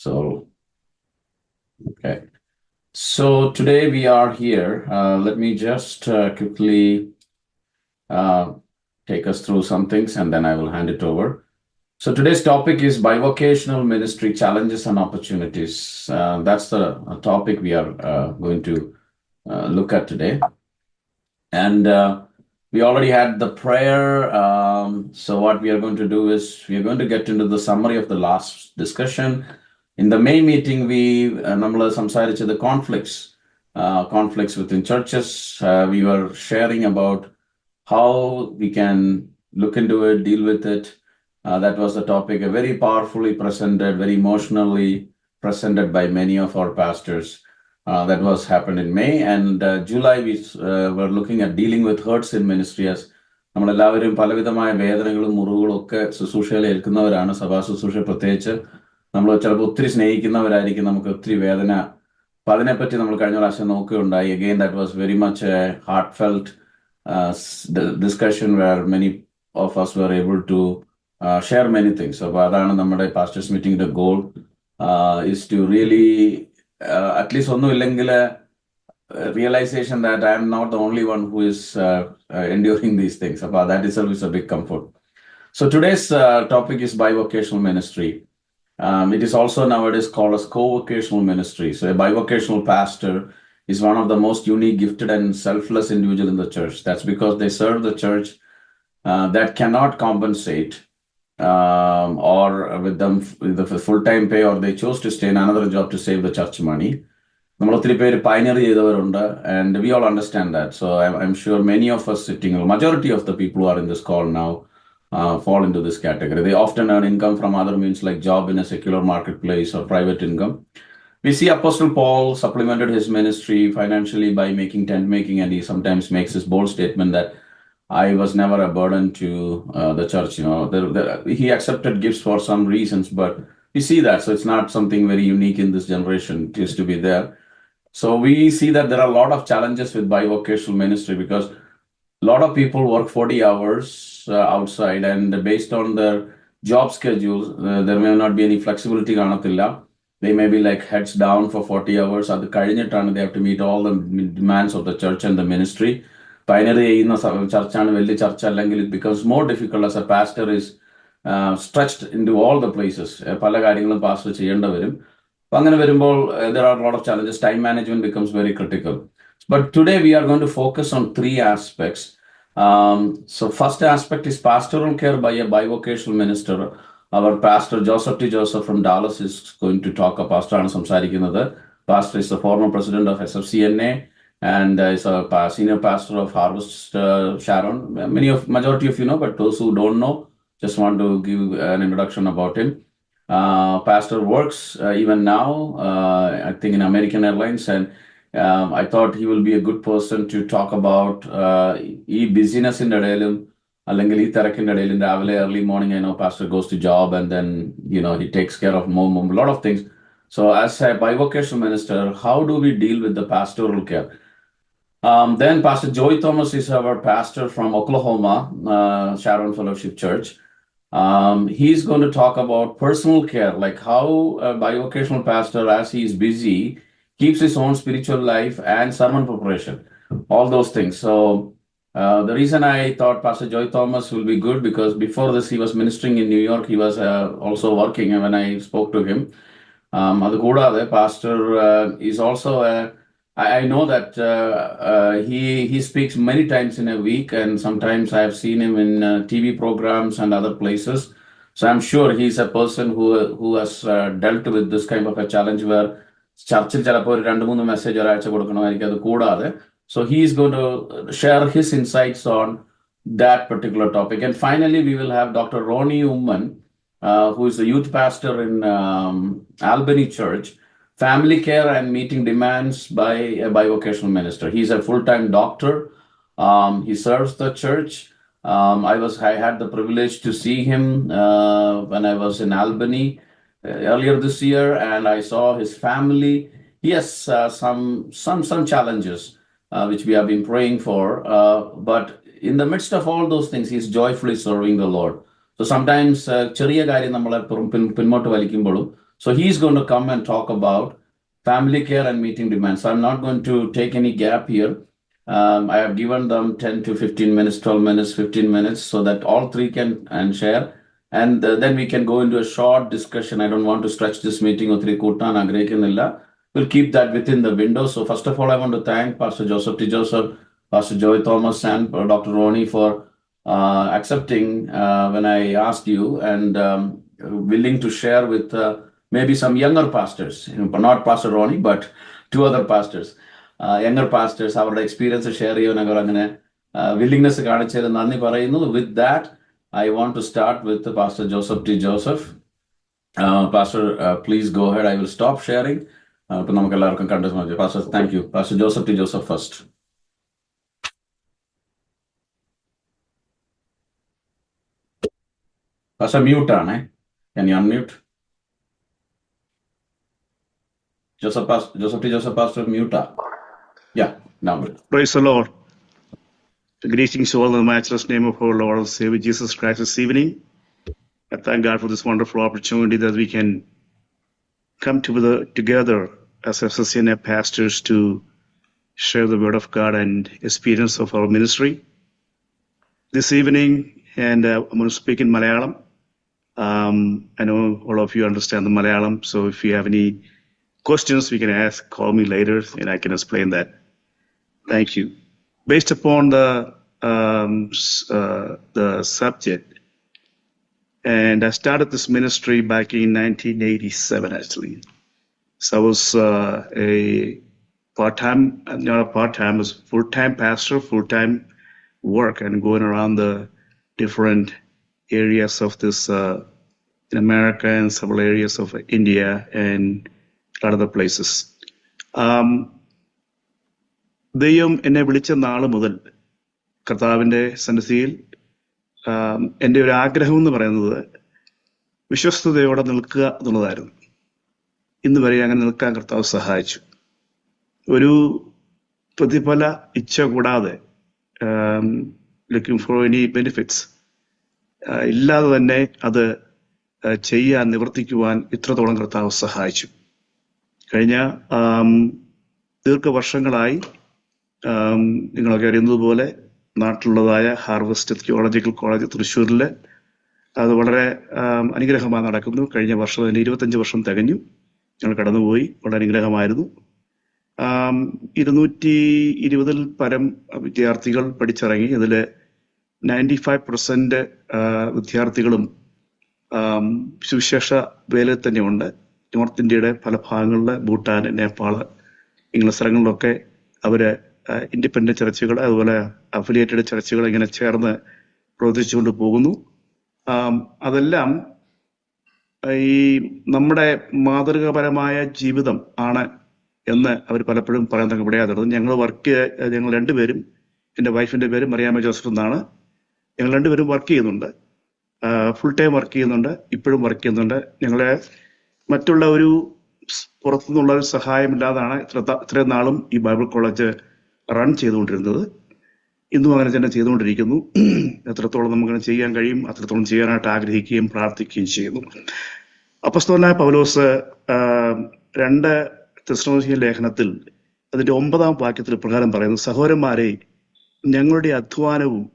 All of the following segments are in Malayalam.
So, okay. So today we are here. Let me just quickly take us through some things and then I will hand it over. So today's topic is bivocational ministry challenges and opportunities. That's the topic we are going to look at today. And we already had the prayer. So what we are going to do is we are going to get into the summary of the last discussion. In the main meeting, നമ്മൾ സംസാരിച്ചത് conflicts within churches. We were sharing about how we can look into it, deal with it. That was the topic, very powerfully presented, very emotionally presented by many of our pastors. That was happened in May, and July we were looking at dealing with hurts in ministry. As നമ്മളെല്ലാവരും പലവിധമായ വേദനകളും മുറിവുകളും ഒക്കെ ശുശ്രൂഷയിൽ ഏൽക്കുന്നവരാണ്. സഭാ ശുശ്രൂഷ പ്രത്യേകിച്ച് നമ്മൾ ചിലപ്പോൾ ഒത്തിരി സ്നേഹിക്കുന്നവരായിരിക്കും, നമുക്ക് ഒത്തിരി വേദന. അപ്പൊ അതിനെപ്പറ്റി നമ്മൾ കഴിഞ്ഞ പ്രാവശ്യം നോക്കുകയുണ്ടായി. Again, that was very much a heartfelt discussion where many of us were able to share many things. So അതാണ് നമ്മുടെ പാസ്റ്റേഴ്സ് മീറ്റിംഗിന്റെ goal, is to really at least ഒന്നുമില്ലെങ്കിൽ realization that I am not the only one who is enduring these things. So that itself is a big comfort. So today's topic is bivocational ministry. It is also nowadays called as co-vocational ministry. So a bivocational pastor is one of the most unique, gifted, and selfless individual in the church. That's because they serve the church that cannot compensate or with them with the full-time pay, or they chose to stay in another job to save the church money. നമ്മൾ ഒത്തിരി പേര് പൈനർ ചെയ്തവരുണ്ട്, and we all understand that. So I'm sure many of us sitting, majority of the people who are in this call now fall into this category. They often earn income from other means like job in a secular marketplace or private income. We see Apostle Paul supplemented his ministry financially by making tent making, and he sometimes makes this bold statement that I was never a burden to the church. He accepted gifts for some reasons, but we see that. So it's not something very unique in this generation. It used to be there. So we see that there are a lot of challenges with bivocational ministry because a lot of people work 40 hours outside, and based on their job schedules, there may not be any flexibility. They may be like heads down for 40 hours. At the they have to meet all the demands of the church and the ministry. It becomes more difficult as a pastor is stretched into all the places. There are a lot of challenges. Time management becomes very critical. But today we are going to focus on three aspects. So first aspect is pastoral care by a bivocational minister. Our pastor Joseph T. Joseph from Dallas is going to talk about pastor. Pastor is the former president of SFCNA and is a senior pastor of Harvest Sharon. Majority of you know, but those who don't know, just want to give an introduction about him. Pastor works even now, I think in American Airlines, and I thought he will be a good person to talk about business in the early morning. I know pastor goes to job and then he takes care of a lot of things. So as a bivocational minister, how do we deal with the pastoral care? Then Pastor Joey Thomas is our pastor from Oklahoma, Sharon Fellowship Church. He's going to talk about personal care, like how a bivocational pastor, as he is busy, keeps his own spiritual life and sermon preparation, all those things. So the reason I thought Pastor Joy Thomas will be good, because before this he was ministering in New York. He was also working, and when I spoke to him, Pastor is also I know that he speaks many times in a week, and sometimes I have seen him in TV programs and other places. So I'm sure he's a person who has dealt with this kind of a challenge where churchil ചിലപ്പോൾ 2-3 മെസ്സേജ് ഒരാഴ്ച കൊടുക്കണമായിരിക്കും. അത് കൂടാതെ so he is going to share his insights on that particular topic. And finally we will have Dr. Ronnie Umman, who is a youth pastor in Albany Church. Family care and meeting demands by a bivocational minister. He's a full-time doctor. He serves the church. I had the privilege to see him when I was in Albany earlier this year, and I saw his family. He has some challenges which we have been praying for, but in the midst of all those things, he's joyfully serving the Lord. So sometimes ചെറിയ കാര്യം നമ്മളെ പിന്നോട്ട് വലിക്കുമ്പോഴും So he's going to come and talk about family care and meeting demands. So I'm not going to take any gap here. I have given them 10 to 15 minutes, 12 minutes, 15 minutes, so that all three can and share. And then we can go into a short discussion. I don't want to stretch this meeting or three kutan agrekanilla. We'll keep that within the window. So first of all, I want to thank Pastor Joseph T. Joseph, Pastor Joey Thomas, and Dr. Ronnie for accepting when I asked you and willing to share with maybe some younger pastors, not Pastor Ronnie, but two other pastors, younger pastors, our experience share willingness. With that, I want to start with Pastor Joseph T. Joseph. Pastor, please go ahead. I will stop sharing. Pastor, thank you. Pastor Joseph T. Joseph first. Pastor, mute on, Can you unmute? Joseph T. Joseph, Pastor, mute. Yeah, now. Praise the Lord. Greetings to all in the matchless name of our Lord and Savior Jesus Christ this evening. I thank God for this wonderful opportunity that we can come together as FCCNA pastors to share the word of God and experience of our ministry. This evening, and I'm going to speak in Malayalam. I know all of you understand the Malayalam, so if you have any questions, we can call me later, and I can explain that. Thank you. Based upon the subject, and I started this ministry back in 1987, actually. So I was a part-time, not a part-time, I was full-time pastor, full-time work, and going around the different areas of this in America and several areas of India and a lot of other places. ദൈവം എന്നെ വിളിച്ച നാൾ മുതൽ കർത്താവിൻ്റെ സന്നിധിയിൽ എൻ്റെ ഒരു ആഗ്രഹം എന്ന് പറയുന്നത് വിശ്വസ്തയോടെ നിൽക്കുക എന്നുള്ളതായിരുന്നു. ഇന്ന് വരെ അങ്ങനെ നിൽക്കാൻ കർത്താവ് സഹായിച്ചു. ഒരു പ്രതിഫല ഇച്ഛ കൂടാതെ ലുക്കിംഗ് ഫോർ എനി ബെനിഫിറ്റ്സ് ഇല്ലാതെ തന്നെ അത് ചെയ്യാൻ നിവർത്തിക്കുവാൻ ഇത്രത്തോളം കർത്താവ് സഹായിച്ചു. കഴിഞ്ഞ ദീർഘവർഷങ്ങളായി നിങ്ങളൊക്കെ അറിയുന്നതുപോലെ നാട്ടിലുള്ളതായ ഹാർവസ്റ്റ് തിയോളജിക്കൽ കോളേജ് തൃശ്ശൂരിൽ അത് വളരെ അനുഗ്രഹമായി നടക്കുന്നു. കഴിഞ്ഞ വർഷം അതിന് 25 വർഷം തികഞ്ഞു. ഞങ്ങൾ കടന്നുപോയി. വളരെ അനുഗ്രഹമായിരുന്നു. 220 പരം വിദ്യാർത്ഥികൾ പഠിച്ചിറങ്ങി. അതിൽ 95% വിദ്യാർത്ഥികളും സുവിശേഷ വേലയിൽ തന്നെയുണ്ട്. നോർത്ത് ഇന്ത്യയുടെ പല ഭാഗങ്ങളിൽ, ഭൂട്ടാൻ, നേപ്പാൾ, ഇങ്ങനെ സ്ഥലങ്ങളിലൊക്കെ അവര് ഇൻഡിപെൻഡന്റ് ചർച്ചുകൾ, അതുപോലെ അഫിലിയേറ്റഡ് ചർച്ചുകൾ ഇങ്ങനെ ചേർന്ന് പ്രവർത്തിച്ചുകൊണ്ട് പോകുന്നു. അതെല്ലാം ഈ നമ്മുടെ മാതൃകാപരമായ ജീവിതം ആണ് എന്ന് അവർ പലപ്പോഴും പറയാൻ തന്നെ ഇവിടെയാതെ. ഞങ്ങൾ രണ്ടുപേരും, എൻ്റെ വൈഫിൻ്റെ പേര് മറിയാമ്മ ജോസഫ് എന്നാണ്. ഞങ്ങൾ രണ്ടുപേരും വർക്ക് ചെയ്യുന്നുണ്ട്, ഫുൾ ടൈം വർക്ക് ചെയ്യുന്നുണ്ട്, ഇപ്പോഴും വർക്ക് ചെയ്യുന്നുണ്ട്. ഞങ്ങളെ മറ്റുള്ള ഒരു പുറത്തുനിന്നുള്ള ഒരു സഹായമില്ലാതാണ് ഇത്രയും നാളും ഈ ബൈബിൾ കോളേജ് റൺ ചെയ്തുകൊണ്ടിരുന്നത്. ഇന്നും അങ്ങനെ തന്നെ ചെയ്തുകൊണ്ടിരിക്കുന്നു. എത്രത്തോളം നമുക്കങ്ങനെ ചെയ്യാൻ കഴിയും അത്രത്തോളം ചെയ്യാനായിട്ട് ആഗ്രഹിക്കുകയും പ്രാർത്ഥിക്കുകയും ചെയ്യുന്നു. അപ്പോസ്തലനായ പൗലോസ് 2 തെസ്സലോനിക്യ ലേഖനത്തിൽ അതിന്റെ 9-ാം വാക്യത്തിൽ പ്രകാരം പറയുന്നു, സഹോദരന്മാരെ, ഞങ്ങളുടെ അധ്വാനവും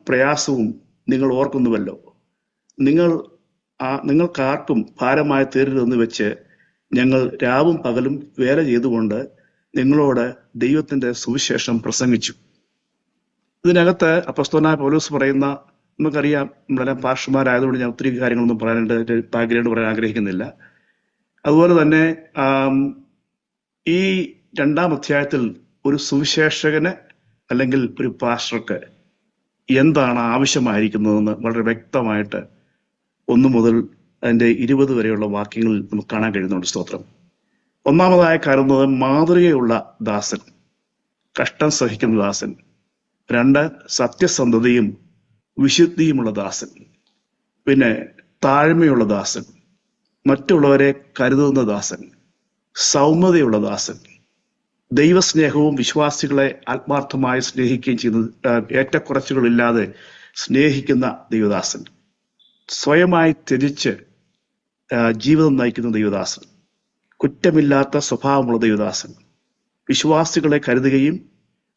പ്രയാസവും നിങ്ങൾ ഓർക്കുന്നുവല്ലോ. നിങ്ങൾക്കാർക്കും ഭാരമായി തീരരുതെന്ന് വെച്ച് ഞങ്ങൾ രാവും പകലും വേല ചെയ്തുകൊണ്ട് നിങ്ങളോട് ദൈവത്തിന്റെ സുവിശേഷം പ്രസംഗിച്ചു. ഇതിനകത്ത് അപ്പോസ്തലനായ പൗലോസ് പറയുന്ന, നമുക്കറിയാം, നമ്മളെല്ലാം പാസ്റ്റർമാരായതുകൊണ്ട് ഞാൻ ഒത്തിരി കാര്യങ്ങളൊന്നും പറയാനായിട്ട് ബാക്ക്ഗ്രൗണ്ട് പറയാൻ ആഗ്രഹിക്കുന്നില്ല. അതുപോലെ തന്നെ ഈ 2-ാം അധ്യായത്തിൽ ഒരു സുവിശേഷകന് അല്ലെങ്കിൽ ഒരു പാസ്റ്റർക്ക് എന്താണ് ആവശ്യമായിരിക്കുന്നതെന്ന് വളരെ വ്യക്തമായിട്ട് 1 മുതൽ അതിൻ്റെ 20 വരെയുള്ള വാക്യങ്ങളിൽ നമുക്ക് കാണാൻ കഴിയുന്നുണ്ട്. സ്തോത്രം. ഒന്നാമതായി കാണുന്നത് മാതൃകയുള്ള ദാസൻ, കഷ്ടം സഹിക്കുന്ന ദാസൻ. 2, സത്യസന്ധതയും വിശുദ്ധിയുമുള്ള ദാസൻ. പിന്നെ താഴ്മയുള്ള ദാസൻ, മറ്റുള്ളവരെ കരുതുന്ന ദാസൻ, സൗമ്യതയുള്ള ദാസൻ, ദൈവസ്നേഹവും വിശ്വാസികളെ ആത്മാർത്ഥമായി സ്നേഹിക്കുകയും ചെയ്യുന്ന, ഏറ്റക്കുറച്ചുകളില്ലാതെ സ്നേഹിക്കുന്ന ദൈവദാസൻ. സ്വയമായി ത്യജിച്ച് ജീവിതം നയിക്കുന്ന ദൈവദാസൻ, കുറ്റമില്ലാത്ത സ്വഭാവമുള്ള ദൈവദാസൻ, വിശ്വാസികളെ കരുതുകയും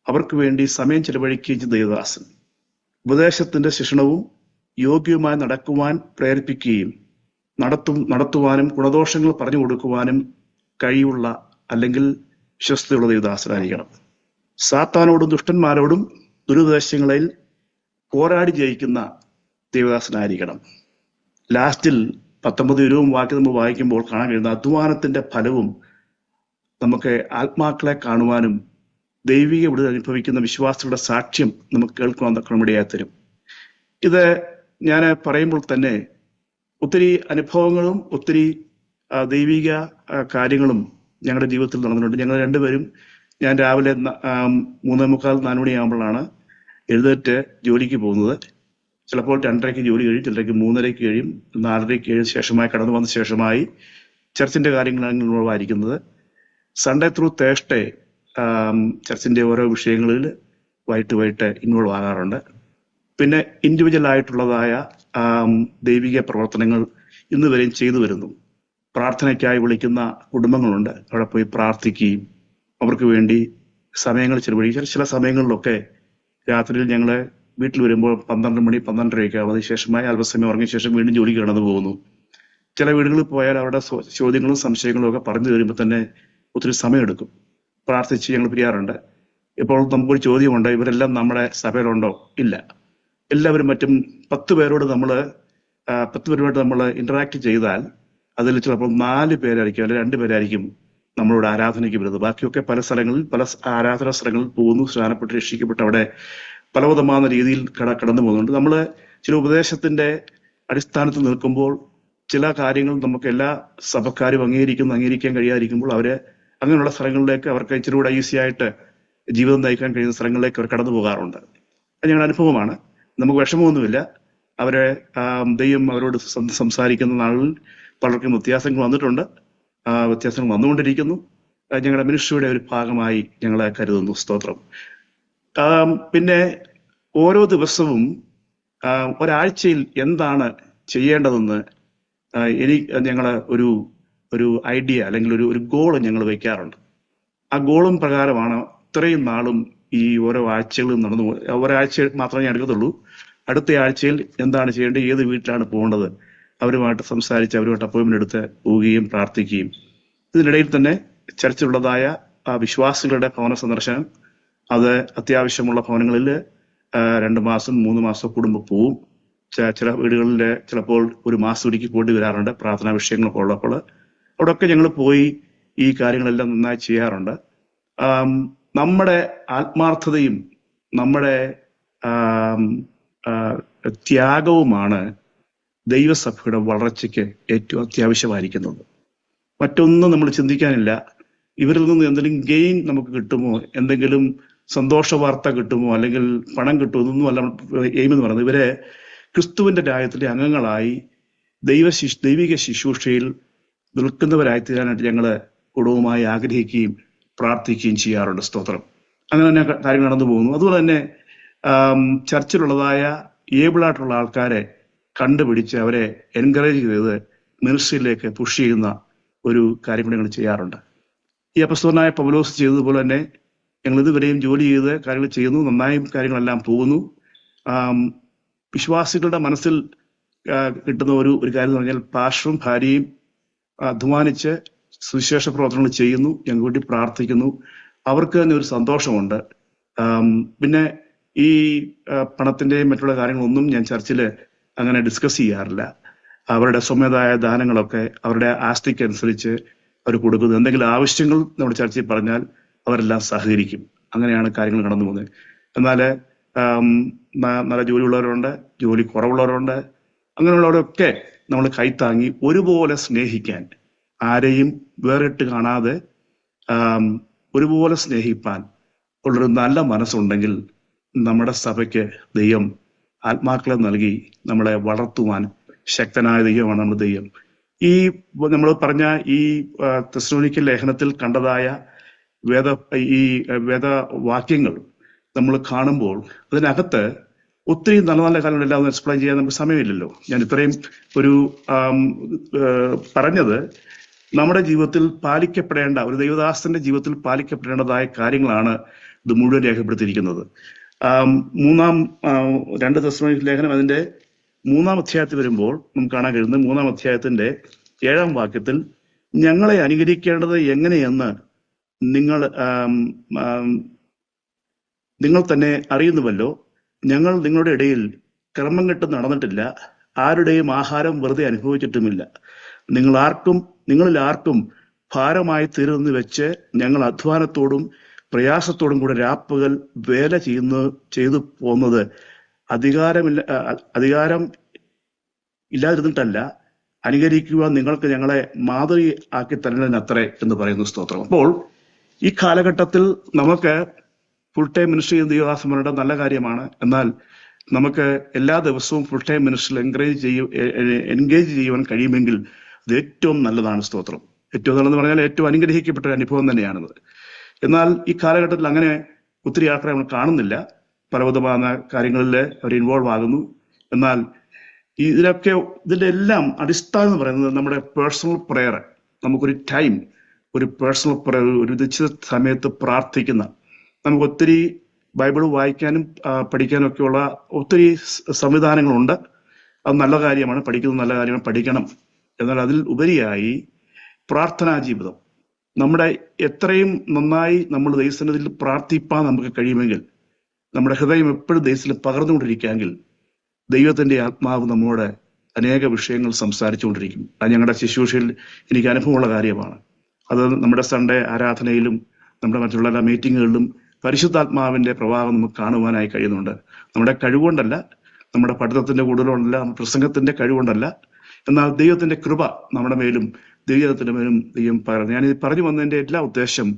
അവർക്ക് വേണ്ടി സമയം ചെലവഴിക്കുകയും ചെയ്യുന്ന ദൈവദാസൻ, ഉപദേശത്തിന്റെ ശിക്ഷണവും യോഗ്യവുമായി നടക്കുവാൻ പ്രേരിപ്പിക്കുകയും നടത്തുവാനും ഗുണദോഷങ്ങൾ പറഞ്ഞു കൊടുക്കുവാനും കഴിയുള്ള അല്ലെങ്കിൽ വിശ്വസ്തയുള്ള ദൈവദാസനായിരിക്കണം. സാത്താനോടും ദുഷ്ടന്മാരോടും ദുരുദ്ദേശങ്ങളിൽ പോരാടി ജയിക്കുന്ന ദൈവദാസനായിരിക്കണം. ലാസ്റ്റിൽ 19-20 വാക്യം നമ്മൾ വായിക്കുമ്പോൾ കാണാൻ കഴിയുന്ന അധ്വാനത്തിന്റെ ഫലവും നമുക്ക് ആത്മാക്കളെ കാണുവാനും ദൈവിക വിടുതൽ അനുഭവിക്കുന്ന വിശ്വാസികളുടെ സാക്ഷ്യം നമുക്ക് കേൾക്കുവാൻ തക്കമിടയായി തരും. ഇത് ഞാൻ പറയുമ്പോൾ തന്നെ ഒത്തിരി അനുഭവങ്ങളും ഒത്തിരി ദൈവിക കാര്യങ്ങളും ഞങ്ങളുടെ ജീവിതത്തിൽ നടന്നിട്ടുണ്ട്. ഞങ്ങൾ രണ്ടുപേരും, ഞാൻ രാവിലെ 3:45-4 മണിയാകുമ്പോഴാണ് എഴുന്നേറ്റ് ജോലിക്ക് പോകുന്നത്. ചിലപ്പോൾ 2:30 ജോലി കഴിയും, ചിലർക്ക് 3:30 കഴിയും, 4:30 ശേഷമായി കടന്നു വന്ന ശേഷമായി ചർച്ചിന്റെ കാര്യങ്ങളാണ് ഇൻവോൾവായിരിക്കുന്നത്. സൺഡേ ത്രൂ തേഴ്സ്ഡേ ചർച്ചിന്റെ ഓരോ വിഷയങ്ങളിൽ വൈകിട്ട് ഇൻവോൾവ് ആകാറുണ്ട്. പിന്നെ ഇൻഡിവിജ്വൽ ആയിട്ടുള്ളതായ ദൈവിക പ്രവർത്തനങ്ങൾ ഇന്ന് വരെയും ചെയ്തു വരുന്നു. പ്രാർത്ഥനയ്ക്കായി വിളിക്കുന്ന കുടുംബങ്ങളുണ്ട്, അവിടെ പോയി പ്രാർത്ഥിക്കുകയും അവർക്ക് വേണ്ടി സമയങ്ങൾ ചെലവഴിക്കും. ചില സമയങ്ങളിലൊക്കെ രാത്രിയിൽ ഞങ്ങൾ വീട്ടിൽ വരുമ്പോൾ 12 മണി 12:30 ആവും. അതിനുശേഷമായി അല്പസമയം ഉറങ്ങിയ ശേഷം വീണ്ടും ജോലിക്ക് കടന്നു പോകുന്നു. ചില വീടുകളിൽ പോയാൽ അവിടെ ചോദ്യങ്ങളും സംശയങ്ങളും ഒക്കെ പറഞ്ഞു തരുമ്പോൾ തന്നെ ഒത്തിരി സമയമെടുക്കും. പ്രാർത്ഥിച്ച് ഞങ്ങൾ പിരിയാറുണ്ട്. ഇപ്പോൾ നമുക്കൊരു ചോദ്യമുണ്ട്, ഇവരെല്ലാം നമ്മുടെ സഭയിലുണ്ടോ? ഇല്ല. എല്ലാവരും മറ്റും 10 പേരോട് നമ്മൾ ഇന്ററാക്ട് ചെയ്താൽ അതിൽ ചിലപ്പോൾ 4 പേരായിരിക്കും അല്ലെങ്കിൽ 2 പേരായിരിക്കും നമ്മളോട് ആരാധനയ്ക്ക് വരുന്നത്. ബാക്കിയൊക്കെ പല സ്ഥലങ്ങളിൽ പല ആരാധനാ സ്ഥലങ്ങളിൽ പോകുന്നു, സ്നാനപ്പെട്ട് രക്ഷിക്കപ്പെട്ട് അവിടെ പലവിധമായ രീതിയിൽ കടന്നു പോകുന്നുണ്ട്. നമ്മൾ ചില ഉപദേശത്തിന്റെ അടിസ്ഥാനത്തിൽ നിൽക്കുമ്പോൾ ചില കാര്യങ്ങൾ നമുക്ക് എല്ലാ സഭക്കാരും അംഗീകരിക്കാൻ കഴിയാതിരിക്കുമ്പോൾ അവര് അങ്ങനെയുള്ള സ്ഥലങ്ങളിലേക്ക് അവർക്ക് ഇച്ചിരി കൂടെ ഈസി ആയിട്ട് ജീവിതം നയിക്കാൻ കഴിയുന്ന സ്ഥലങ്ങളിലേക്ക് അവർ കടന്നു പോകാറുണ്ട്. അത് ഞങ്ങളുടെ അനുഭവമാണ്. നമുക്ക് വിഷമമൊന്നുമില്ല. അവരെ ദൈവം അവരോട് സംസാരിക്കുന്ന നാളിൽ പലർക്കും വ്യത്യാസങ്ങൾ വന്നിട്ടുണ്ട്, വ്യത്യാസങ്ങൾ വന്നുകൊണ്ടിരിക്കുന്നു. ഞങ്ങളുടെ മിനിസ്ട്രിയുടെ ഒരു ഭാഗമായി ഞങ്ങളെ കരുതുന്നു. സ്തോത്രം. പിന്നെ ഓരോ ദിവസവും ഒരാഴ്ചയിൽ എന്താണ് ചെയ്യേണ്ടതെന്ന് ഞങ്ങൾ ഒരു ഐഡിയ അല്ലെങ്കിൽ ഒരു ഗോൾ ഞങ്ങൾ വയ്ക്കാറുണ്ട്. ആ ഗോളും പ്രകാരമാണ് ഇത്രയും നാളും ഈ ഓരോ ആഴ്ചകളും നടന്നു പോകുന്നത്. ഒരാഴ്ച മാത്രമേ ഞാൻ എടുക്കത്തുള്ളൂ. അടുത്ത ആഴ്ചയിൽ എന്താണ് ചെയ്യേണ്ടത്, ഏത് വീട്ടിലാണ് പോകേണ്ടത്, അവരുമായിട്ട് സംസാരിച്ച് അവരുമായിട്ട് അപ്പോയിന്റ്മെന്റ് എടുത്ത് പോവുകയും പ്രാർത്ഥിക്കുകയും. ഇതിനിടയിൽ തന്നെ ചർച്ചിലുള്ളതായ വിശ്വാസികളുടെ ഭവന സന്ദർശനം, അത് അത്യാവശ്യമുള്ള ഭവനങ്ങളിൽ 2 മാസം 3 മാസം കൂടുമ്പോൾ പോവും. ചില വീടുകളിൽ ചിലപ്പോൾ 1 മാസം ഒരിക്കൽ പോയിട്ട് വരാറുണ്ട്, പ്രാർത്ഥനാ വിഷയങ്ങളൊക്കെ ഉള്ളപ്പോൾ. അവിടെയൊക്കെ ഞങ്ങൾ പോയി ഈ കാര്യങ്ങളെല്ലാം നന്നായി ചെയ്യാറുണ്ട്. നമ്മുടെ ആത്മാർത്ഥതയും നമ്മുടെ ത്യാഗവുമാണ് ദൈവസഭയുടെ വളർച്ചയ്ക്ക് ഏറ്റവും അത്യാവശ്യമായിരിക്കുന്നത്. മറ്റൊന്നും നമ്മൾ ചിന്തിക്കാനില്ല. ഇവരിൽ നിന്ന് എന്തെങ്കിലും ഗെയിൻ നമുക്ക് കിട്ടുമോ, എന്തെങ്കിലും സന്തോഷ വാർത്ത കിട്ടുമോ, അല്ലെങ്കിൽ പണം കിട്ടുമോ, ഇതൊന്നും അല്ല എയിം എന്ന് പറയുന്നത്. ഇവരെ ക്രിസ്തുവിന്റെ രാജ്യത്തിലെ അംഗങ്ങളായി ദൈവിക ശുശ്രൂഷയിൽ നിൽക്കുന്നവരായി തീരാനായിട്ട് ഞങ്ങൾ കുടുംബമായി ആഗ്രഹിക്കുകയും പ്രാർത്ഥിക്കുകയും ചെയ്യാറുണ്ട്. സ്തോത്രം. അങ്ങനെ തന്നെ കാര്യങ്ങൾ നടന്നു പോകുന്നു. അതുപോലെ തന്നെ ചർച്ചിലുള്ളതായ ഏബിളായിട്ടുള്ള ആൾക്കാരെ കണ്ടുപിടിച്ച് അവരെ എൻകറേജ് ചെയ്ത് മിനിസ്ട്രിയിലേക്ക് പുഷ് ചെയ്യുന്ന ഒരു കാര്യം കൂടി ഞങ്ങൾ ചെയ്യാറുണ്ട്. ഈ അപ്പസ്തലനായ പൗലോസ് ചെയ്തതുപോലെ തന്നെ ഞങ്ങൾ ഇതുവരെയും ജോലി ചെയ്ത് കാര്യങ്ങൾ ചെയ്യുന്നു. നന്നായും കാര്യങ്ങളെല്ലാം പോകുന്നു. വിശ്വാസികളുടെ മനസ്സിൽ കിട്ടുന്ന ഒരു കാര്യം എന്ന് പറഞ്ഞാൽ പാസ്റ്ററും ഭാര്യയും അധ്വാനിച്ച് സുവിശേഷ പ്രവർത്തനങ്ങൾ ചെയ്യുന്നു, ഞങ്ങൾക്ക് വേണ്ടി പ്രാർത്ഥിക്കുന്നു. അവർക്ക് തന്നെ ഒരു സന്തോഷമുണ്ട്. പിന്നെ ഈ പണത്തിന്റെയും മറ്റുള്ള കാര്യങ്ങളൊന്നും ഞാൻ ചർച്ചിൽ അങ്ങനെ ഡിസ്കസ് ചെയ്യാറില്ല. അവരുടെ സ്വമേതായ ദാനങ്ങളൊക്കെ അവരുടെ ആസ്തിക്കനുസരിച്ച് അവർ കൊടുക്കുന്നു. എന്തെങ്കിലും ആവശ്യങ്ങൾ നമ്മുടെ ചർച്ചയിൽ പറഞ്ഞാൽ അവരെല്ലാം സഹകരിക്കും. അങ്ങനെയാണ് കാര്യങ്ങൾ കടന്നു പോകുന്നത്. എന്നാൽ നല്ല ജോലിയുള്ളവരുണ്ട്, ജോലി കുറവുള്ളവരുണ്ട്. അങ്ങനെയുള്ളവരൊക്കെ നമ്മൾ കൈത്താങ്ങി ഒരുപോലെ സ്നേഹിക്കാൻ, ആരെയും വേറിട്ട് കാണാതെ ഒരുപോലെ സ്നേഹിപ്പാൻ ഉള്ളൊരു നല്ല മനസ്സുണ്ടെങ്കിൽ നമ്മുടെ സഭയ്ക്ക് ദൈവം ആത്മാക്കളെ നൽകി നമ്മളെ വളർത്തുവാൻ ശക്തനായ ദൈവമാണ് നമ്മുടെ ദൈവം. ഈ നമ്മൾ പറഞ്ഞ ഈ തെസ്സലോനിക്ക ലേഖനത്തിൽ കണ്ടതായ വേദവാക്യങ്ങൾ നമ്മൾ കാണുമ്പോൾ അതിനകത്ത് ഒത്തിരി നല്ല നല്ല കാര്യങ്ങളെല്ലാം ഒന്ന് എക്സ്പ്ലെയിൻ ചെയ്യാൻ നമുക്ക് സമയമില്ലല്ലോ. ഞാൻ ഇത്രയും ഒരു പറഞ്ഞത് നമ്മുടെ ജീവിതത്തിൽ പാലിക്കപ്പെടേണ്ട, ഒരു ദൈവദാസന്റെ ജീവിതത്തിൽ പാലിക്കപ്പെടേണ്ടതായ കാര്യങ്ങളാണ് ഇത് മുഴുവൻ രേഖപ്പെടുത്തിയിരിക്കുന്നത്. മൂന്നാം 2 തെസ്സലോനിക്കർ ലേഖനം അതിന്റെ 3-ാം അധ്യായത്തിൽ വരുമ്പോൾ നമുക്ക് കാണാൻ കഴിയുന്നത് 3-ാം അധ്യായത്തിന്റെ 7-ാം വാക്യത്തിൽ ഞങ്ങളെ അനുകരിക്കേണ്ടത് എങ്ങനെയെന്ന് നിങ്ങൾ തന്നെ അറിയുന്നുവല്ലോ. ഞങ്ങൾ നിങ്ങളുടെ ഇടയിൽ ക്രമം കെട്ട് നടന്നിട്ടില്ല, ആരുടെയും ആഹാരം വെറുതെ അനുഭവിച്ചിട്ടുമില്ല. നിങ്ങളിൽ ആർക്കും ഭാരമായി തീരുമെന്ന് വെച്ച് ഞങ്ങൾ അധ്വാനത്തോടും പ്രയാസത്തോടും കൂടെ രാപ്പകൽ വേല ചെയ്തു പോകുന്നത് അധികാരം ഇല്ലാതിരുന്നിട്ടല്ല, അനുകരിക്കുവാൻ നിങ്ങൾക്ക് ഞങ്ങളെ മാതൃക ആക്കി തരുന്നതിനത്രേ എന്ന് പറയുന്നു. സ്തോത്രം. അപ്പോൾ ഈ കാലഘട്ടത്തിൽ നമുക്ക് ഫുൾ ടൈം മിനിസ്ട്രി ദൈവദാസന്മാരുടെ നല്ല കാര്യമാണ്. എന്നാൽ നമുക്ക് എല്ലാ ദിവസവും ഫുൾ ടൈം മിനിസ്ട്രിയിൽ എൻഗേജ് ചെയ്യുവാൻ കഴിയുമെങ്കിൽ അത് ഏറ്റവും നല്ലതാണ്. സ്തോത്രം. ഏറ്റവും നല്ലതെന്ന് പറഞ്ഞാൽ ഏറ്റവും അനുഗ്രഹിക്കപ്പെട്ട ഒരു അനുഭവം തന്നെയാണത്. എന്നാൽ ഈ കാലഘട്ടത്തിൽ അങ്ങനെ ഒത്തിരി ആൾക്കാരെ നമ്മൾ കാണുന്നില്ല. പലവിധമായ കാര്യങ്ങളിൽ അവർ ഇൻവോൾവ് ആകുന്നു. എന്നാൽ ഇതിന്റെ എല്ലാം അടിസ്ഥാനം എന്ന് പറയുന്നത് നമ്മുടെ പേഴ്സണൽ പ്രെയർ. നമുക്കൊരു ടൈം, ഒരു പേഴ്സണൽ പ്രെയർ, ഒരു നിശ്ചിത സമയത്ത് പ്രാർത്ഥിക്കുന്ന, നമുക്ക് ഒത്തിരി ബൈബിൾ വായിക്കാനും പഠിക്കാനും ഒക്കെയുള്ള ഒത്തിരി സംവിധാനങ്ങളുണ്ട്. അത് നല്ല കാര്യമാണ്, പഠിക്കുന്നത് നല്ല കാര്യമാണ്, പഠിക്കണം. എന്നാൽ അതിൽ ഉപരിയായി പ്രാർത്ഥനാ ജീവിതം, നമ്മുടെ എത്രയും നന്നായി നമ്മൾ ദൈവസന്നിധിയിൽ പ്രാർത്ഥിപ്പാൻ നമുക്ക് കഴിയുമെങ്കിൽ, നമ്മുടെ ഹൃദയം എപ്പോഴും ദൈവത്തിൽ പകർന്നുകൊണ്ടിരിക്കാമെങ്കിൽ ദൈവത്തിന്റെ ആത്മാവ് നമ്മോട് അനേക വിഷയങ്ങൾ സംസാരിച്ചുകൊണ്ടിരിക്കും. അത് ഞങ്ങളുടെ ശുശ്രൂഷയിൽ എനിക്ക് അനുഭവമുള്ള കാര്യമാണ്. അത് നമ്മുടെ സൺഡേ ആരാധനയിലും നമ്മുടെ മറ്റുള്ള എല്ലാ മീറ്റിങ്ങുകളിലും പരിശുദ്ധാത്മാവിന്റെ പ്രവാഹം നമുക്ക് കാണുവാനായി കഴിയുന്നുണ്ട്. നമ്മുടെ കഴിവുകൊണ്ടല്ല, നമ്മുടെ പഠിത്തത്തിന്റെ കൂടുതലുകൊണ്ടല്ല, പ്രസംഗത്തിന്റെ കഴിവുകൊണ്ടല്ല, എന്നാൽ ദൈവത്തിന്റെ കൃപ നമ്മുടെ മേലും ദൈവത്തിന്റെ മേലും ദൈവം പറഞ്ഞു. ഞാൻ പറഞ്ഞു വന്നതിന്റെ എല്ലാ ഉദ്ദേശം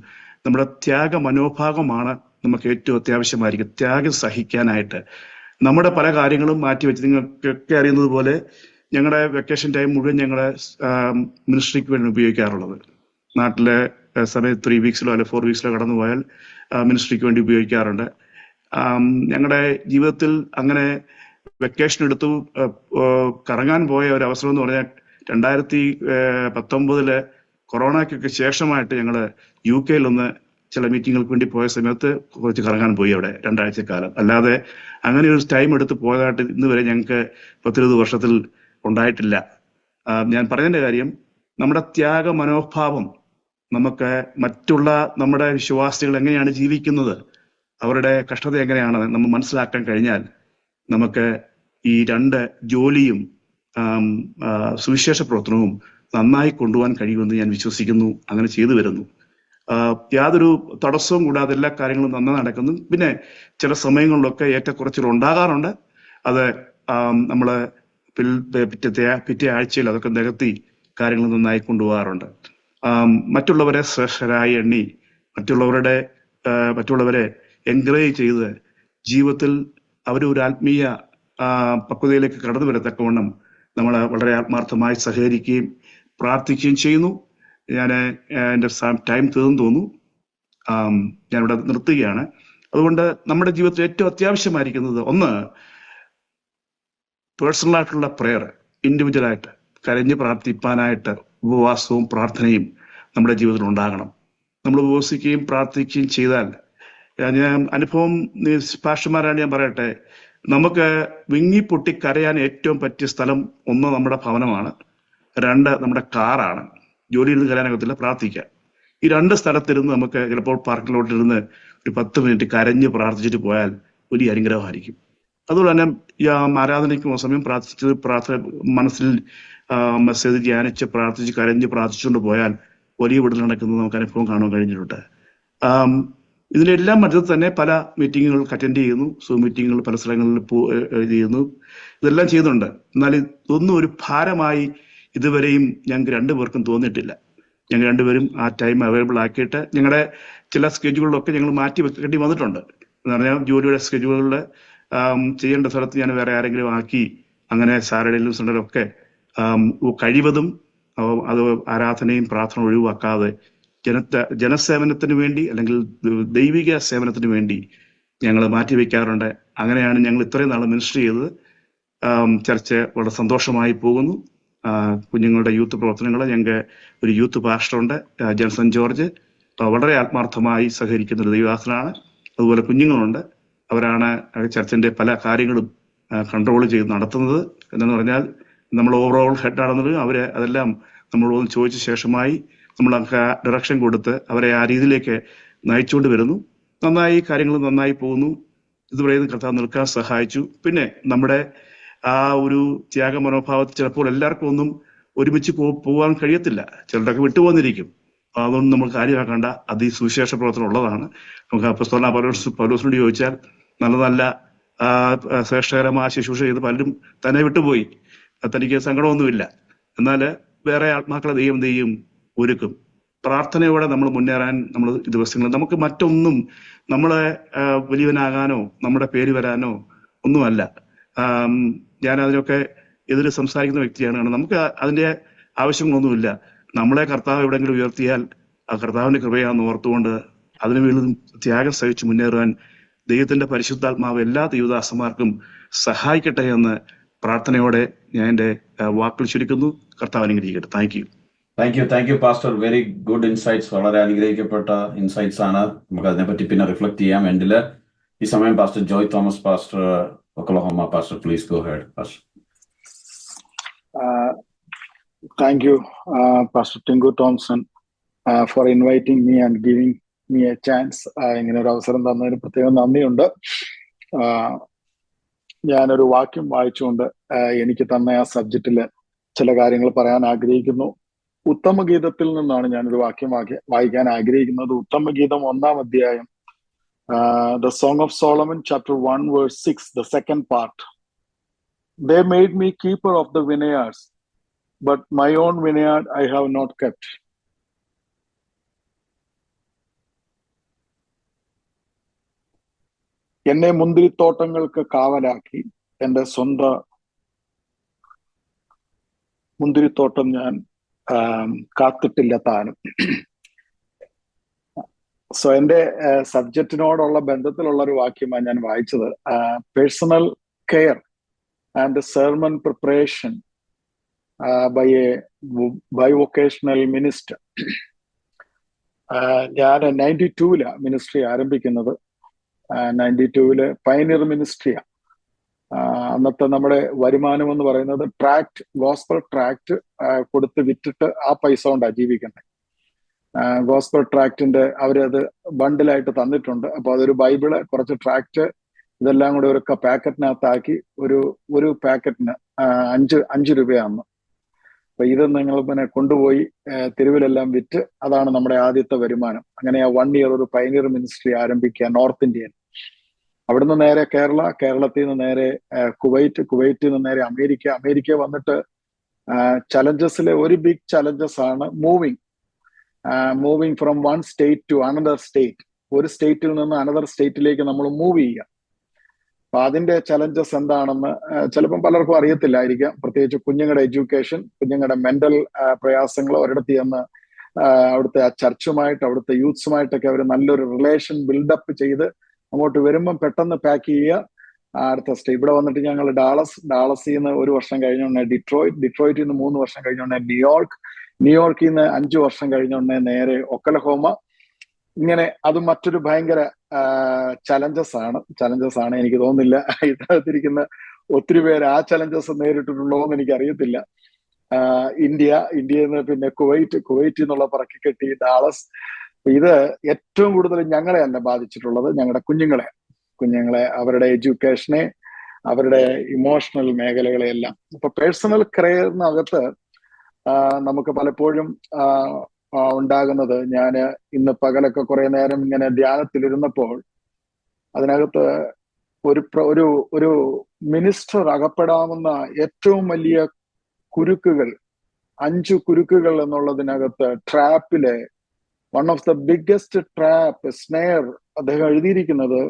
നമ്മുടെ ത്യാഗ മനോഭാവമാണ് നമുക്ക് ഏറ്റവും അത്യാവശ്യമായിരിക്കും. ത്യാഗം സഹിക്കാനായിട്ട് നമ്മുടെ പല കാര്യങ്ങളും മാറ്റിവെച്ച്, നിങ്ങൾക്കൊക്കെ അറിയുന്നത് പോലെ ഞങ്ങളുടെ വെക്കേഷൻ ടൈം മുഴുവൻ ഞങ്ങളുടെ മിനിസ്ട്രിക്ക് വേണ്ടി ഉപയോഗിക്കാറുള്ളത്. നാട്ടിലെ സമയത്ത് 3 വീക്സിലോ അല്ലെ 4 വീക്സിലോ കടന്നു പോയാൽ മിനിസ്ട്രിക്ക് വേണ്ടി ഉപയോഗിക്കാറുണ്ട്. ഞങ്ങളുടെ ജീവിതത്തിൽ അങ്ങനെ വെക്കേഷൻ എടുത്തു കറങ്ങാൻ പോയ ഒരു അവസരം എന്ന് പറഞ്ഞാൽ 2019 കൊറോണയ്ക്കൊക്കെ ശേഷമായിട്ട് ഞങ്ങൾ UK ചില മീറ്റിങ്ങുകൾക്ക് വേണ്ടി പോയ സമയത്ത് കുറച്ച് കറങ്ങാൻ പോയി അവിടെ 2 ആഴ്ചക്കാലം. അല്ലാതെ അങ്ങനെ ഒരു ടൈം എടുത്ത് പോയതായിട്ട് ഇന്ന് വരെ ഞങ്ങൾക്ക് 10-20 വർഷത്തിൽ ഉണ്ടായിട്ടില്ല. ഞാൻ പറഞ്ഞതിന്റെ കാര്യം, നമ്മുടെ ത്യാഗ മനോഭാവം, നമുക്ക് മറ്റുള്ള നമ്മുടെ വിശ്വാസികൾ എങ്ങനെയാണ് ജീവിക്കുന്നത്, അവരുടെ കഷ്ടത എങ്ങനെയാണ് നമ്മൾ മനസ്സിലാക്കാൻ കഴിഞ്ഞാൽ നമുക്ക് ഈ 2 ജോലിയും സുവിശേഷ പ്രവർത്തനവും നന്നായി കൊണ്ടുപോകാൻ കഴിയുമെന്ന് ഞാൻ വിശ്വസിക്കുന്നു. അങ്ങനെ ചെയ്തു വരുന്നു. യാതൊരു തടസ്സവും കൂടാതെ എല്ലാ കാര്യങ്ങളും നന്നായി നടക്കുന്നു. പിന്നെ ചില സമയങ്ങളിലൊക്കെ ഏറ്റക്കുറച്ചിൽ ഉണ്ടാകാറുണ്ട്. അത് നമ്മള് പിറ്റേ ആഴ്ചയിൽ അതൊക്കെ നികത്തി കാര്യങ്ങൾ നന്നായി കൊണ്ടുപോകാറുണ്ട്. മറ്റുള്ളവരെ ശ്രേഷ്ഠരായി എണ്ണി മറ്റുള്ളവരെ എൻകറേജ് ചെയ്ത് ജീവിതത്തിൽ അവരൊരു ആത്മീയ പക്വതയിലേക്ക് കടന്നു വരത്തക്കവണ്ണം നമ്മൾ വളരെ ആത്മാർത്ഥമായി സഹകരിക്കുകയും പ്രാർത്ഥിക്കുകയും ചെയ്യുന്നു. ഞാൻ എൻ്റെ ടൈം തീർന്നു തോന്നുന്നു. ഞാനിവിടെ നിർത്തുകയാണ്. അതുകൊണ്ട് നമ്മുടെ ജീവിതത്തിൽ ഏറ്റവും അത്യാവശ്യമായിരിക്കുന്നത് ഒന്ന്, പേഴ്സണലായിട്ടുള്ള പ്രെയർ, ഇൻഡിവിജ്വലായിട്ട് കരഞ്ഞ് പ്രാർത്ഥിപ്പാനായിട്ട് ഉപവാസവും പ്രാർത്ഥനയും നമ്മുടെ ജീവിതത്തിൽ ഉണ്ടാകണം. നമ്മൾ ഉപവസിക്കുകയും പ്രാർത്ഥിക്കുകയും ചെയ്താൽ, ഞാൻ അനുഭവം പാസ്റ്റർമാരാണ് ഞാൻ പറയട്ടെ, നമുക്ക് വിങ്ങിപ്പൊട്ടി കരയാൻ ഏറ്റവും പറ്റിയ സ്ഥലം ഒന്ന് നമ്മുടെ ഭവനമാണ്, 2 നമ്മുടെ കാറാണ്. ജോലിയിൽ നിന്ന് കരയാനകത്തില്ല, പ്രാർത്ഥിക്കാം. ഈ 2 സ്ഥലത്തിരുന്ന് നമുക്ക് ചിലപ്പോൾ പാർക്കിലോട്ടിരുന്ന് ഒരു 10 മിനിറ്റ് കരഞ്ഞ് പ്രാർത്ഥിച്ചിട്ട് പോയാൽ വലിയ അനുഗ്രഹമായിരിക്കും. അതുപോലെ തന്നെ ആരാധനയ്ക്ക് സമയം മനസ്സിൽ മെസ്സേജ് ധ്യാനിച്ച് പ്രാർത്ഥിച്ച് കരഞ്ഞ് പ്രാർത്ഥിച്ചുകൊണ്ട് പോയാൽ വലിയ വിടുതൽ നടക്കുന്നത് നമുക്ക് അനുഭവം കാണാൻ കഴിഞ്ഞിട്ടുണ്ട്. ഇതിലെല്ലാം മറ്റത് തന്നെ പല മീറ്റിങ്ങുകൾക്ക് അറ്റൻഡ് ചെയ്യുന്നു, സൂം മീറ്റിങ്ങുകൾ പല സ്ഥലങ്ങളിൽ ചെയ്യുന്നു, ഇതെല്ലാം ചെയ്യുന്നുണ്ട്. എന്നാൽ ഇതൊന്നും ഒരു ഭാരമായി ഇതുവരെയും ഞങ്ങൾക്ക് 2 പേർക്കും തോന്നിയിട്ടില്ല. ഞങ്ങൾ 2 പേരും ആ ടൈം അവൈലബിൾ ആക്കിയിട്ട് ഞങ്ങളുടെ ചില സ്കെഡ്യൂളിലൊക്കെ ഞങ്ങൾ മാറ്റി വെക്കേണ്ടി വന്നിട്ടുണ്ട്. എന്ന് പറഞ്ഞാൽ ജോലിയുടെ സ്കെഡ്യൂളുകളിൽ ചെയ്യേണ്ട സ്ഥലത്ത് ഞാൻ വേറെ ആരെങ്കിലും ആക്കി, അങ്ങനെ സാറ്റർഡേയിലും സൺഡേയിലും ഒക്കെ കഴിവതും അത് ആരാധനയും പ്രാർത്ഥന ഒഴിവാക്കാതെ ജനസേവനത്തിന് വേണ്ടി അല്ലെങ്കിൽ ദൈവിക സേവനത്തിന് വേണ്ടി ഞങ്ങൾ മാറ്റിവെക്കാറുണ്ട്. അങ്ങനെയാണ് ഞങ്ങൾ ഇത്രയും നാൾ മിനിസ്റ്റർ ചെയ്തത്. ചർച്ച് വളരെ സന്തോഷമായി പോകുന്നു. കുഞ്ഞുങ്ങളുടെ യൂത്ത് പ്രവർത്തനങ്ങൾ, ഞങ്ങൾക്ക് ഒരു യൂത്ത് പാസ്റ്ററുണ്ട്, ജെൻസൺ ജോർജ്, വളരെ ആത്മാർത്ഥമായി സഹകരിക്കുന്ന ഒരു ദൈവദാസനാണ്. അതുപോലെ കുഞ്ഞുങ്ങളുണ്ട്, അവരാണ് ചർച്ചിന്റെ പല കാര്യങ്ങളും കൺട്രോൾ ചെയ്ത് നടത്തുന്നത്. എന്നു പറഞ്ഞാൽ നമ്മൾ ഓവറോൾ ഹെഡാണെന്നത് അവരെ അതെല്ലാം നമ്മളോട് ചോദിച്ച ശേഷമായി നമ്മൾ ഡയറക്ഷൻ കൊടുത്ത് അവരെ ആ രീതിയിലേക്ക് നയിച്ചുകൊണ്ട് വരുന്നു. നന്നായി കാര്യങ്ങൾ നന്നായി പോകുന്നു. ഇതുവരെ കർത്താവ് നിൽക്കാൻ സഹായിച്ചു. പിന്നെ നമ്മുടെ ആ ഒരു ത്യാഗ മനോഭാവത്തിൽ ചിലപ്പോൾ എല്ലാവർക്കും ഒന്നും ഒരുമിച്ച് പോകാൻ കഴിയത്തില്ല, ചിലരൊക്കെ വിട്ടുപോന്നിരിക്കും. അതൊന്നും നമ്മൾ കാര്യമാക്കേണ്ട. അത് ഈ സുവിശേഷ പ്രവർത്തനം ഉള്ളതാണ്. നമുക്ക് അപ്പോസ്തലനായ പൗലോസിനോട് ചോദിച്ചാൽ നല്ല നല്ല ശ്രേഷ്ഠകരമായ ശുശ്രൂഷ ചെയ്ത് പലരും തന്നെ വിട്ടുപോയി, തനിക്ക് സങ്കടമൊന്നുമില്ല. എന്നാൽ വേറെ ആത്മാക്കളെ ദൈവം ഒരുക്കും. പ്രാർത്ഥനയോടെ നമ്മൾ മുന്നേറാൻ നമ്മൾ ദിവസങ്ങൾ, നമുക്ക് മറ്റൊന്നും നമ്മളെ വലിയവനാകാനോ നമ്മുടെ പേര് വരാനോ ഒന്നുമല്ല. ഞാൻ അതിനൊക്കെ എതിരെ സംസാരിക്കുന്ന വ്യക്തിയാണ്. കാരണം നമുക്ക് അതിന്റെ ആവശ്യങ്ങളൊന്നുമില്ല. നമ്മളെ കർത്താവ് എവിടെയെങ്കിലും ഉയർത്തിയാൽ ആ കർത്താവിന്റെ കൃപയാണെന്ന് ഓർത്തുകൊണ്ട് അതിനു വീണ്ടും ത്യാഗം സഹിച്ച് മുന്നേറുവാൻ ദൈവത്തിന്റെ പരിശുദ്ധാത്മാവ് എല്ലാ ദൈവദാസന്മാർക്കും സഹായിക്കട്ടെ എന്ന് പ്രാർത്ഥനയോടെ ഞാൻ എൻ്റെ വാക്കുകൾ ചുരുക്കുന്നു. കർത്താവ് അനുഗ്രഹിക്കട്ടെ. Thank you pastor. Very good insights, വളരെ അനുഗ്രഹിക്കപ്പെട്ട ഇൻസൈറ്റ്സ് ആണ്. നമുക്ക് അതിനെപ്പറ്റി പിന്നെ റിഫ്ലക്ട് ചെയ്യാം എൻഡില്. ഈ സമയം pastor Joy Thomas, pastor Oklahoma. Pastor please go head. Pastor. Thank you, Pastor Tingu Thompson, for inviting me and giving me a chance. ഇങ്ങനെ ഒരു അവസരം തന്നതിന് പ്രത്യേകം നന്ദിയുണ്ട്. ഞാനൊരു വാക്യം വായിച്ചുകൊണ്ട് എനിക്ക് തന്ന ആ സബ്ജക്റ്റിൽ ചില കാര്യങ്ങൾ പറയാൻ ആഗ്രഹിക്കുന്നു. ഉത്തമഗീതത്തിൽ നിന്നാണ് ഞാനൊരു വാക്യം വായിക്കാൻ ആഗ്രഹിക്കുന്നത്. ഉത്തമഗീതം 1-ാം അധ്യായം, The Song of Solomon, chapter 1, verse 6, the second part. They made me keeper of the vineyards, but my own vineyard I have not kept. എന്നെ മുന്തിരിത്തോട്ടങ്ങൾക്ക് കാവലാക്കി എൻ്റെ സ്വന്തം മുന്തിരിത്തോട്ടം ഞാൻ കാത്തിട്ടില്ല താനും. സോ എൻ്റെ സബ്ജക്റ്റിനോടുള്ള ബന്ധത്തിലുള്ള ഒരു വാക്യമാണ് ഞാൻ വായിച്ചത്. Personal care and sermon preparation by a bivocational minister. ഞാൻ 92 മിനിസ്ട്രി ആരംഭിക്കുന്നത്. 92 പയനിയർ മിനിസ്ട്രിയാണ്. അന്നത്തെ നമ്മുടെ വരുമാനം എന്ന് പറയുന്നത് ഗോസ്പൽ ട്രാക്ട് കൊടുത്ത് വിറ്റിട്ട് ആ പൈസ കൊണ്ടാണ് ജീവിക്കുന്നത്. ഗോസ്പൽ ട്രാക്ടിന്റെ അവരത് ബണ്ടിലായിട്ട് തന്നിട്ടുണ്ട്. അപ്പൊ അതൊരു ബൈബിള്, കുറച്ച് ട്രാക്ട്, ഇതെല്ലാം കൂടെ ഒരു പാക്കറ്റിനകത്താക്കി ഒരു പാക്കറ്റിന് 5 രൂപയാണ്. അപ്പൊ ഇത് നിങ്ങൾ പിന്നെ കൊണ്ടുപോയി തെരുവിലെല്ലാം വിറ്റ്, അതാണ് നമ്മുടെ ആദ്യത്തെ വരുമാനം. അങ്ങനെ 1 ഇയർ ഒരു പയനിയർ മിനിസ്ട്രി ആരംഭിക്കുക, നോർത്ത് ഇന്ത്യൻ. അവിടുന്ന് നേരെ കേരളത്തിൽ നിന്ന് നേരെ കുവൈറ്റിൽ നിന്ന് നേരെ അമേരിക്ക വന്നിട്ട് ചലഞ്ചസിലെ ഒരു ബിഗ് ചലഞ്ചസ് ആണ് moving from one state to another state. ഒരു സ്റ്റേറ്റിൽ നിന്ന് അനദർ സ്റ്റേറ്റിലേക്ക് നമ്മൾ മൂവ് ചെയ്യുക. അപ്പൊ അതിന്റെ ചലഞ്ചസ് എന്താണെന്ന് ചിലപ്പം പലർക്കും അറിയത്തില്ലായിരിക്കാം. പ്രത്യേകിച്ച് കുഞ്ഞുങ്ങളുടെ എഡ്യൂക്കേഷൻ, കുഞ്ഞുങ്ങളുടെ മെന്റൽ പ്രയാസങ്ങൾ, ഒരിടത്ത് ചെന്ന് അവിടുത്തെ ആ ചർച്ചുമായിട്ട്, അവിടുത്തെ യൂത്ത്സുമായിട്ടൊക്കെ അവർ നല്ലൊരു റിലേഷൻ ബിൽഡപ്പ് ചെയ്ത് അങ്ങോട്ട് വരുമ്പം പെട്ടെന്ന് പാക്ക് ചെയ്യുക അടുത്ത സ്റ്റേറ്റ്. ഇവിടെ വന്നിട്ട് ഞങ്ങൾ ഡാളസിൽ നിന്ന് 1 വർഷം കഴിഞ്ഞോണ്ടേ ഡിട്രോയിറ്റിൽ നിന്ന് 3 വർഷം കഴിഞ്ഞോണ്ടേ ന്യൂയോർക്കിൽ നിന്ന് 5 വർഷം കഴിഞ്ഞോണ്ടേ നേരെ ഒക്കലഹോമ. ഇങ്ങനെ അത് മറ്റൊരു ഭയങ്കര ചലഞ്ചസ് ആണ്. എനിക്ക് തോന്നുന്നില്ല ഇതിനകത്തിരിക്കുന്ന ഒത്തിരി പേര് ആ ചലഞ്ചസ് നേരിട്ടിട്ടുണ്ടോ എന്ന് എനിക്ക് അറിയത്തില്ല. ഇന്ത്യയിൽ നിന്ന് പിന്നെ കുവൈറ്റിൽ നിന്നുള്ള പറക്കിക്കെട്ടി ഡാളസ്. ഇത് ഏറ്റവും കൂടുതൽ ഞങ്ങളെ തന്നെ ബാധിച്ചിട്ടുള്ളത് ഞങ്ങളുടെ കുഞ്ഞുങ്ങളെ അവരുടെ എഡ്യൂക്കേഷനെ, അവരുടെ ഇമോഷണൽ മേഖലകളെയെല്ലാം. ഇപ്പൊ പേഴ്സണൽ കെയറിനകത്ത് നമുക്ക് പലപ്പോഴും ഉണ്ടാകുന്നത്, ഞാൻ ഇന്ന് പകലൊക്കെ കുറെ നേരം ഇങ്ങനെ ധ്യാനത്തിലിരുന്നപ്പോൾ അതിനകത്ത് ഒരു മിനിസ്റ്റർ അകപ്പെടാവുന്ന ഏറ്റവും വലിയ കുരുക്കുകൾ, 5 കുരുക്കുകൾ എന്നുള്ളതിനകത്ത് ട്രാപ്പിലെ one of the biggest trap, snare, അദ്ദേഹം എഴുതിയിരിക്കുന്നത്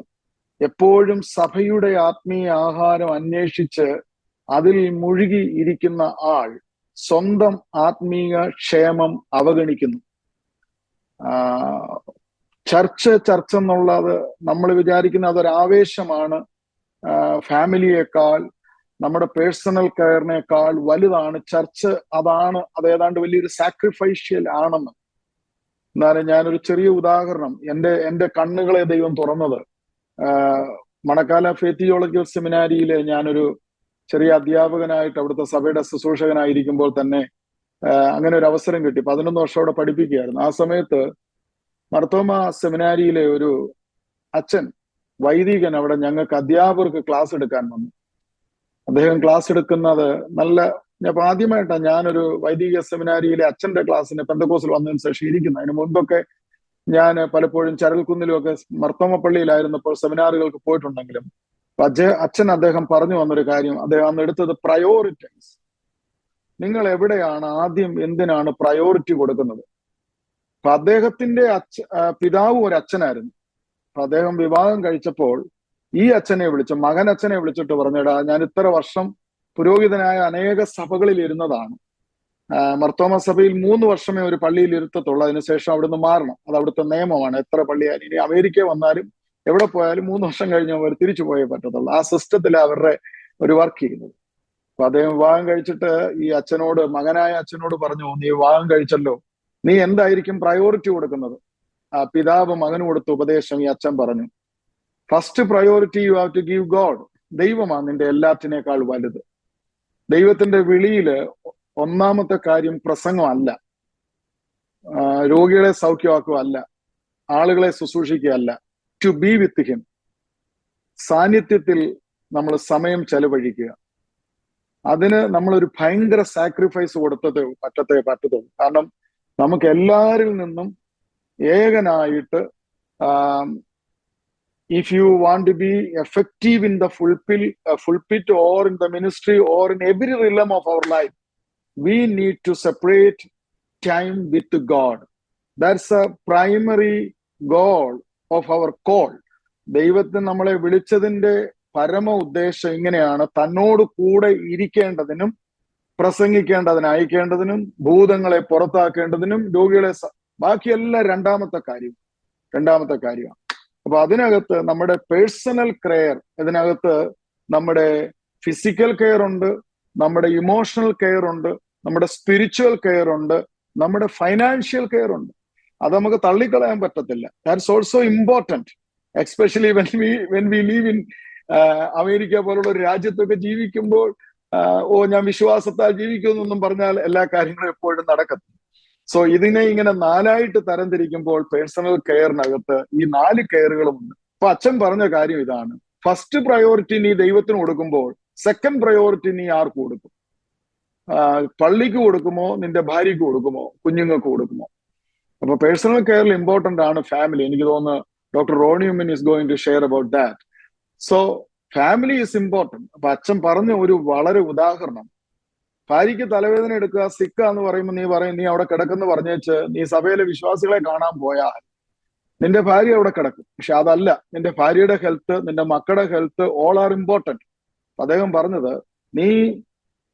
എപ്പോഴും സഭയുടെ ആത്മീയ ആഹാരം അന്വേഷിച്ച് അതിൽ മുഴുകി ഇരിക്കുന്ന ആൾ സ്വന്തം ആത്മീയ ക്ഷേമം അവഗണിക്കുന്നു. ചർച്ച എന്നുള്ളത് നമ്മൾ വിചാരിക്കുന്ന അതൊരു ആവേശമാണ്, ഫാമിലിയേക്കാൾ, നമ്മുടെ പേഴ്സണൽ കെയറിനേക്കാൾ വലുതാണ് ചർച്ച്. അത് ഏതാണ്ട് വലിയൊരു സാക്രിഫൈഷ്യൽ ആണെന്ന്. എന്നാലും ഞാനൊരു ചെറിയ ഉദാഹരണം, എന്റെ കണ്ണുകളെ ദൈവം തുറന്നത്, മണക്കാല ഫെയ്ത്ത് തിയോളജിക്കൽ സെമിനാരിയിലെ ഞാനൊരു ചെറിയ അധ്യാപകനായിട്ട് അവിടുത്തെ സഭയുടെ ശുശ്രൂഷകനായിരിക്കുമ്പോൾ തന്നെ അങ്ങനെ ഒരു അവസരം കിട്ടി. 11 വർഷം അവിടെ പഠിപ്പിക്കുകയായിരുന്നു. ആ സമയത്ത് മർത്തോമ സെമിനാരിയിലെ ഒരു അച്ഛൻ, വൈദികൻ, അവിടെ ഞങ്ങൾക്ക് അധ്യാപകർക്ക് ക്ലാസ് എടുക്കാൻ വന്നു. അദ്ദേഹം ക്ലാസ് എടുക്കുന്നത് ആദ്യമായിട്ടാണ് ഞാനൊരു വൈദിക സെമിനാരിയിലെ അച്ഛന്റെ ക്ലാസ്സിന് പെന്തക്കോസിൽ വന്നതിന് ശേഷം ഇരിക്കുന്നത്. അതിന് മുൻപൊക്കെ ഞാൻ പലപ്പോഴും ചരൽക്കുന്നിലും ഒക്കെ മർത്തോമ പള്ളിയിലായിരുന്നപ്പോൾ സെമിനാറുകൾക്ക് പോയിട്ടുണ്ടെങ്കിലും അദ്ദേഹം പറഞ്ഞു വന്നൊരു കാര്യം, അദ്ദേഹം അന്ന് എടുത്തത് പ്രയോറിറ്റൈസ്. നിങ്ങൾ എവിടെയാണ് ആദ്യം എന്തിനാണ് പ്രയോറിറ്റി കൊടുക്കുന്നത്? അപ്പൊ അദ്ദേഹത്തിന്റെ പിതാവും ഒരു അച്ഛനായിരുന്നു. അപ്പൊ അദ്ദേഹം വിവാഹം കഴിച്ചപ്പോൾ ഈ മകൻ അച്ഛനെ വിളിച്ചിട്ട് പറഞ്ഞിടാ, ഞാൻ ഇത്ര വർഷം പുരോഹിതനായ അനേക സഭകളിൽ ഇരുന്നതാണ്. മർത്തോമ സഭയിൽ 3 വർഷമേ ഒരു പള്ളിയിൽ ഇരുത്തത്തുള്ളൂ, അതിനുശേഷം അവിടുന്ന് മാറണം. അത് അവിടുത്തെ നിയമമാണ്. എത്ര പള്ളിയായാലും, ഇനി അമേരിക്ക വന്നാലും എവിടെ പോയാലും 3 വർഷം കഴിഞ്ഞ് അവർ തിരിച്ചു പോയേ പറ്റത്തുള്ളൂ. ആ സിസ്റ്റത്തിൽ അവരുടെ ഒരു വർക്ക് ചെയ്യുന്നത്. അപ്പൊ അദ്ദേഹം വിവാഹം കഴിച്ചിട്ട് ഈ മകനായ അച്ഛനോട് പറഞ്ഞു, നീ വിവാഹം കഴിച്ചല്ലോ, നീ എന്തായിരിക്കും പ്രയോറിറ്റി കൊടുക്കുന്നത്? പിതാവ് മകന് കൊടുത്ത ഉപദേശം ഈ അച്ഛൻ പറഞ്ഞു, first priority you have to give God. ദൈവമാണ് നിന്റെ എല്ലാറ്റിനേക്കാൾ വലുത്. ദൈവത്തിന്റെ വിളിയില് ഒന്നാമത്തെ കാര്യം പ്രസംഗമല്ല, രോഗികളെ സൗഖ്യമാക്കുകയല്ല, ആളുകളെ ശുശ്രൂഷിക്കുകയല്ല. ടു ബി വിത്ത് ഹിം, സാന്നിധ്യത്തിൽ നമ്മൾ സമയം ചെലവഴിക്കുക. അതിന് നമ്മളൊരു ഭയങ്കര സാക്രിഫൈസ് പറ്റത്തുള്ളൂ. കാരണം നമുക്ക് എല്ലാവരിൽ നിന്നും ഏകനായിട്ട്, if you want to be effective in the pulpit or in the ministry or in every realm of our life, we need to separate time with God. That's a primary goal of our call. ദൈവത്തിന് നമ്മളെ വിളിച്ചതിന്റെ പരമ ഉദ്ദേശം ഇങ്ങനെയാണ്: തന്നോട് കൂടെ ഇരിക്കേണ്ടതിനും, പ്രസംഗിക്കേണ്ടതിന് അയക്കേണ്ടതിനും, ഭൂതങ്ങളെ പുറത്താക്കേണ്ടതിനും, രോഗികളെ ബാക്കിയെല്ലാം രണ്ടാമത്തെ കാര്യമാണ്. അപ്പൊ അതിനകത്ത് നമ്മുടെ പേഴ്സണൽ കെയർ, ഇതിനകത്ത് നമ്മുടെ ഫിസിക്കൽ കെയർ ഉണ്ട്, നമ്മുടെ ഇമോഷണൽ കെയർ ഉണ്ട്, നമ്മുടെ സ്പിരിച്വൽ കെയർ ഉണ്ട്, നമ്മുടെ ഫൈനാൻഷ്യൽ കെയർ ഉണ്ട്. അത് നമുക്ക് തള്ളിക്കളയാൻ പറ്റത്തില്ല. That's also important, especially when we leave in America പോലുള്ള ഒരു രാജ്യത്തൊക്കെ ജീവിക്കുമ്പോൾ, ഞാൻ വിശ്വാസത്താൽ ജീവിക്കുമെന്നൊന്നും പറഞ്ഞാൽ എല്ലാ കാര്യങ്ങളും എപ്പോഴും നടക്കത്തില്ല. സോ ഇതിനെ ഇങ്ങനെ 4ആയിട്ട് തരംതിരിക്കുമ്പോൾ പേഴ്സണൽ കെയറിനകത്ത് ഈ 4 കെയറുകളുമുണ്ട്. അപ്പൊ അച്ഛൻ പറഞ്ഞ കാര്യം ഇതാണ്: ഫസ്റ്റ് പ്രയോറിറ്റി നീ ദൈവത്തിന് കൊടുക്കുമ്പോൾ, സെക്കൻഡ് പ്രയോറിറ്റി നീ ആർക്ക് കൊടുക്കും? പള്ളിക്ക് കൊടുക്കുമോ, നിന്റെ ഭാര്യയ്ക്ക് കൊടുക്കുമോ, കുഞ്ഞുങ്ങൾക്ക് കൊടുക്കുമോ? അപ്പൊ പേഴ്സണൽ കെയറിൽ ഇമ്പോർട്ടന്റ് ആണ് ഫാമിലി. എനിക്ക് തോന്നുന്നു doctor Roni Oommen is going to share about that. So family is important. അപ്പൊ അച്ഛൻ പറഞ്ഞ ഒരു വളരെ ഉദാഹരണം, ഭാര്യയ്ക്ക് തലവേദന എടുക്കുക, സിക്ക എന്ന് പറയുമ്പോൾ നീ പറയും, നീ അവിടെ കിടക്കെന്ന് പറഞ്ഞേച്ച് നീ സഭയിലെ വിശ്വാസികളെ കാണാൻ പോയാൽ നിന്റെ ഭാര്യ അവിടെ കിടക്കും. പക്ഷെ അതല്ല, നിന്റെ ഭാര്യയുടെ ഹെൽത്ത്, നിന്റെ മക്കളുടെ ഹെൽത്ത്, ഓൾ ആർ ഇമ്പോർട്ടന്റ്. അദ്ദേഹം പറഞ്ഞത്, നീ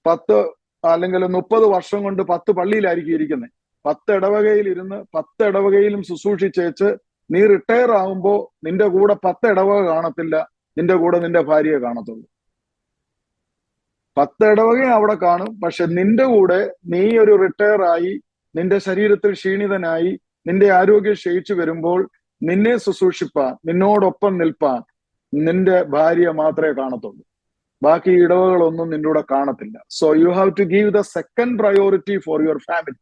10 അല്ലെങ്കിൽ 30 വർഷം കൊണ്ട് 10 പള്ളിയിലായിരിക്കും ഇരിക്കുന്നത്. 10 ഇടവകയിൽ ഇരുന്ന് 10 ഇടവകയിലും ശുശ്രൂഷിച്ചേച്ച് നീ റിട്ടയർ ആകുമ്പോൾ നിന്റെ കൂടെ 10 ഇടവക കാണത്തില്ല, നിന്റെ കൂടെ നിന്റെ ഭാര്യയെ കാണത്തുള്ളൂ. 10 ഇടവകയും അവിടെ കാണും, പക്ഷെ നിന്റെ കൂടെ നീ ഒരു റിട്ടയർ ആയി, നിന്റെ ശരീരത്തിൽ ക്ഷീണിതനായി, നിന്റെ ആരോഗ്യം ക്ഷയിച്ചു വരുമ്പോൾ നിന്നെ ശുശ്രൂഷിപ്പാൻ, നിന്നോടൊപ്പം നിൽപ്പാൻ നിന്റെ ഭാര്യ മാത്രമേ കാണത്തുള്ളൂ. ബാക്കി ഇടവകളൊന്നും നിന്റെ കൂടെ കാണത്തില്ല. So you have to give the second priority for your family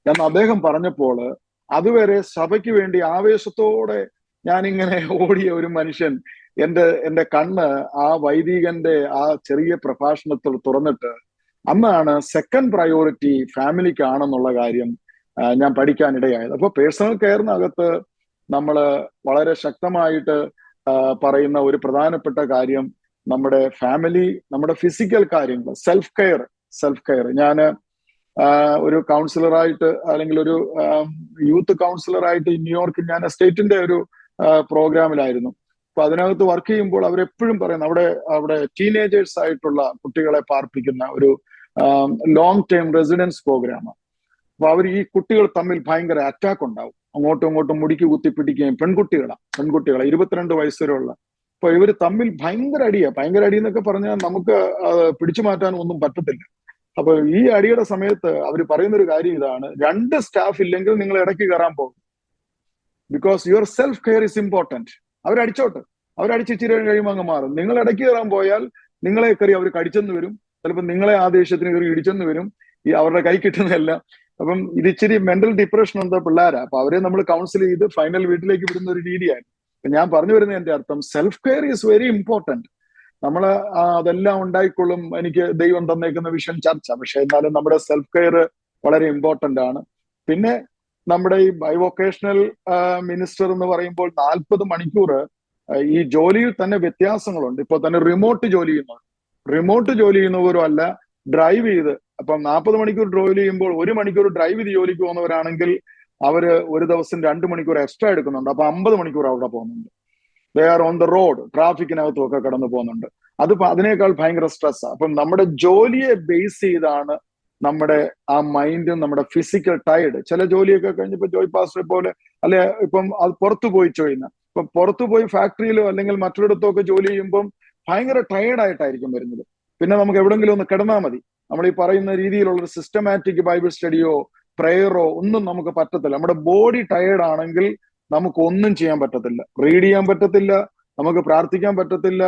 എന്ന് അദ്ദേഹം പറഞ്ഞപ്പോൾ, അതുവരെ സഭയ്ക്ക് വേണ്ടി ആവേശത്തോടെ ഞാനിങ്ങനെ ഓടിയ ഒരു മനുഷ്യൻ, എന്റെ കണ്ണ് ആ വൈദികന്റെ ആ ചെറിയ പ്രഭാഷണത്തിൽ തുറന്നിട്ട്, അന്നാണ് സെക്കൻഡ് പ്രയോറിറ്റി ഫാമിലിക്കാണെന്നുള്ള കാര്യം ഞാൻ പഠിക്കാനിടയായത്. അപ്പൊ പേഴ്സണൽ കെയറിനകത്ത് നമ്മൾ വളരെ ശക്തമായിട്ട് പറയുന്ന ഒരു പ്രധാനപ്പെട്ട കാര്യം നമ്മുടെ ഫാമിലി, നമ്മുടെ ഫിസിക്കൽ കാര്യങ്ങൾ, സെൽഫ് കെയർ. ഞാൻ ഒരു കൗൺസിലറായിട്ട്, അല്ലെങ്കിൽ ഒരു യൂത്ത് കൗൺസിലറായിട്ട് ന്യൂയോർക്കിൽ ഞാൻ സ്റ്റേറ്റിന്റെ ഒരു പ്രോഗ്രാമിലായിരുന്നു. അപ്പൊ അതിനകത്ത് വർക്ക് ചെയ്യുമ്പോൾ അവരെപ്പോഴും പറയുന്നു, അവിടെ ടീനേജേഴ്സ് ആയിട്ടുള്ള കുട്ടികളെ പാർപ്പിക്കുന്ന ഒരു ലോങ് ടേം റെസിഡൻസ് പ്രോഗ്രാമാണ്. അപ്പൊ അവർ ഈ കുട്ടികൾ തമ്മിൽ ഭയങ്കര അറ്റാക്ക് ഉണ്ടാവും, അങ്ങോട്ടും ഇങ്ങോട്ടും മുടിക്ക് കുത്തിപ്പിടിക്കുകയും, പെൺകുട്ടികളെ 22 വയസ്സ് വരെയുള്ള ഇപ്പൊ ഇവര് തമ്മിൽ ഭയങ്കര അടി എന്നൊക്കെ പറഞ്ഞാൽ നമുക്ക് പിടിച്ചു മാറ്റാൻ ഒന്നും പറ്റത്തില്ല. അപ്പൊ ഈ അടിയുടെ സമയത്ത് അവർ പറയുന്ന ഒരു കാര്യം ഇതാണ്: 2 സ്റ്റാഫ് ഇല്ലെങ്കിൽ നിങ്ങൾ ഇടയ്ക്ക് കയറാൻ പോകും. Because your self care is important. അവരടിച്ചോട്ടെ, അവരടിച്ച് ഇച്ചിരി കഴിയുമ്പോൾ അങ്ങ് മാറും. നിങ്ങൾ ഇടയ്ക്ക് കയറാൻ പോയാൽ നിങ്ങളെ കയറി അവർ കടിച്ചെന്ന് വരും, ചിലപ്പോൾ നിങ്ങളെ ആ ദേഷ്യത്തിന് കയറി ഇടിച്ചെന്ന് വരും, ഈ അവരുടെ കൈ കിട്ടുന്നതല്ല. അപ്പം ഇത് ഇച്ചിരി മെന്റൽ ഡിപ്രഷൻ എന്താ പിള്ളേരാ. അപ്പൊ അവരെ നമ്മൾ കൗൺസിൽ ചെയ്ത് ഫൈനൽ വീട്ടിലേക്ക് വിടുന്ന ഒരു രീതിയാണ്. അപ്പൊ ഞാൻ പറഞ്ഞു വരുന്ന എന്റെ അർത്ഥം, self care is very important. നമ്മള് അതെല്ലാം ഉണ്ടായിക്കൊള്ളും, എനിക്ക് ദൈവം തന്നേക്കുന്ന വിഷൻ ചർച്ച. പക്ഷെ എന്നാലും നമ്മുടെ സെൽഫ് കെയർ വളരെ ഇമ്പോർട്ടന്റ് ആണ്. പിന്നെ നമ്മുടെ ഈ ബൈവൊക്കേഷണൽ മിനിസ്റ്റർ എന്ന് പറയുമ്പോൾ 40 മണിക്കൂർ ഈ ജോലിയിൽ തന്നെ വ്യത്യാസങ്ങളുണ്ട്. ഇപ്പൊ തന്നെ റിമോട്ട് ജോലി ചെയ്യുന്നവരും അല്ല, ഡ്രൈവ് ചെയ്ത്, അപ്പം 40 മണിക്കൂർ ജോലി ചെയ്യുമ്പോൾ 1 മണിക്കൂർ ഡ്രൈവ് ചെയ്ത് ജോലിക്ക് പോകുന്നവരാണെങ്കിൽ അവര് ഒരു ദിവസം 2 മണിക്കൂർ എക്സ്ട്രാ എടുക്കുന്നുണ്ട്. അപ്പൊ 50 മണിക്കൂർ അവിടെ പോകുന്നുണ്ട്. They are on the road, ട്രാഫിക്കിനകത്തും ഒക്കെ കടന്നു പോകുന്നുണ്ട്. അതിനേക്കാൾ ഭയങ്കര സ്ട്രെസ്സാണ്. അപ്പം നമ്മുടെ ജോലിയെ ബേസ് ചെയ്താണ് നമ്മുടെ ആ മൈൻഡും നമ്മുടെ ഫിസിക്കൽ ടയർഡ്. ചില ജോലിയൊക്കെ കഴിഞ്ഞപ്പോ ജോയ് പാസ്റ്ററെ പോലെ, അല്ലെ ഇപ്പം അത് പുറത്തു പോയി ചെയ്യുന്ന, ഇപ്പൊ പുറത്തു പോയി ഫാക്ടറിയിലോ അല്ലെങ്കിൽ മറ്റൊരിടത്തോ ഒക്കെ ജോലി ചെയ്യുമ്പം ഭയങ്കര ടയർഡായിട്ടായിരിക്കും വരുന്നത്. പിന്നെ നമുക്ക് എവിടെങ്കിലും ഒന്ന് കിടന്നാൽ മതി. നമ്മൾ ഈ പറയുന്ന രീതിയിലുള്ള ഒരു സിസ്റ്റമാറ്റിക് ബൈബിൾ സ്റ്റഡിയോ പ്രെയറോ ഒന്നും നമുക്ക് പറ്റത്തില്ല. നമ്മുടെ ബോഡി ടയേർഡ് ആണെങ്കിൽ നമുക്ക് ഒന്നും ചെയ്യാൻ പറ്റത്തില്ല, റീഡ് ചെയ്യാൻ പറ്റത്തില്ല, നമുക്ക് പ്രാർത്ഥിക്കാൻ പറ്റത്തില്ല.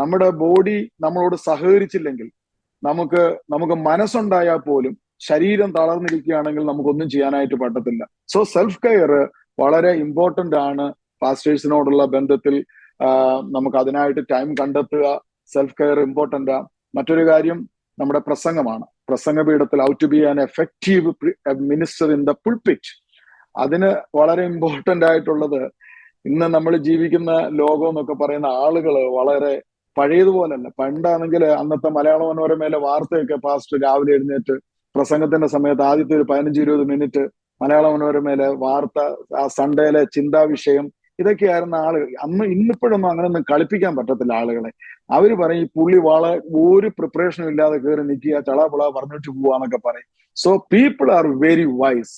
നമ്മുടെ ബോഡി നമ്മളോട് സഹകരിച്ചില്ലെങ്കിൽ, നമുക്ക് മനസ്സുണ്ടായാൽ പോലും ശരീരം തളർന്നിരിക്കുകയാണെങ്കിൽ നമുക്കൊന്നും ചെയ്യാനായിട്ട് പറ്റത്തില്ല. സോ സെൽഫ് കെയർ വളരെ ഇമ്പോർട്ടന്റ് ആണ്. പാസ്റ്റേഴ്സിനോടുള്ള ബന്ധത്തിൽ നമുക്ക് അതിനായിട്ട് ടൈം കണ്ടെത്തുക. സെൽഫ് കെയർ ഇമ്പോർട്ടന്റ് ആണ്. മറ്റൊരു കാര്യം നമ്മുടെ പ്രസംഗമാണ്. പ്രസംഗപീഠത്തിൽ how to be an effective minister in the pulpit. അതിന് വളരെ ഇമ്പോർട്ടന്റ് ആയിട്ടുള്ളത്, ഇന്ന് നമ്മൾ ജീവിക്കുന്ന ലോകം എന്നൊക്കെ പറയുന്ന ആളുകൾ വളരെ പഴയതുപോലല്ല. പണ്ടാണെങ്കിൽ അന്നത്തെ മലയാള മനോരമയിലെ വാർത്തയൊക്കെ പാസ്റ്റർ രാവിലെ എഴുന്നേറ്റ് പ്രസംഗത്തിന്റെ സമയത്ത് ആദ്യത്തെ ഒരു 15-20 മിനിറ്റ് മലയാള മനോരമയിലെ വാർത്ത, ആ സൺഡേയിലെ ചിന്താവിഷയം, ഇതൊക്കെയായിരുന്ന ആളുകൾ. ഇന്നിപ്പോഴൊന്നും അങ്ങനെയൊന്നും കളിപ്പിക്കാൻ പറ്റത്തില്ല ആളുകളെ. അവര് പറയും ഈ പുള്ളി ഒരു പ്രിപ്പറേഷനും ഇല്ലാതെ കയറി നിൽക്കുക, ചളാപുള പറഞ്ഞിട്ട് പോവാന്നൊക്കെ പറയും. So people are very wise.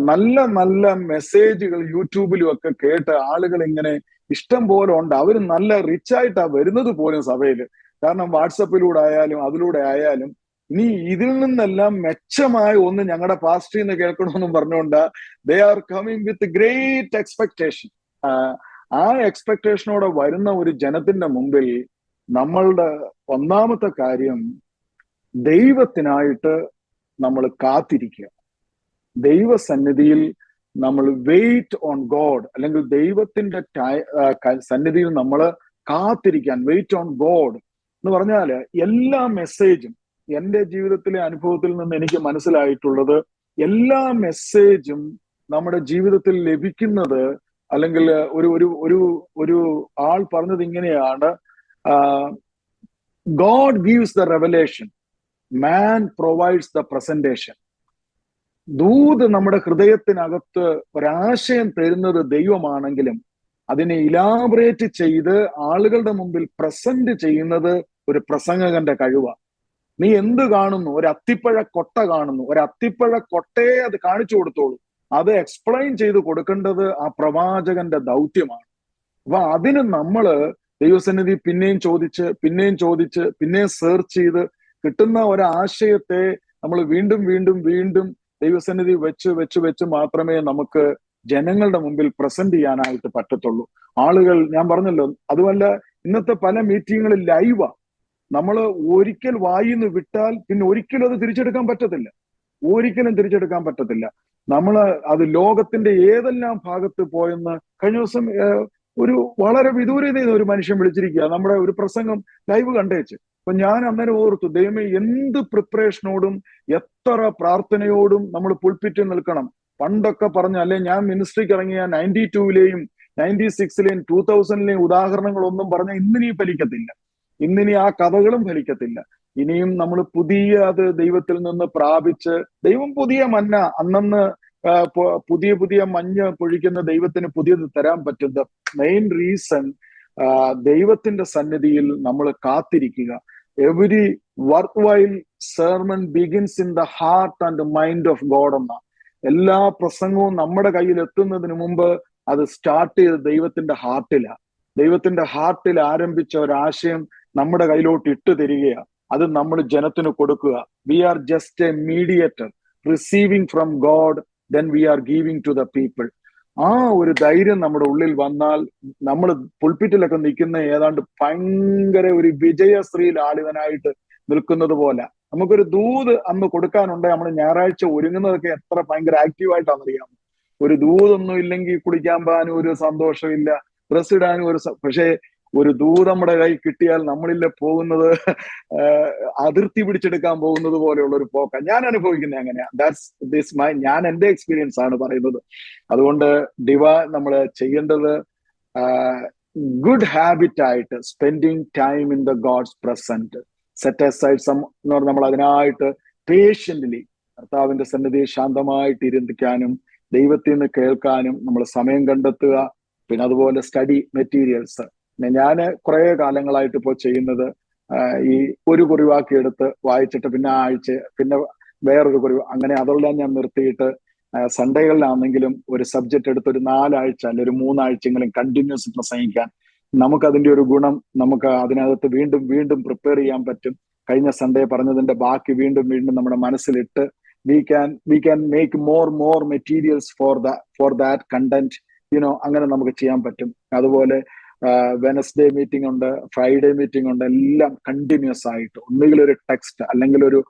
നല്ല നല്ല മെസ്സേജുകൾ യൂട്യൂബിലും ഒക്കെ കേട്ട് ആളുകൾ ഇങ്ങനെ ഇഷ്ടം പോലെ ഉണ്ട്. അവർ നല്ല റിച്ച് ആയിട്ടാ വരുന്നത് പോലും സഭയിൽ. കാരണം വാട്സപ്പിലൂടെ ആയാലും അതിലൂടെ ആയാലും ഇനി ഇതിൽ നിന്നെല്ലാം മെച്ചമായ ഒന്ന് ഞങ്ങളുടെ പാസ്റ്ററിൽ നിന്ന് കേൾക്കണമെന്നും പറഞ്ഞുകൊണ്ട് they are coming with great expectation. ആ എക്സ്പെക്ടേഷനോടെ വരുന്ന ഒരു ജനത്തിന്റെ മുമ്പിൽ നമ്മളുടെ ഒന്നാമത്തെ കാര്യം ദൈവത്തിനായിട്ട് നമ്മൾ കാത്തിരിക്കുക. ദൈവസന്നിധിയിൽ നമ്മൾ വെയിറ്റ് ഓൺ ഗോഡ്, അല്ലെങ്കിൽ ദൈവത്തിന്റെ സന്നിധിയിൽ നമ്മൾ കാത്തിരിക്കാൻ, വെയിറ്റ് ഓൺ ഗോഡ് എന്ന് പറഞ്ഞാല് എല്ലാ മെസ്സേജും, എൻ്റെ ജീവിതത്തിലെ അനുഭവത്തിൽ നിന്ന് എനിക്ക് മനസ്സിലായിട്ടുള്ളത്, എല്ലാ മെസ്സേജും നമ്മുടെ ജീവിതത്തിൽ ലഭിക്കുന്നത്, അല്ലെങ്കിൽ ഒരു ആൾ പറഞ്ഞത് ഇങ്ങനെയാണ്: God gives the revelation, man provides the presentation. ദൂത് നമ്മുടെ ഹൃദയത്തിനകത്ത് ഒരാശയം തരുന്നത് ദൈവമാണെങ്കിലും അതിനെ ഇലാബറേറ്റ് ചെയ്ത് ആളുകളുടെ മുമ്പിൽ പ്രസന്റ് ചെയ്യുന്നത് ഒരു പ്രസംഗകന്റെ കഴിവാണ്. നീ എന്ത് കാണുന്നു? ഒരു അത്തിപ്പഴ കൊട്ട കാണുന്നു, ഒരു അത്തിപ്പഴ കൊട്ടയെ അത് കാണിച്ചു കൊടുത്തോളൂ. അത് എക്സ്പ്ലെയിൻ ചെയ്ത് കൊടുക്കേണ്ടത് ആ പ്രവാചകന്റെ ദൗത്യമാണ്. അപ്പൊ അതിന് നമ്മള് ദൈവസന്നിധി പിന്നെയും ചോദിച്ച് പിന്നെയും സെർച്ച് ചെയ്ത് കിട്ടുന്ന ഒരാശയത്തെ നമ്മൾ വീണ്ടും വീണ്ടും വീണ്ടും ദൈവസന്നിധി വെച്ച് മാത്രമേ നമുക്ക് ജനങ്ങളുടെ മുമ്പിൽ പ്രസന്റ് ചെയ്യാനായിട്ട് പറ്റത്തുള്ളൂ. ആളുകൾ, ഞാൻ പറഞ്ഞല്ലോ, അതുമല്ല ഇന്നത്തെ പല മീറ്റിങ്ങുകളിൽ ലൈവാ. നമ്മൾ ഒരിക്കൽ വായിന്ന് വിട്ടാൽ പിന്നെ ഒരിക്കലും അത് തിരിച്ചെടുക്കാൻ പറ്റത്തില്ല, ഒരിക്കലും തിരിച്ചെടുക്കാൻ പറ്റത്തില്ല. നമ്മൾ അത് ലോകത്തിന്റെ ഏതെല്ലാം ഭാഗത്ത് പോയെന്ന് കഴിഞ്ഞ ദിവസം ഒരു വളരെ വിദൂരതയിൽ ഒരു മനുഷ്യൻ വിളിച്ചിരിക്കുക, നമ്മുടെ ഒരു പ്രസംഗം ലൈവ് കണ്ടേച്ച്. അപ്പൊ ഞാൻ അന്നേരം ഓർത്തു, ദൈവമേ, എന്ത് പ്രിപ്പറേഷനോടും എത്ര പ്രാർത്ഥനയോടും നമ്മൾ പുൾപിറ്റിൽ നിൽക്കണം. പണ്ടൊക്കെ പറഞ്ഞ, അല്ലെ ഞാൻ മിനിസ്ട്രിക്ക് ഇറങ്ങിയ 92-ലെയും 96-ലെയും 2000-ലെയും ഉദാഹരണങ്ങളൊന്നും പറഞ്ഞ ഇന്നിനി ഫലിക്കത്തില്ല, ഇന്നിനി ആ കഥകളും ഫലിക്കത്തില്ല. ഇനിയും നമ്മൾ പുതിയ അത് ദൈവത്തിൽ നിന്ന് പ്രാപിച്ച്, ദൈവം പുതിയ മന്ന അന്നന്ന് പുതിയ മഞ്ഞ് പൊഴിക്കുന്ന ദൈവത്തിന് പുതിയത് തരാൻ പറ്റും. ദ മെയിൻ റീസൺ ദൈവത്തിന്റെ സന്നിധിയിൽ നമ്മൾ കാത്തിരിക്കുക. Every work while sermon begins in the heart and mind of God എന്ന. എല്ലാ പ്രസംഗവും നമ്മുടെ കയ്യിൽ എത്തുന്നതിന് മുമ്പ് അത് സ്റ്റാർട്ട് ചെയ്ത് ദൈവത്തിന്റെ ഹാർട്ടിലാണ്. ദൈവത്തിന്റെ ഹാർട്ടിൽ ആരംഭിച്ച ഒരു ആശയം നമ്മുടെ കയ്യിലോട്ട് ഇട്ട് തരികയാണ്. അത് നമ്മൾ ജനത്തിന് കൊടുക്കുക. We are just a mediator, receiving from God, then we are giving to the people. ആ ഒരു ധൈര്യം നമ്മുടെ ഉള്ളിൽ വന്നാൽ നമ്മൾ പുൾപിറ്റിലൊക്കെ നിൽക്കുന്ന ഏതാണ്ട് ഭയങ്കര ഒരു വിജയശ്രീ ലാളിതനായിട്ട് നിൽക്കുന്നത് പോലെ നമുക്കൊരു ദൂത് അന്ന് കൊടുക്കാനുണ്ട്. നമ്മൾ ഞായറാഴ്ച ഒരുങ്ങുന്നതൊക്കെ എത്ര ഭയങ്കര ആക്റ്റീവായിട്ടാണെന്നറിയാം. ഒരു ദൂതൊന്നും ഇല്ലെങ്കിൽ കുളിക്കാൻ പോകാനും ഒരു സന്തോഷമില്ല, ഡ്രസ് ഇടാനും പക്ഷേ ഒരു ദൂത് നമ്മുടെ കൈ കിട്ടിയാൽ നമ്മളില്ല പോകുന്നത് അതിർത്തി പിടിച്ചെടുക്കാൻ പോകുന്നത് പോലെയുള്ള ഒരു പോക്ക ഞാൻ അനുഭവിക്കുന്നത് അങ്ങനെയാ. ഞാൻ എന്റെ എക്സ്പീരിയൻസ് ആണ് പറയുന്നത്. അതുകൊണ്ട് നമ്മൾ ചെയ്യേണ്ടത് ഗുഡ് ഹാബിറ്റ് ആയിട്ട് spending time in the God's present, set aside some എന്ന് പറഞ്ഞാൽ നമ്മൾ അതിനായിട്ട് പേഷ്യന്റ്ലി കർത്താവിന്റെ സന്നിധിയിൽ ശാന്തമായിട്ട് ഇരുന്നിക്കാനും ദൈവത്തിൽ നിന്ന് കേൾക്കാനും നമ്മൾ സമയം കണ്ടെത്തുക. പിന്നെ അതുപോലെ സ്റ്റഡി മെറ്റീരിയൽസ്. ഞാൻ കുറെ കാലങ്ങളായിട്ട് ഇപ്പോൾ ചെയ്യുന്നത് ഈ ഒരു കുറിവാക്കി എടുത്ത് വായിച്ചിട്ട് പിന്നെ ആഴ്ച പിന്നെ വേറൊരു കുറിവ്, അങ്ങനെ അതെല്ലാം ഞാൻ നിർത്തിയിട്ട് സൺഡേകളിലാണെങ്കിലും ഒരു സബ്ജക്റ്റ് എടുത്ത് ഒരു 4 ആഴ്ച അല്ലെ ഒരു 3 ആഴ്ചയെങ്കിലും കണ്ടിന്യൂസ് പ്രസംഗിക്കാൻ നമുക്കതിന്റെ ഒരു ഗുണം നമുക്ക് അതിനകത്ത് വീണ്ടും വീണ്ടും പ്രിപ്പയർ ചെയ്യാൻ പറ്റും. കഴിഞ്ഞ സൺഡേ പറഞ്ഞതിന്റെ ബാക്കി വീണ്ടും വീണ്ടും നമ്മുടെ മനസ്സിലിട്ട് we can make more materials for that content, അങ്ങനെ നമുക്ക് ചെയ്യാൻ പറ്റും. അതുപോലെ വെനസ്ഡേ മീറ്റിംഗ് ഉണ്ട്, ഫ്രൈഡേ മീറ്റിംഗ് ഉണ്ട്, എല്ലാം കണ്ടിന്യൂസ് ആയിട്ട് ഒന്നുകിൽ ഒരു ടെക്സ്റ്റ് അല്ലെങ്കിൽ ഒരു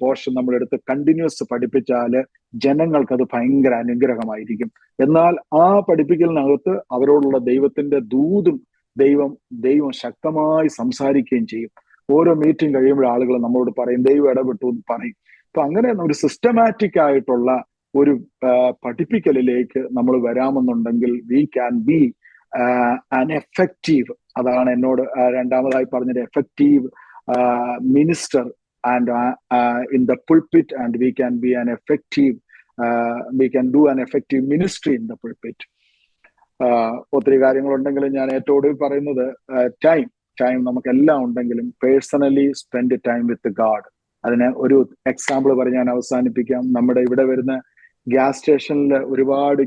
പോർഷൻ നമ്മൾ എടുത്ത് കണ്ടിന്യൂസ് പഠിപ്പിച്ചാല് ജനങ്ങൾക്ക് അത് ഭയങ്കര അനുഗ്രഹമായിരിക്കും. എന്നാൽ ആ പഠിപ്പിക്കലിനകത്ത് അവരോടുള്ള ദൈവത്തിന്റെ ദൂതും ദൈവം ശക്തമായി സംസാരിക്കുകയും ചെയ്യും. ഓരോ മീറ്റിംഗ് കഴിയുമ്പോൾ ആളുകൾ നമ്മളോട് പറയും ദൈവം ഇടപെട്ടു എന്ന് പറയും. അപ്പൊ അങ്ങനെ ഒരു സിസ്റ്റമാറ്റിക് ആയിട്ടുള്ള ഒരു പഠിപ്പിക്കലിലേക്ക് നമ്മൾ വരാമെന്നുണ്ടെങ്കിൽ we can be an effective, അതാണ് എന്നോട് രണ്ടാമതായി പറഞ്ഞത്, effective minister and in the pulpit, and we can be an effective we can do an effective ministry in the pulpit. ഒത്തിരി കാര്യങ്ങളുണ്ടെങ്കിലും ഞാൻ ഏറ്റവും ഒടുവിൽ പറയുന്നത് ടൈം നമുക്കെല്ലാം ഉണ്ടെങ്കിലും personally spend time with God. അതിന് ഒരു എക്സാമ്പിൾ പറഞ്ഞ് ഞാൻ അവസാനിപ്പിക്കാം. നമ്മുടെ ഇവിടെ വരുന്ന ഗ്യാസ് സ്റ്റേഷനിൽ ഒരുപാട്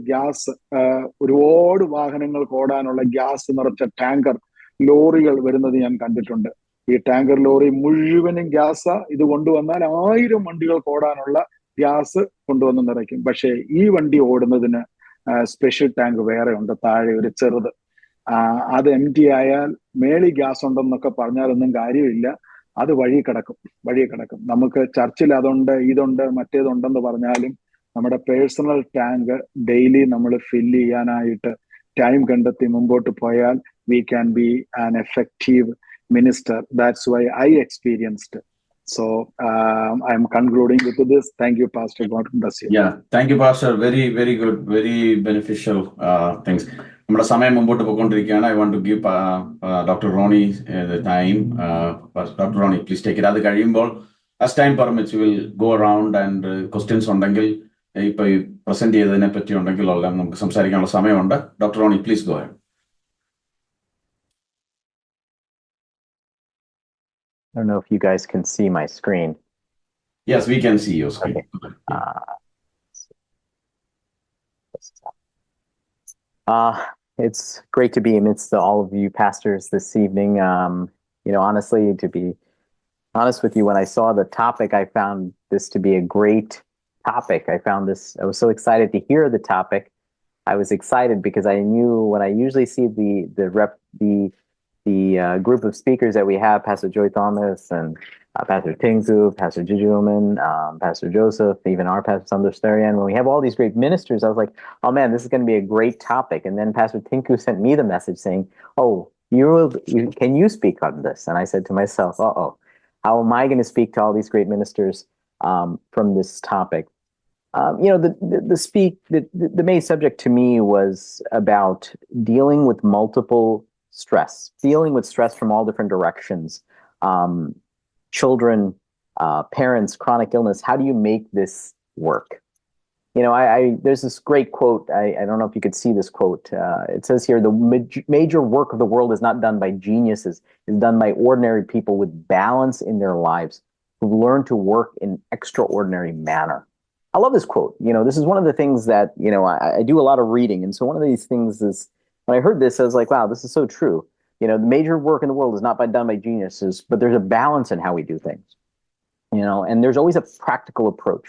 വാഹനങ്ങൾക്ക് ഓടാനുള്ള ഗ്യാസ് നിറച്ച ടാങ്കർ ലോറികൾ വരുന്നത് ഞാൻ കണ്ടിട്ടുണ്ട്. ഈ ടാങ്കർ ലോറി മുഴുവനും ഗ്യാസ് ഇത് കൊണ്ടുവന്നാൽ 1000 വണ്ടികൾക്ക് ഓടാനുള്ള ഗ്യാസ് കൊണ്ടുവന്ന് നിറയ്ക്കും. പക്ഷേ ഈ വണ്ടി ഓടുന്നതിന് സ്പെഷ്യൽ ടാങ്ക് വേറെ ഉണ്ട്, താഴെ ഒരു ചെറുത്. അത് എം ടി ആയാൽ മേളി ഗ്യാസ് ഉണ്ടെന്നൊക്കെ പറഞ്ഞാലൊന്നും കാര്യമില്ല, അത് വഴി കിടക്കും. നമുക്ക് ചർച്ചിൽ അതുണ്ട് ഇതുണ്ട് മറ്റേതുണ്ടെന്ന് പറഞ്ഞാലും നമ്മുടെ പേഴ്സണൽ ടാങ്ക് ഡെയിലി നമ്മൾ ഫില്ല് ചെയ്യാനായിട്ട് ടൈം കണ്ടെത്തി മുമ്പോട്ട് പോയാൽ V can be an effective minister. That's why I experienced. So I am concluding with this. Thank you, Pastor. God bless you. Yeah, thank you, Pastor. Very, very good, very beneficial things. നമ്മുടെ സമയം മുമ്പോട്ട് പോയിക്കൊണ്ടിരിക്കുകയാണ്. I want to give doctor Roni the time. Doctor Roni, please take it. അത് കഴിയുമ്പോൾ as time permits we will go around and questions ഉണ്ടെങ്കിൽ ഇപ്പൊ പ്രസന്റ് ചെയ്തതിനെ പറ്റി ഉണ്ടെങ്കിൽ എല്ലാം നമുക്ക് സംസാരിക്കാനുള്ള സമയമുണ്ട്. Doctor Roni, please go ahead. I don't know if you guys can see my screen. Yes, we can see your screen. Okay. It's great to be amidst all of you pastors this evening. Honestly, to be honest with you, when I saw the topic, I found this to be a great topic. I was so excited to hear the topic. I was excited because I knew when I usually see the group of speakers that we have, Pastor Joy Thomas and Pastor Tingzu, Pastor Jujuman, Pastor Joseph, even our Pastor Sandor Sterian, when we have all these great ministers, I was like, oh man, this is going to be a great topic. And then Pastor Tinku sent me the message saying, oh, can you speak on this? And I said to myself, how am I going to speak to all these great ministers from this topic? The main subject to me was about dealing with multiple dealing with stress from all different directions. Children, parents, chronic illness. How do you make this work? There's this great quote. I don't know if you could see this quote. It says here, the major work of the world is not done by geniuses. It's done by ordinary people with balance in their lives who learn to work in extraordinary manner. I love this quote. This is one of the things that, I do a lot of reading. And so one of these things is When I heard this, I was like, wow, this is so true. You know, the major work in the world is not done by geniuses, but there's a balance in how we do things, you know, and there's always a practical approach.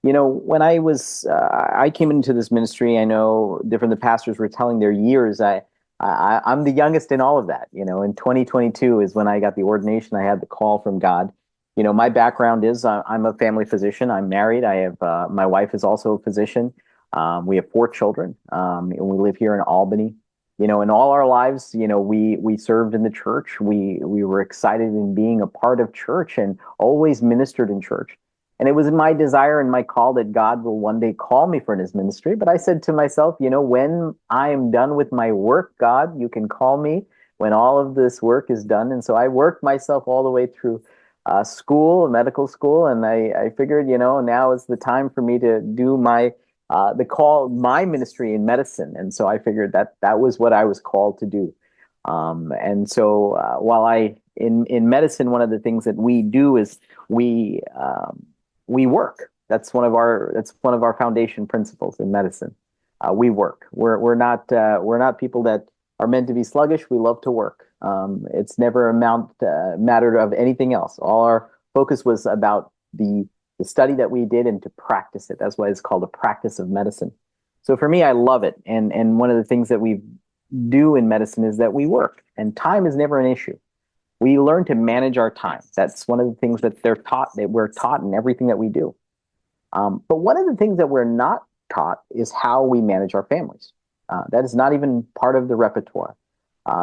You know, when I came into this ministry, I know different the pastors were telling their years. I'm the youngest in all of that. You know, in 2022 is when I got the ordination. I had the call from God. You know, my background is I'm a family physician. I'm married. I have my wife is also a physician. We have 4 children, and we live here in Albany. You know, in all our lives, you know, we served in the church. We were excited in being a part of church and always ministered in church. And it was my desire and my call that God will one day call me for his ministry. But I said to myself, you know, when I am done with my work, God, you can call me when all of this work is done. And so I worked myself all the way through school, medical school. And I figured, you know, now is the time for me to do my ministry in medicine. And so I figured that was what I was called to do. And so while in medicine, one of the things that we do is we work. That's one of our foundation principles in medicine. We work. We're not people that are meant to be sluggish. We love to work. It's never a matter of anything else. All our focus was about the study that we did and to practice it. That's why it's called a practice of medicine. So for me, I love it. And one of the things that we do in medicine is that we work, and time is never an issue. We learn to manage our time. That's one of the things that we're taught in everything that we do. But one of the things that we're not taught is how we manage our families. That is not even part of the repertoire.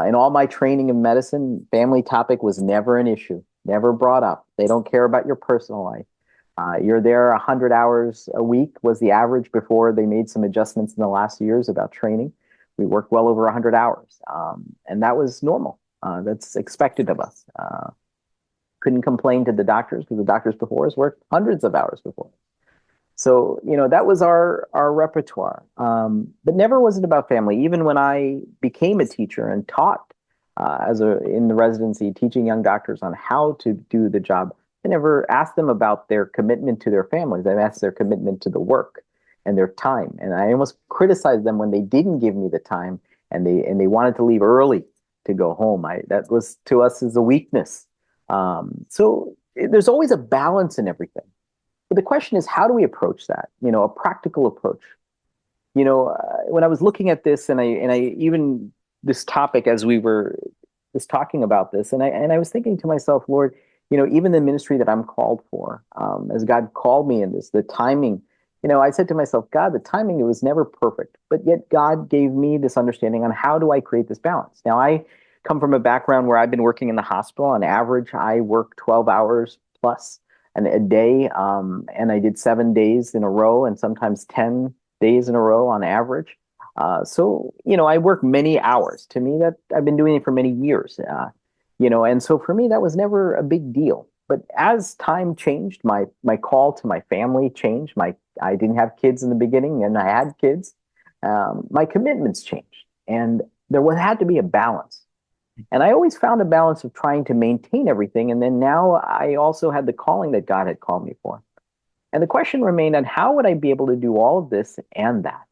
In all my training in medicine, family topic was never an issue, never brought up. They don't care about your personal life. You're there 100 hours a week was the average before they made some adjustments in the last years about training. We worked well over 100 hours, and that was normal. That's expected of us. Couldn't complain to the doctors because the doctors before us worked hundreds of hours before. So, you know, that was our repertoire. But never was it about family. Even when I became a teacher and taught in the residency, teaching young doctors on how to do the job, I never asked them about their commitment to their families. I asked their commitment to the work and their time. And I almost criticized them when they didn't give me the time and they wanted to leave early to go home. That was to us as a weakness. So there's always a balance in everything. But the question is, how do we approach that? You know, a practical approach. You know, when I was looking at this, and I even this topic as we were just talking about this, and I was thinking to myself, Lord, you know, even the ministry that I'm called for, as God called me in this, the timing. You know, I said to myself, God, the timing, it was never perfect, but yet God gave me this understanding on how do I create this balance. Now, I come from a background where I've been working in the hospital. On average, I work 12 hours plus a day, and I did 7 days in a row and sometimes 10 days in a row on average. So, you know, I work many hours. To me, that I've been doing it for many years, you know, and so for me, that was never a big deal. But as time changed, my call to my family changed. I didn't have kids in the beginning, and I had kids. My commitments changed, and there had to be a balance. And I always found a balance of trying to maintain everything. And then now I also had the calling that God had called me for. And the question remained on how would I be able to do all of this and that?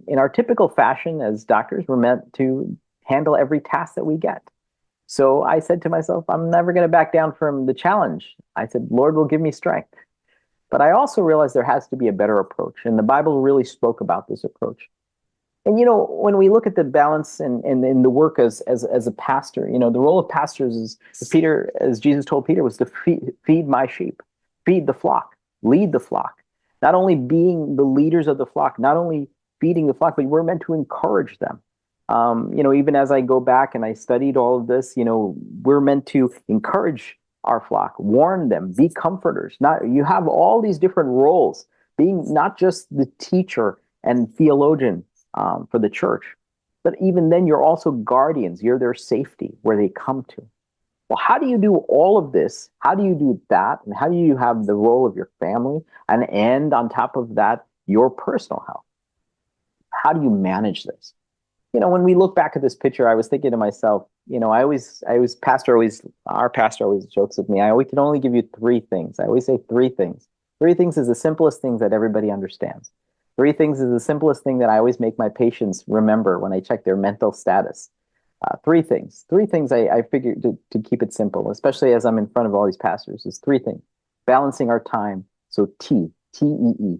In our typical fashion as doctors, we're meant to handle every task that we get. So I said to myself, I'm never going to back down from the challenge. I said, Lord will give me strength. But I also realized there has to be a better approach. And the Bible really spoke about this approach. And, you know, when we look at the balance and in the work as a pastor, you know, the role of pastors is, as Jesus told Peter, was to feed my sheep, feed the flock, lead the flock, not only being the leaders of the flock, not only feeding the flock, but we're meant to encourage them. You know, even as I go back and I studied all of this, you know, we're meant to encourage our flock, warn them, be comforters. You have all these different roles, being not just the teacher and theologian for the church, but even then you're also guardians. You're their safety where they come to. Well, how do you do all of this? How do you do that? And how do you have the role of your family and on top of that, your personal health? How do you manage this? You know, when we look back at this picture, I was thinking to myself, you know, our pastor always jokes with me. We can only give you 3 things. I always say 3 things. 3 things is the simplest things that everybody understands. Three things is the simplest thing that I always make my patients remember when I check their mental status. Three things. Three things I figure to keep it simple, especially as I'm in front of all these pastors, is three things. Balancing our time. So T-E-E.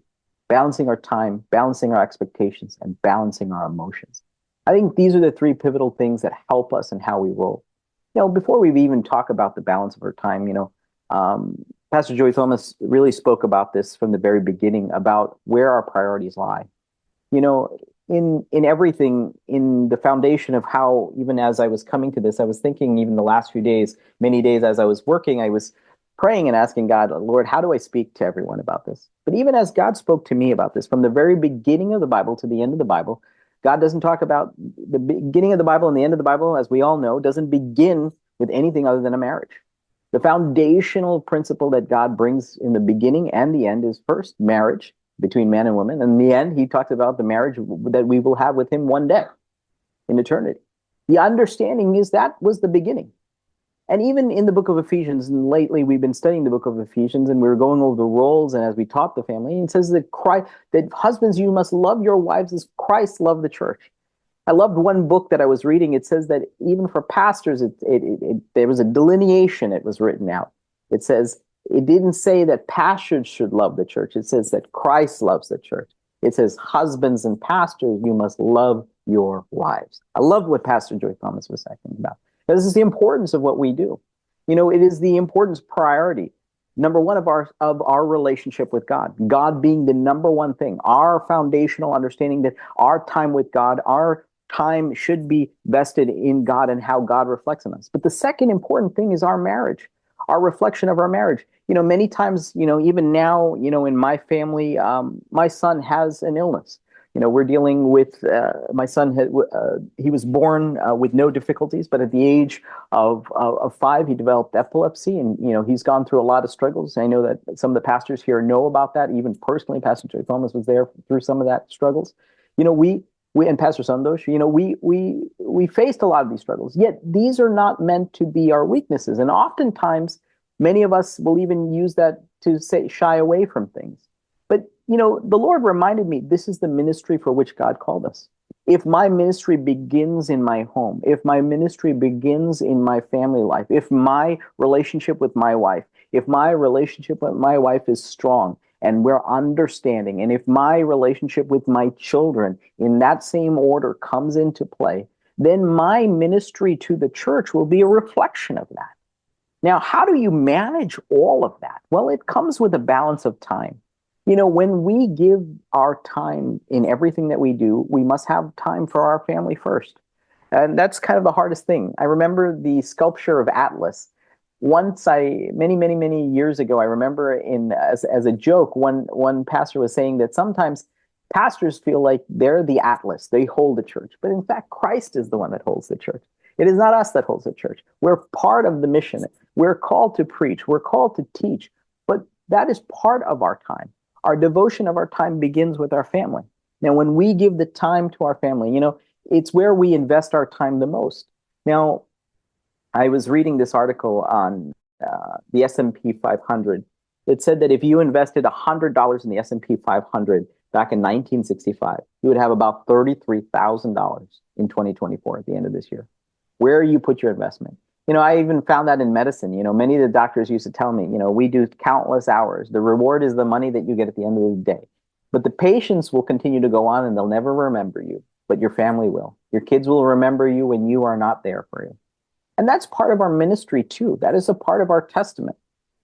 Balancing our time, balancing our expectations, and balancing our emotions. I think these are the three pivotal things that help us in how we roll. Before we even talk about the balance of our time, Pastor Joey Thomas really spoke about this from the very beginning about where our priorities lie. In everything, in the foundation of how, even as I was coming to this, I was thinking even the last few days, many days as I was working, I was praying and asking God, Lord, how do I speak to everyone about this? But even as God spoke to me about this, from the very beginning of the Bible to the end of the Bible, God doesn't talk about the beginning of the Bible and the end of the Bible, as we all know, doesn't begin with anything other than a marriage. The foundational principle that God brings in the beginning and the end is first marriage between man and woman. And in the end, he talks about the marriage that we will have with him one day in eternity. The understanding is that was the beginning. And even in the book of Ephesians, and lately we've been studying the book of Ephesians, and we were going over the roles, and as we taught the family, it says that husbands, you must love your wives as Christ loved the church. I loved one book that I was reading. It says that even for pastors, there was a delineation. It was written out. It says, it didn't say that pastors should love the church. It says that Christ loves the church. It says, husbands and pastors, you must love your wives. I love what Pastor Joy Thomas was talking about. This is the importance of what we do. It is the importance priority. Number one of our relationship with God. God being the number one thing. Our foundational understanding that our time with God, our time should be vested in God and how God reflects on us. But the second important thing is our marriage, our reflection of our marriage. Many times, even now, in my family, my son has an illness. We're dealing with my son. He was born with no difficulties, but at the age of 5, he developed epilepsy, and he's gone through a lot of struggles. I know that some of the pastors here know about that. Even personally, Pastor Joy Thomas was there through some of that struggles. We and Pastor Sandosh, we faced a lot of these struggles. Yet these are not meant to be our weaknesses, and oftentimes many of us will even use that to shy away from things. But, the Lord reminded me, this is the ministry for which God called us. If my ministry begins in my home, if my ministry begins in my family life, if my relationship with my wife, if my relationship with my wife is strong and we're understanding, and if my relationship with my children in that same order comes into play, then my ministry to the church will be a reflection of that. Now, how do you manage all of that? Well, it comes with a balance of time. When we give our time in everything that we do, we must have time for our family first. And that's kind of the hardest thing. I remember the sculpture of Atlas. Once many years ago, I remember as a joke, one pastor was saying that sometimes pastors feel like they're the Atlas. They hold the church. But in fact, Christ is the one that holds the church. It is not us that holds the church. We're part of the mission. We're called to preach. We're called to teach. But that is part of our time. Our devotion of our time begins with our family. Now, when we give the time to our family, it's where we invest our time the most. Now, I was reading this article on the S&P 500. It said that if you invested $100 in the S&P 500 back in 1965, you would have about $33,000 in 2024 at the end of this year. Where you put your investment. I even found that in medicine. Many of the doctors used to tell me, we do countless hours. The reward is the money that you get at the end of the day. But the patients will continue to go on and they'll never remember you, but your family will. Your kids will remember you when you are not there for you. And that's part of our ministry too. That is a part of our testament.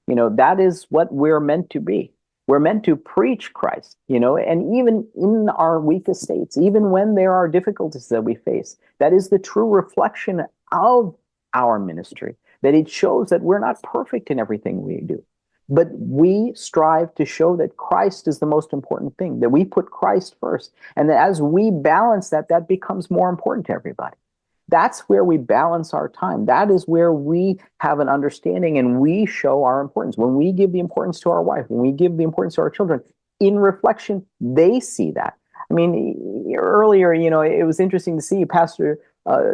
That is what we're meant to be. We're meant to preach Christ, and even in our weakest states, even when there are difficulties that we face, that is the true reflection of our ministry, that it shows that we're not perfect in everything we do, but we strive to show that Christ is the most important thing, that we put Christ first, and that as we balance that, that becomes more important to everybody. That's where we balance our time. That is where we have an understanding and we show our importance. When we give the importance to our wife, when we give the importance to our children, in reflection, they see that. I mean, earlier, it was interesting to see Pastor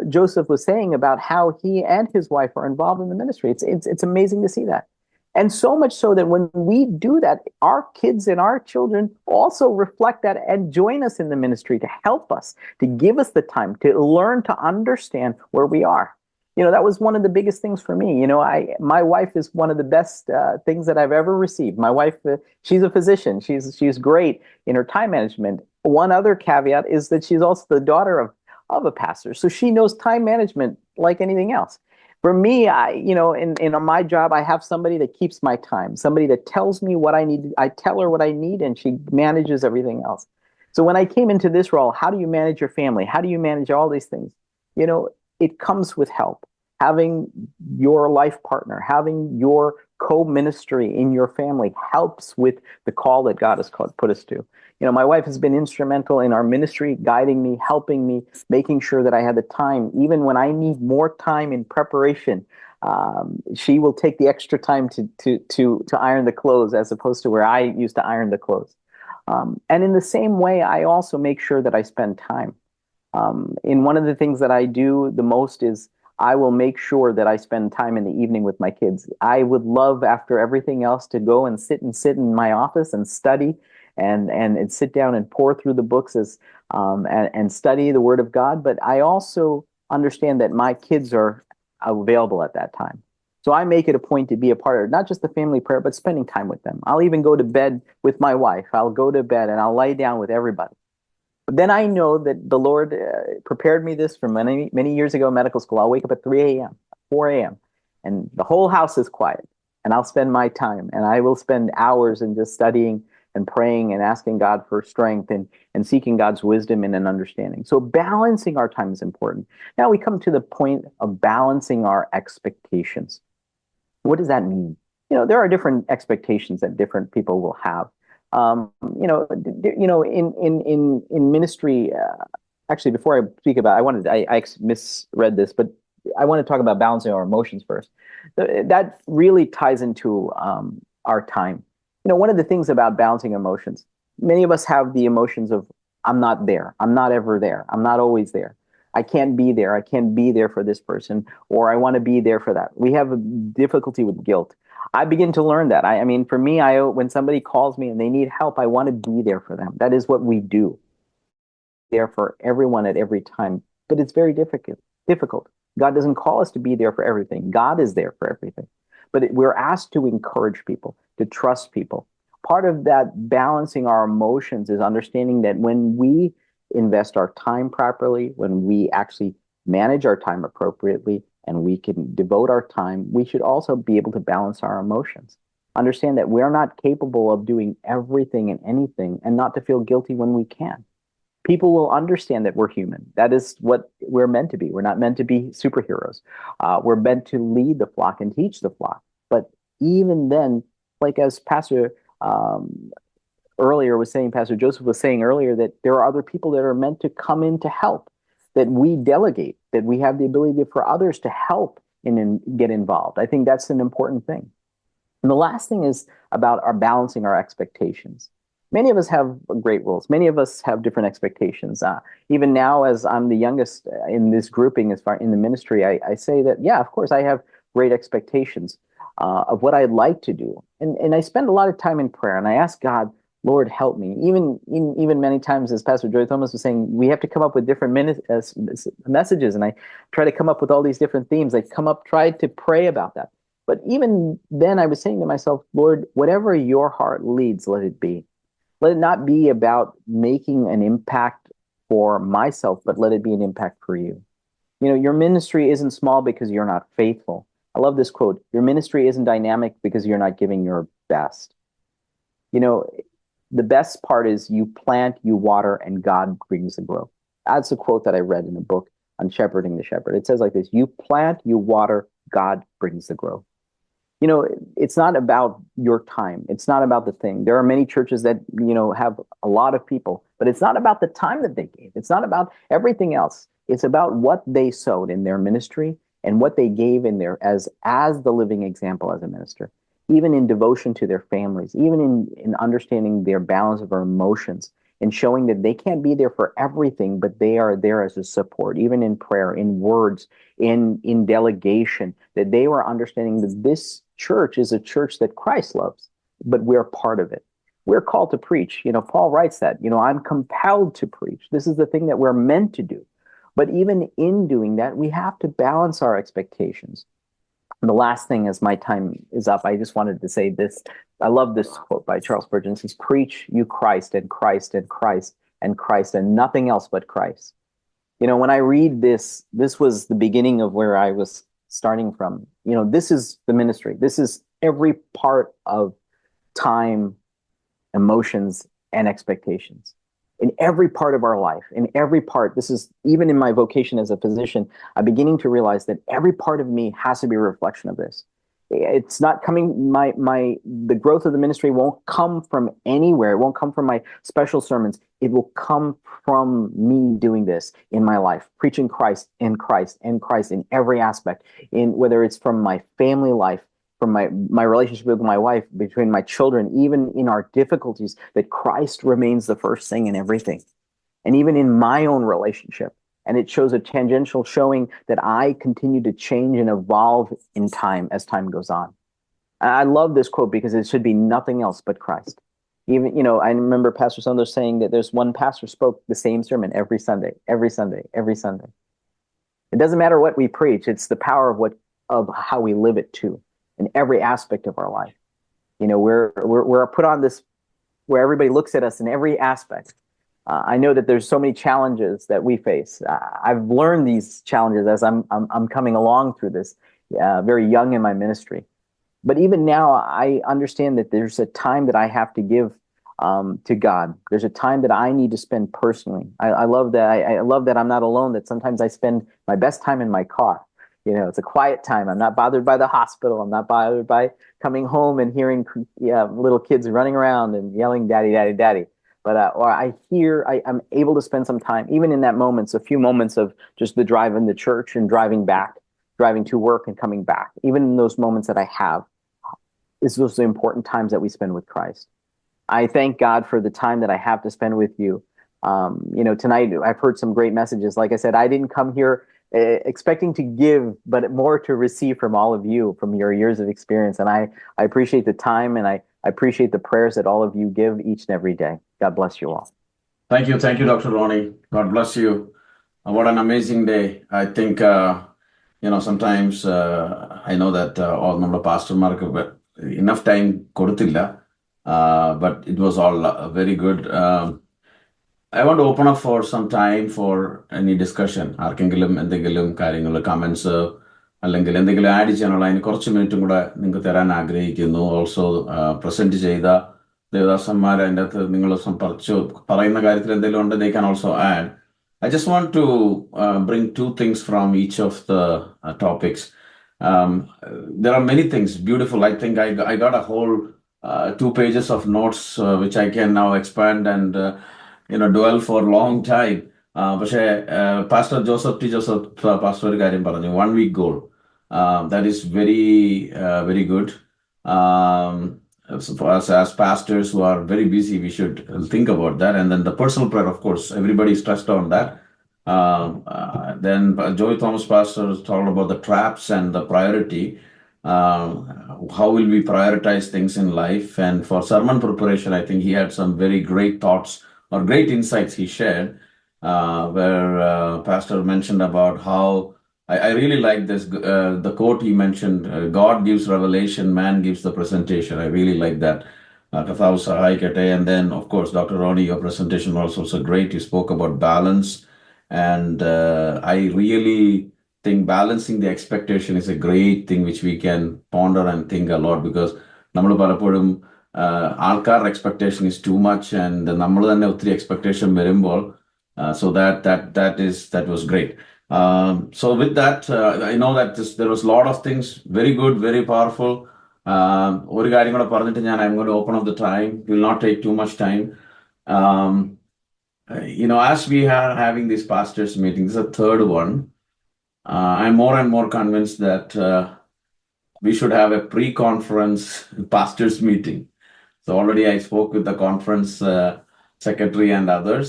Joseph was saying about how he and his wife are involved in the ministry. It's amazing to see that. And so much so that when we do that, our kids and our children also reflect that and join us in the ministry to help us, to give us the time to learn to understand where we are. That was one of the biggest things for me. My wife is one of the best things that I've ever received. My wife, she's a physician. She's great in her time management. One other caveat is that she's also the daughter of a pastor, so she knows time management like anything else. For me, in my job, I have somebody that keeps my time, somebody that tells me what I need. I tell her what I need, and she manages everything else. So when I came into this role, how do you manage your family? How do you manage all these things? It comes with help. Having your life partner, having your co-ministry in your family helps with the call that God has put us to. My wife has been instrumental in our ministry, guiding me, helping me, making sure that I had the time. Even when I need more time in preparation, she will take the extra time to iron the clothes as opposed to where I used to iron the clothes. And in the same way, I also make sure that I spend time. In one of the things that I do the most is I will make sure that I spend time in the evening with my kids. I would love, after everything else, to go and sit in my office and study and sit down and pour through the books and study the Word of God. But I also understand that my kids are available at that time. So I make it a point to be a part of not just the family prayer, but spending time with them. I'll even go to bed with my wife. I'll go to bed and I'll lay down with everybody. But then I know that the Lord prepared me this from many, many years ago in medical school. I'll wake up at 3 a.m., 4 a.m., and the whole house is quiet. And I'll spend my time, and I will spend hours in just studying and praying and asking God for strength and seeking God's wisdom and an understanding. So balancing our time is important. Now we come to the point of balancing our expectations. What does that mean? There are different expectations that different people will have. In ministry, actually, before I speak about, I misread this, but I want to talk about balancing our emotions first. That really ties into our time. One of the things about balancing emotions, many of us have the emotions of, I'm not there. I'm not ever there. I'm not always there. I can't be there. I can't be there for this person, or I want to be there for that. We have a difficulty with guilt. I begin to learn that. I mean, for me, when somebody calls me and they need help, I want to be there for them. That is what we do. There for everyone at every time. But it's very difficult. God doesn't call us to be there for everything. God is there for everything. But we're asked to encourage people, to trust people. Part of that balancing our emotions is understanding that when we invest our time properly, when we actually manage our time appropriately, and we can devote our time, we should also be able to balance our emotions. Understand that we're not capable of doing everything and anything, and not to feel guilty when we can. People will understand that we're human. That is what we're meant to be. We're not meant to be superheroes. We're meant to lead the flock and teach the flock. But even then, like as Pastor Pastor Joseph was saying earlier, that there are other people that are meant to come in to help, that we delegate, that we have the ability for others to help and get involved. I think that's an important thing. And the last thing is about our balancing our expectations. Many of us have great roles. Many of us have different expectations. Even now, as I'm the youngest in this grouping, as far in the ministry, I say that, yeah, of course, I have great expectations of what I'd like to do. And I spend a lot of time in prayer, and I ask God, Lord, help me. Even many times, as Pastor Joy Thomas was saying, we have to come up with different messages, and I try to come up with all these different themes. Try to pray about that. But even then, I was saying to myself, Lord, whatever your heart leads, let it be. Let it not be about making an impact for myself, but let it be an impact for you. Your ministry isn't small because you're not faithful. I love this quote. Your ministry isn't dynamic because you're not giving your best. The best part is you plant, you water, and God brings the growth. That's a quote that I read in a book on shepherding the shepherd. It says like this: you plant, you water, God brings the growth. It's not about your time. It's not about the thing. There are many churches that, have a lot of people, but it's not about the time that they gave. It's not about everything else. It's about what they sowed in their ministry and what they gave in their as the living example as a minister. Even in devotion to their families, even in understanding their balance of our emotions, and showing that they can't be there for everything, but they are there as a support, even in prayer, in words, in delegation, that they were understanding that this church is a church that Christ loves, but we're part of it. We're called to preach. Paul writes that, I'm compelled to preach. This is the thing that we're meant to do. But even in doing that, we have to balance our expectations. And the last thing, as my time is up, I just wanted to say this. I love this quote by Charles Spurgeon. It says, "Preach you Christ and Christ and Christ and Christ and nothing else but Christ." When I read this was the beginning of where I was starting from. This is the ministry. This is every part of time, emotions, and expectations. In every part of our life, in every part, this is even in my vocation as a physician, I'm beginning to realize that every part of me has to be a reflection of this. It's not coming, the growth of the ministry won't come from anywhere. It won't come from my special sermons. It will come from me doing this in my life, preaching Christ and Christ and Christ in every aspect, in whether it's from my family life, from my relationship with my wife, between my children, even in our difficulties, that Christ remains the first thing in everything. And even in my own relationship. And it shows a tangential showing that I continue to change and evolve in time as time goes on. I love this quote because it should be nothing else but Christ. Even, I remember Pastor Sanders saying that there's one pastor spoke the same sermon every Sunday, every Sunday, every Sunday. It doesn't matter what we preach. It's the power of how we live it too. In every aspect of our life. We're put on this where everybody looks at us in every aspect. I know that there's so many challenges that we face. I've learned these challenges as I'm coming along through this, very young in my ministry. But even now, I understand that there's a time that I have to give to God. There's a time that I need to spend personally. I love that. I love that I'm not alone, that sometimes I spend my best time in my car. It's a quiet time. I'm not bothered by the hospital. I'm not bothered by coming home and hearing little kids running around and yelling, "Daddy, Daddy, Daddy." But I'm able to spend some time, even in that moments, a few moments of just the drive in the church and driving back, driving to work and coming back. Even in those moments that I have, is those the important times that we spend with Christ. I thank God for the time that I have to spend with you. Tonight I've heard some great messages. Like I said, I didn't come here expecting to give, but more to receive from all of you, from your years of experience. And I appreciate the time, and I appreciate the prayers that all of you give each and every day. God bless you all. Thank you, Dr. Ronnie. God bless you. What an amazing day. I think, sometimes I know that all number pastor Mark enough time kodutilla, but it was all very good. I want to open up for some time for any discussion. ആർക്കെങ്കിലും എന്തെങ്കിലും കാര്യങ്ങൾ കമന്റ്സ് അല്ലെങ്കിൽ എന്തെങ്കിലും ആഡ് ചെയ്യാനുള്ള അതിന് കുറച്ച് മിനിറ്റും കൂടെ നിങ്ങൾക്ക് തരാൻ ആഗ്രഹിക്കുന്നു. ഓൾസോ പ്രസന്റ് ചെയ്ത ദേവദാസന്മാർ അതിൻ്റെ അകത്ത് നിങ്ങൾ പറയുന്ന കാര്യത്തിൽ എന്തെങ്കിലും ഉണ്ട്, they can also add. I just want to bring two things from each of the topics. There are many things beautiful. I think I got a whole 2 pages of notes which I can now expand and dwell for a long time. പക്ഷേ പാസ്റ്റർ ജോസഫ് പാസ്റ്റർ ഒരു കാര്യം പറഞ്ഞു, 1 week goal. That is very, very good. So for us as pastors who are very busy, we should think about that. And then the personal prayer, of course, everybody stressed on that. Then Joey Thomas pastor talked about the traps and the priority. How will we prioritize things in life? And for sermon preparation, I think he had some very great thoughts or great insights he shared, where pastor mentioned about how I really like this, the quote he mentioned, God gives revelation, man gives the presentation. I really like that. And then, of course, Dr. Ronnie, your presentation was also great. You spoke about balance. And I really think balancing the expectation is a great thing which we can ponder and think a lot, because നമ്മൾ പലപ്പോഴും ആൾക്കാരുടെ expectation is too much, and നമ്മൾ തന്നെ ഒത്തിരി എക്സ്പെക്ടേഷൻ വരുമ്പോൾ so that was great. So with that, I know that there was a lot of things, very good, very powerful. ഒരു കാര്യം കൂടെ പറഞ്ഞിട്ട് I'm going to open up the time. Will not take too much time. As we are having this pastors meeting, this is the third one. I'm more and more convinced that we should have a pre-conference pastors meeting. So already I spoke with the conference secretary and others.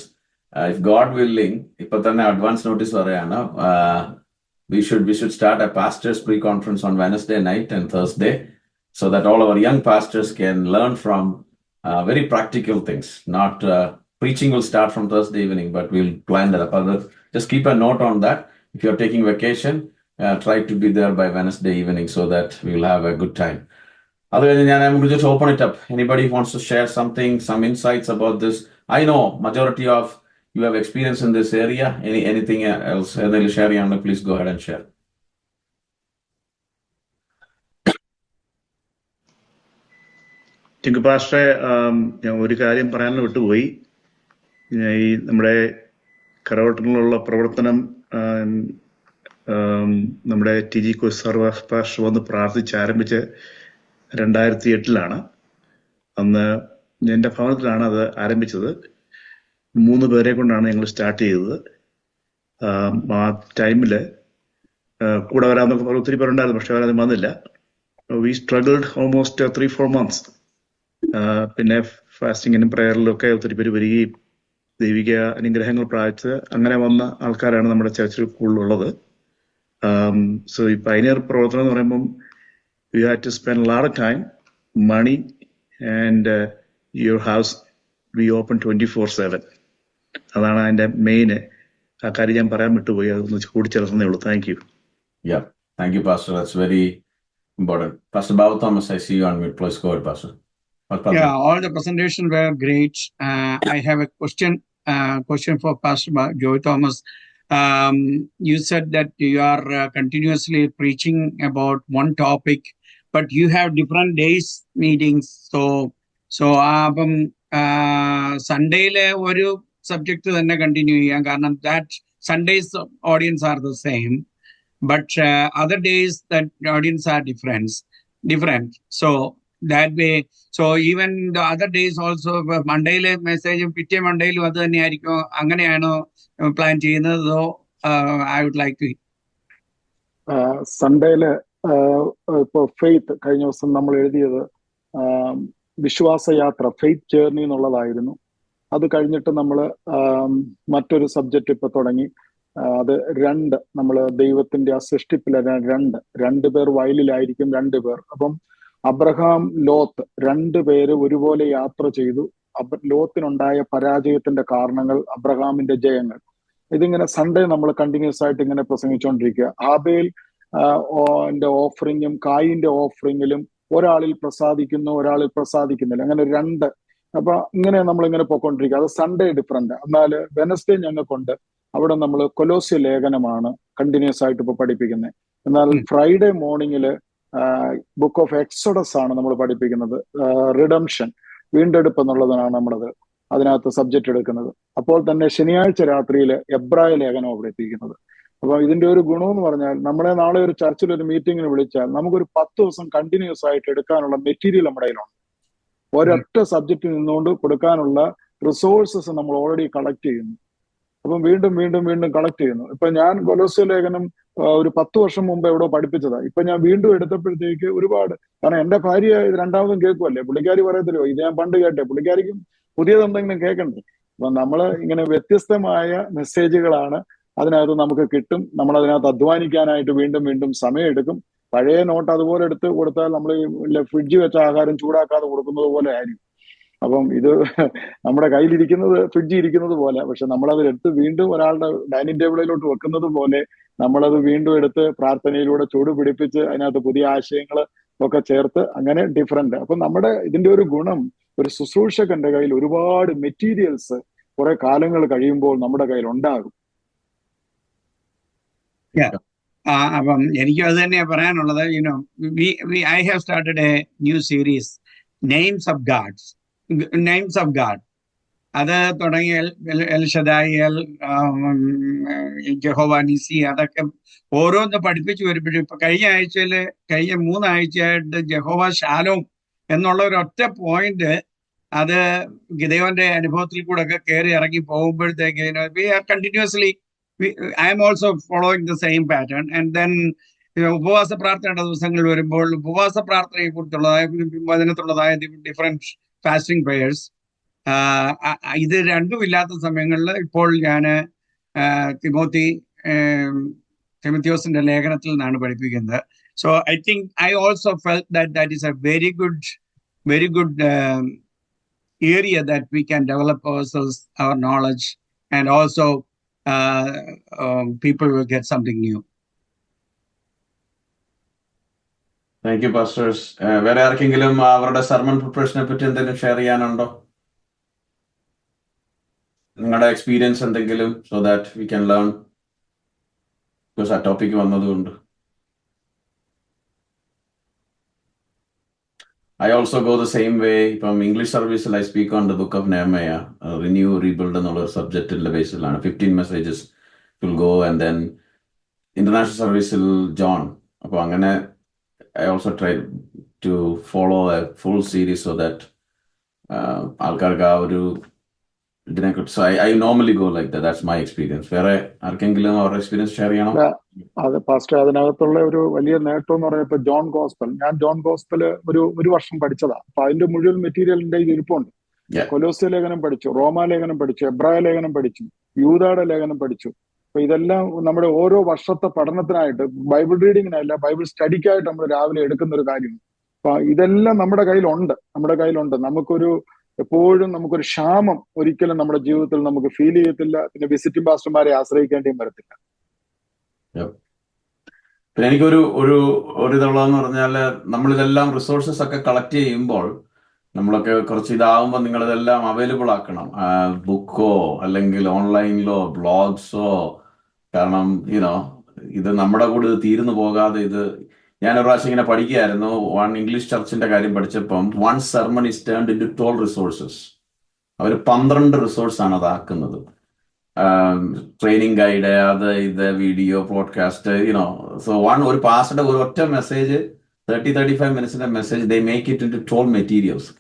If God willing, ഇപ്പൊ തന്നെ അഡ്വാൻസ് നോട്ടീസ് പറയാണ്, we should start a pastors pre-conference on Wednesday night and Thursday, so that all our young pastors can learn from very practical things. Not preaching will start from Thursday evening, but we'll plan that up. Just keep a note on that. If you're taking vacation, try to be there by Wednesday evening so that we'll have a good time. Otherwise, I'm going to just open it up. Anybody wants to share something, some insights about this? I know majority of you have experience in this area. Anything else? Share, please go ahead and share. Tinku പാസ്റ്ററെ, ഞാൻ ഒരു കാര്യം പറയാൻ വിട്ടുപോയി. ഈ നമ്മുടെ കരോട്ടനിലുള്ള പ്രവർത്തനം നമ്മുടെ ടി ജി കൊയ്സാർ പാസ്റ്റർ വന്ന് പ്രാർത്ഥിച്ച് ആരംഭിച്ച് 2008 അന്ന് എൻ്റെ ഭവനത്തിലാണ് അത് ആരംഭിച്ചത്. 3 പേരെ കൊണ്ടാണ് ഞങ്ങൾ സ്റ്റാർട്ട് ചെയ്തത്. ആ ടൈമിൽ കൂടെ വരാമെന്നൊക്കെ പറഞ്ഞ് ഒത്തിരി പേരുണ്ടായിരുന്നു, പക്ഷെ അവരത് വന്നില്ല. We struggled almost 3-4 months. പിന്നെ ഫാസ്റ്റിങ്ങിനും പ്രയറിലൊക്കെ ഒത്തിരി പേര് വരികയും ദൈവിക അനുഗ്രഹങ്ങൾ പ്രാപിച്ച് അങ്ങനെ വന്ന ആൾക്കാരാണ് നമ്മുടെ ചർച്ചിൽ കൂടുതലുള്ളത്. സോ ഈ പൈനിയർ പ്രവർത്തനം എന്ന് പറയുമ്പം you have to spend lot of time, money, and your house be open 24/7. അതാണ് അതിന്റെ മെയിൻ. ആ കാര്യം ഞാൻ പറയാൻ വിട്ടുപോയി, അതൊന്ന് കൂടിച്ചേർന്നേ ഉള്ളൂ. Thank you. Yeah, thank you, Pastor. That's very important. Pastor Babu Thomas, I see you on mute. Please go ahead, Pastor. Yeah, all the presentations were great. I have a question for Pastor Joy Thomas. You said that you are continuously preaching about one topic, but you have different days meetings. So Sunday le oru subject thanne continue cheyyam, karanam that Sundays audience are the same, but other days that audience are different. So that way, so even the other days also, Monday le message pitte Monday lu adu thanne aayirikkum, anganeyano plan cheyyunnatho? I would like to. സൺഡേയില് ഇപ്പൊ ഫെയ്ത്ത് കഴിഞ്ഞ ദിവസം നമ്മൾ എഴുതിയത് വിശ്വാസയാത്ര, ഫെയ്ത്ത് ജേർണി എന്നുള്ളതായിരുന്നു. അത് കഴിഞ്ഞിട്ട് നമ്മൾ മറ്റൊരു സബ്ജക്റ്റ് ഇപ്പൊ തുടങ്ങി. അത് നമ്മൾ ദൈവത്തിന്റെ ആ സൃഷ്ടിപ്പിലെ രണ്ട് പേർ വയലിലായിരിക്കും, 2 പേർ. അപ്പം അബ്രഹാം, ലോത്ത് 2 പേര് ഒരുപോലെ യാത്ര ചെയ്തു. ലോത്തിനുണ്ടായ പരാജയത്തിന്റെ കാരണങ്ങൾ, അബ്രഹാമിന്റെ ജയങ്ങൾ. ഇതിങ്ങനെ സൺഡേ നമ്മൾ കണ്ടിന്യൂസ് ആയിട്ട് ഇങ്ങനെ പ്രസംഗിച്ചുകൊണ്ടിരിക്കുക. ആബേൽ ഓഫറിങ്ങും കായിന്റെ ഓഫറിങ്ങിലും ഒരാളിൽ പ്രസാദിക്കുന്നു, ഒരാളിൽ പ്രസാദിക്കുന്നില്ല. അങ്ങനെ 2. അപ്പൊ ഇങ്ങനെ നമ്മളിങ്ങനെ പോയിക്കൊണ്ടിരിക്കുക. അത് സൺഡേ ഡിഫറെന്റ്. എന്നാൽ വെനസ്ഡേ ഞങ്ങൾക്കുണ്ട്. അവിടെ നമ്മൾ കൊലോസ്യ ലേഖനമാണ് കണ്ടിന്യൂസ് ആയിട്ട് ഇപ്പൊ പഠിപ്പിക്കുന്നത്. എന്നാൽ ഫ്രൈഡേ മോർണിംഗില് ബുക്ക് ഓഫ് എക്സോഡസ് ആണ് നമ്മൾ പഠിപ്പിക്കുന്നത്. റിഡംഷൻ, വീണ്ടെടുപ്പ് എന്നുള്ളതാണ് നമ്മളത് അതിനകത്ത് സബ്ജക്റ്റ് എടുക്കുന്നത്. അപ്പോൾ തന്നെ ശനിയാഴ്ച രാത്രിയിൽ എബ്രായ ലേഖനം പഠിപ്പിക്കുന്നത്. അപ്പൊ ഇതിന്റെ ഒരു ഗുണം എന്ന് പറഞ്ഞാൽ, നമ്മളെ നാളെ ഒരു ചർച്ചിൽ ഒരു മീറ്റിങ്ങിന് വിളിച്ചാൽ നമുക്കൊരു 10 ദിവസം കണ്ടിന്യൂസ് ആയിട്ട് എടുക്കാനുള്ള മെറ്റീരിയൽ നമ്മുടെ കയ്യിലുണ്ട്. ഒരൊറ്റ സബ്ജക്റ്റിൽ നിന്നുകൊണ്ട് കൊടുക്കാനുള്ള റിസോഴ്സസ് നമ്മൾ ഓൾറെഡി കളക്ട് ചെയ്യുന്നു. അപ്പം വീണ്ടും കളക്ട് ചെയ്യുന്നു. ഇപ്പൊ ഞാൻ കൊലോസ്യ ലേഖനം ഒരു 10 വർഷം മുമ്പ് എവിടെ പഠിപ്പിച്ചതാണ്. ഇപ്പൊ ഞാൻ വീണ്ടും എടുത്തപ്പോഴത്തേക്ക് ഒരുപാട്, കാരണം എന്റെ ഭാര്യ ഇത് 2ാമതും കേൾക്കുമല്ലേ, പുള്ളിക്കാരി പറയത്തില്ലോ ഇത് ഞാൻ പണ്ട് കേട്ടെ, പുള്ളിക്കാരിക്കും പുതിയതെന്തെങ്കിലും കേൾക്കണ്ടേ. അപ്പൊ നമ്മള് ഇങ്ങനെ വ്യത്യസ്തമായ മെസ്സേജുകളാണ് അതിനകത്ത് നമുക്ക് കിട്ടും. നമ്മൾ അതിനകത്ത് അധ്വാനിക്കാനായിട്ട് വീണ്ടും സമയം എടുക്കും. പഴയ നോട്ട് അതുപോലെ എടുത്ത് കൊടുത്താൽ നമ്മൾ ഫ്രിഡ്ജ് വെച്ച ആഹാരം ചൂടാക്കാതെ കൊടുക്കുന്നത് പോലെ ആയിരിക്കും. അപ്പം ഇത് നമ്മുടെ കയ്യിലിരിക്കുന്നത് ഫ്രിഡ്ജിൽ ഇരിക്കുന്നത് പോലെ, പക്ഷെ നമ്മളത് എടുത്ത് വീണ്ടും ഒരാളുടെ ഡൈനിങ് ടേബിളിലോട്ട് വെക്കുന്നത് പോലെ നമ്മളത് വീണ്ടും എടുത്ത് പ്രാർത്ഥനയിലൂടെ ചൂട് പിടിപ്പിച്ച് അതിനകത്ത് പുതിയ ആശയങ്ങൾ ഒക്കെ ചേർത്ത് അങ്ങനെ ഡിഫറെന്റ്. അപ്പൊ നമ്മുടെ ഇതിന്റെ ഒരു ഗുണം, ഒരു ശുശ്രൂഷകന്റെ കയ്യിൽ ഒരുപാട് മെറ്റീരിയൽസ് കുറെ കാലങ്ങൾ കഴിയുമ്പോൾ നമ്മുടെ കയ്യിൽ ഉണ്ടാകും. അപ്പം എനിക്കും അത് തന്നെയാണ് പറയാനുള്ളത്. I have started a new series, Names of God. അത് തുടങ്ങിയ എൽ ഷദായി, ജഹോവ നിസി, അതൊക്കെ ഓരോന്ന് പഠിപ്പിച്ചു വരുമ്പോഴും ഇപ്പൊ കഴിഞ്ഞ 3 ആഴ്ചയായിട്ട് ജഹോവ ഷാലോം എന്നുള്ള ഒരു ഒറ്റ പോയിന്റ്, അത് ഗിദെയോന്റെ അനുഭവത്തിൽ കൂടെ ഒക്കെ കയറി ഇറങ്ങി പോകുമ്പോഴത്തേക്ക് we are continuously, I am also following the same pattern. And then ഉപവാസ പ്രാർത്ഥനയുടെ ദിവസങ്ങൾ വരുമ്പോൾ ഉപവാസ പ്രാർത്ഥനയെ കുറിച്ചുള്ളതായ വചനത്തുള്ളതായ ഡിഫറെന്റ് ഫാസ്റ്റിംഗ് പ്രേയേഴ്സ്. ഇത് രണ്ടും ഇല്ലാത്ത സമയങ്ങളിൽ ഇപ്പോൾ ഞാൻ തിമോത്തിയോസിന്റെ ലേഖനത്തിൽ നിന്നാണ് പഠിപ്പിക്കുന്നത്. So I think I also felt that is A very good area that we can develop ourselves, our knowledge, and also people will get something new. Thank you pastors. വേറെ ആർക്കെങ്കിലും അവരുടെ സർമൺ പ്രിപ്പറേഷനെ പറ്റി എന്തെങ്കിലും ഷെയർ ചെയ്യാനുണ്ടോ? നിങ്ങളുടെ എക്സ്പീരിയൻസ് എന്തെങ്കിലും, so that we can learn, because ആ ടോപ്പിക് വന്നതുകൊണ്ട്. I also go the same way. From English service, I speak on the book of Nehemiah, renew, rebuild എന്നുള്ള സബ്ജക്റ്റിന്റെ ബേസിലാണ് 15 messages will go, and then international service John. അപ്പോൾ അങ്ങനെ I also try to follow a full series so that ആൾക്കാർക്ക് ആ ഒരു ഇതിനെക്കുറിച്ച് I normally go like that. That's my experience. വേറെ ആർക്കെങ്കിലും അവരുടെ എക്സ്പീരിയൻസ് ഷെയർ ചെയ്യണം? അത് പാസ്റ്റർ, അതിനകത്തുള്ള ഒരു വലിയ നേട്ടം എന്ന് പറയുമ്പോൾ ജോൺ ഗോസ്പൽ, ഞാൻ ജോൺ ഗോസ്പൽ ഒരു വർഷം പഠിച്ചതാ. അപ്പൊ അതിന്റെ മുഴുവൻ മെറ്റീരിയലിന്റെ ഇരിപ്പുണ്ട്. കൊലോസ്യ ലേഖനം പഠിച്ചു, റോമാ ലേഖനം പഠിച്ചു, എബ്രായ ലേഖനം പഠിച്ചു, യൂദായുടെ ലേഖനം പഠിച്ചു. അപ്പൊ ഇതെല്ലാം നമ്മുടെ ഓരോ വർഷത്തെ പഠനത്തിനായിട്ട്, ബൈബിൾ റീഡിങ്ങിനല്ല, ബൈബിൾ സ്റ്റഡിക്കായിട്ട് നമ്മൾ രാവിലെ എടുക്കുന്ന ഒരു കാര്യം. അപ്പൊ ഇതെല്ലാം നമ്മുടെ കയ്യിലുണ്ട്. എപ്പോഴും നമുക്കൊരു ക്ഷാമം ഒരിക്കലും നമ്മുടെ ജീവിതത്തിൽ നമുക്ക് ഫീൽ ചെയ്യത്തില്ല. പിന്നെ വിസിറ്റിംഗ് പാസ്റ്റർമാരെ ആശ്രയിക്കേണ്ടിയും വരത്തില്ല. പിന്നെ എനിക്കൊരു ഇതുള്ളതെന്ന് പറഞ്ഞാല്, നമ്മളിതെല്ലാം റിസോഴ്സസ് ഒക്കെ കളക്ട് ചെയ്യുമ്പോൾ നമ്മളൊക്കെ കുറച്ച് ഇതാവുമ്പോൾ നിങ്ങളിതെല്ലാം അവൈലബിൾ ആക്കണം, ബുക്കോ അല്ലെങ്കിൽ ഓൺലൈനിലോ ബ്ലോഗ്സോ. കാരണം ഇത് നമ്മുടെ കൂടെ ഇത് തീർന്നു പോകാതെ, ഇത് ഞാനൊരു പ്രാവശ്യം ഇങ്ങനെ പഠിക്കുകയായിരുന്നു, വൺ ഇംഗ്ലീഷ് ചർച്ചിന്റെ കാര്യം പഠിച്ചപ്പം 1 sermon is turned into 12 resources. അവർ 12 റിസോഴ്സാണ് അതാക്കുന്നത്. ട്രെയിനിങ് ഗൈഡ്, അത് ഇത് വീഡിയോ പോഡ്കാസ്റ്റ്, സോ ഒരു പാസ്റ്ററുടെ ഒരു ഒറ്റ മെസ്സേജ് 30-35 മിനിറ്റ്സിന്റെ message, they make it into 12 materials.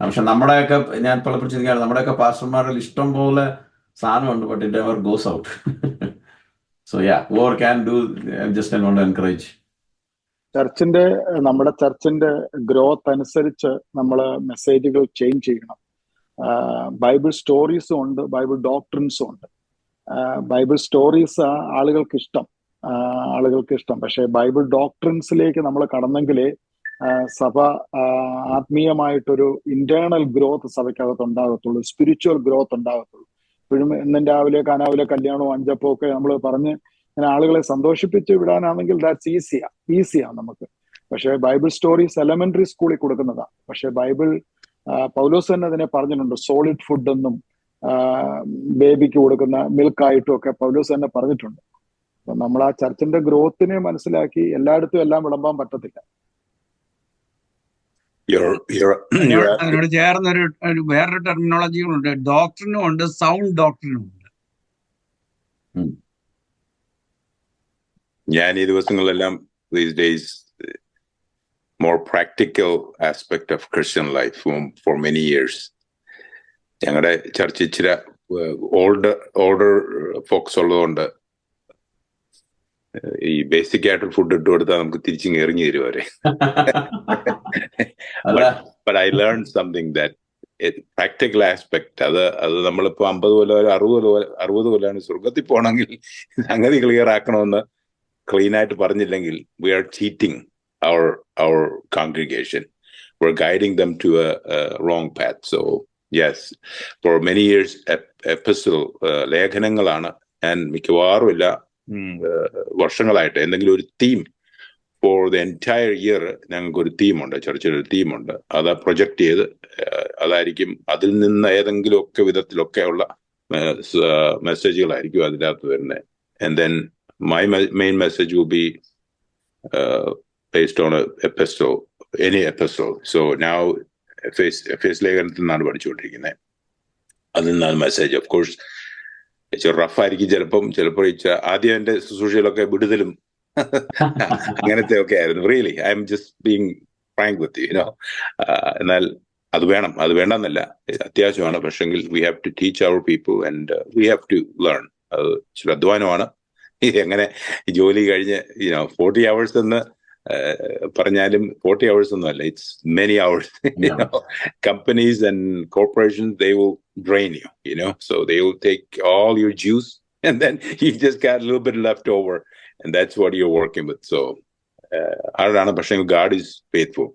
പക്ഷെ നമ്മുടെയൊക്കെ, ഞാൻ പലപ്പോഴും ചിന്തിക്കുകയാണ്, നമ്മുടെയൊക്കെ പാസ്റ്റർമാരിൽ ഇഷ്ടം പോലെ സാധനമുണ്ട്, but it ever goes out. So whoever can do, just I want to encourage. നമ്മുടെ ചർച്ചിന്റെ ഗ്രോത്ത് അനുസരിച്ച് നമ്മൾ മെസ്സേജുകൾ ചേഞ്ച് ചെയ്യണം. ബൈബിൾ സ്റ്റോറീസും ഉണ്ട്, ബൈബിൾ ഡോക്ട്രിൻസും ഉണ്ട്. ബൈബിൾ സ്റ്റോറീസ് ആളുകൾക്ക് ഇഷ്ടം. പക്ഷെ ബൈബിൾ ഡോക്ട്രിൻസിലേക്ക് നമ്മൾ കടന്നെങ്കിലേ സഭ ആത്മീയമായിട്ടൊരു ഇന്റേണൽ ഗ്രോത്ത് സഭയ്ക്കകത്ത് ഉണ്ടാകത്തുള്ളൂ, സ്പിരിച്വൽ ഗ്രോത്ത് ഉണ്ടാകത്തുള്ളൂ. ഇപ്പോഴും ഇന്നും രാവിലെ കാനാവിലെ കല്യാണവും അഞ്ചപ്പവും ഒക്കെ നമ്മൾ പറഞ്ഞ് അങ്ങനെ ആളുകളെ സന്തോഷിപ്പിച്ച് വിടാനാണെങ്കിൽ ദാറ്റ്സ് ഈസിയാണ് നമുക്ക്. പക്ഷെ ബൈബിൾ സ്റ്റോറീസ് എലമെന്ററി സ്കൂളിൽ കൊടുക്കുന്നതാണ്. പക്ഷെ ബൈബിൾ പൗലോസ് തന്നെ അതിനെ പറഞ്ഞിട്ടുണ്ട്, സോളിഡ് ഫുഡ് എന്നും ബേബിക്ക് കൊടുക്കുന്ന മിൽക്കായിട്ടും ഒക്കെ പൗലോസ് തന്നെ പറഞ്ഞിട്ടുണ്ട്. അപ്പൊ നമ്മൾ ആ ചർച്ചിന്റെ ഗ്രോത്തിനെ മനസ്സിലാക്കി എല്ലായിടത്തും എല്ലാം വിളമ്പാൻ പറ്റത്തില്ല. അതിനോട് ചേർന്നൊരു വേറൊരു ടെർമിനോളജികളുണ്ട്, ഡോക്ടറിനും ഉണ്ട്, സൗണ്ട് ഡോക്ടറിനും ഉണ്ട്. ഞാൻ ഈ ദിവസങ്ങളിലെല്ലാം these days more practical aspect of Christian life for many years. ഞങ്ങളുടെ ചർച്ച ഇച്ചിരി ഓൾഡർ ഫോക്സ് ഉള്ളതുകൊണ്ട് ഈ ബേസിക് ആയിട്ട് ഫുഡ് ഇട്ട് കൊടുത്താൽ നമുക്ക് തിരിച്ചിങ് ഇറങ്ങി തരും അവരെ. But I learned something that practical aspect, അത് നമ്മളിപ്പോ 50 കൊല്ലം 60 കൊല്ലാണ് സ്വർഗത്തിൽ പോകണമെങ്കിൽ സംഗതി ക്ലിയർ ആക്കണമെന്ന് ക്ലീൻ ആയിട്ട് പറഞ്ഞില്ലെങ്കിൽ we are cheating our congregation. We're guiding them to a wrong path. So yes, for many years epistle ലേഖനങ്ങളാണ് ഞാൻ മിക്കവാറും ഇല്ല വർഷങ്ങളായിട്ട് എന്തെങ്കിലും ഒരു theme for the entire year. ഞങ്ങൾക്ക് ഒരു തീമുണ്ട്, ചർച്ചിലൊരു തീമുണ്ട്, അത് പ്രൊജക്ട് ചെയ്ത് അതായിരിക്കും, അതിൽ നിന്ന് ഏതെങ്കിലുമൊക്കെ വിധത്തിലൊക്കെയുള്ള മെസ്സേജുകളായിരിക്കും അതിനകത്ത് വരുന്നത്. And then my main message will be based on a epistle, any epistle. So now എഫേസ് ലേഖനത്തിൽ നിന്നാണ് പഠിച്ചുകൊണ്ടിരിക്കുന്നത്. അതിൽ നിന്നാണ് മെസ്സേജ്. ഓഫ് കോഴ്സ് റഫ് ആയിരിക്കും ചിലപ്പോൾ ആദ്യം എൻ്റെ ശുശ്രൂഷയിലൊക്കെ വിടുതലും അങ്ങനത്തെ ഒക്കെ ആയിരുന്നു. Really I am just being frank with you know. എന്നാൽ അത് വേണ്ടെന്നല്ല, അത്യാവശ്യമാണ്. പക്ഷെങ്കിൽ we have to teach our people and we have to learn. അത് ഇച്ചിരി അധ്വാനമാണ്. എങ്ങനെ ജോലി കഴിഞ്ഞ് 40 hours എന്ന് പറഞ്ഞാലും 40 hours ഒന്നുമല്ല, it's many hours. Yeah. Companies and corporations, they will drain you, so they will take all your juice and then you just got a little bit left over, and that's what you're working with. So അതാണ്. പക്ഷേ God is faithful.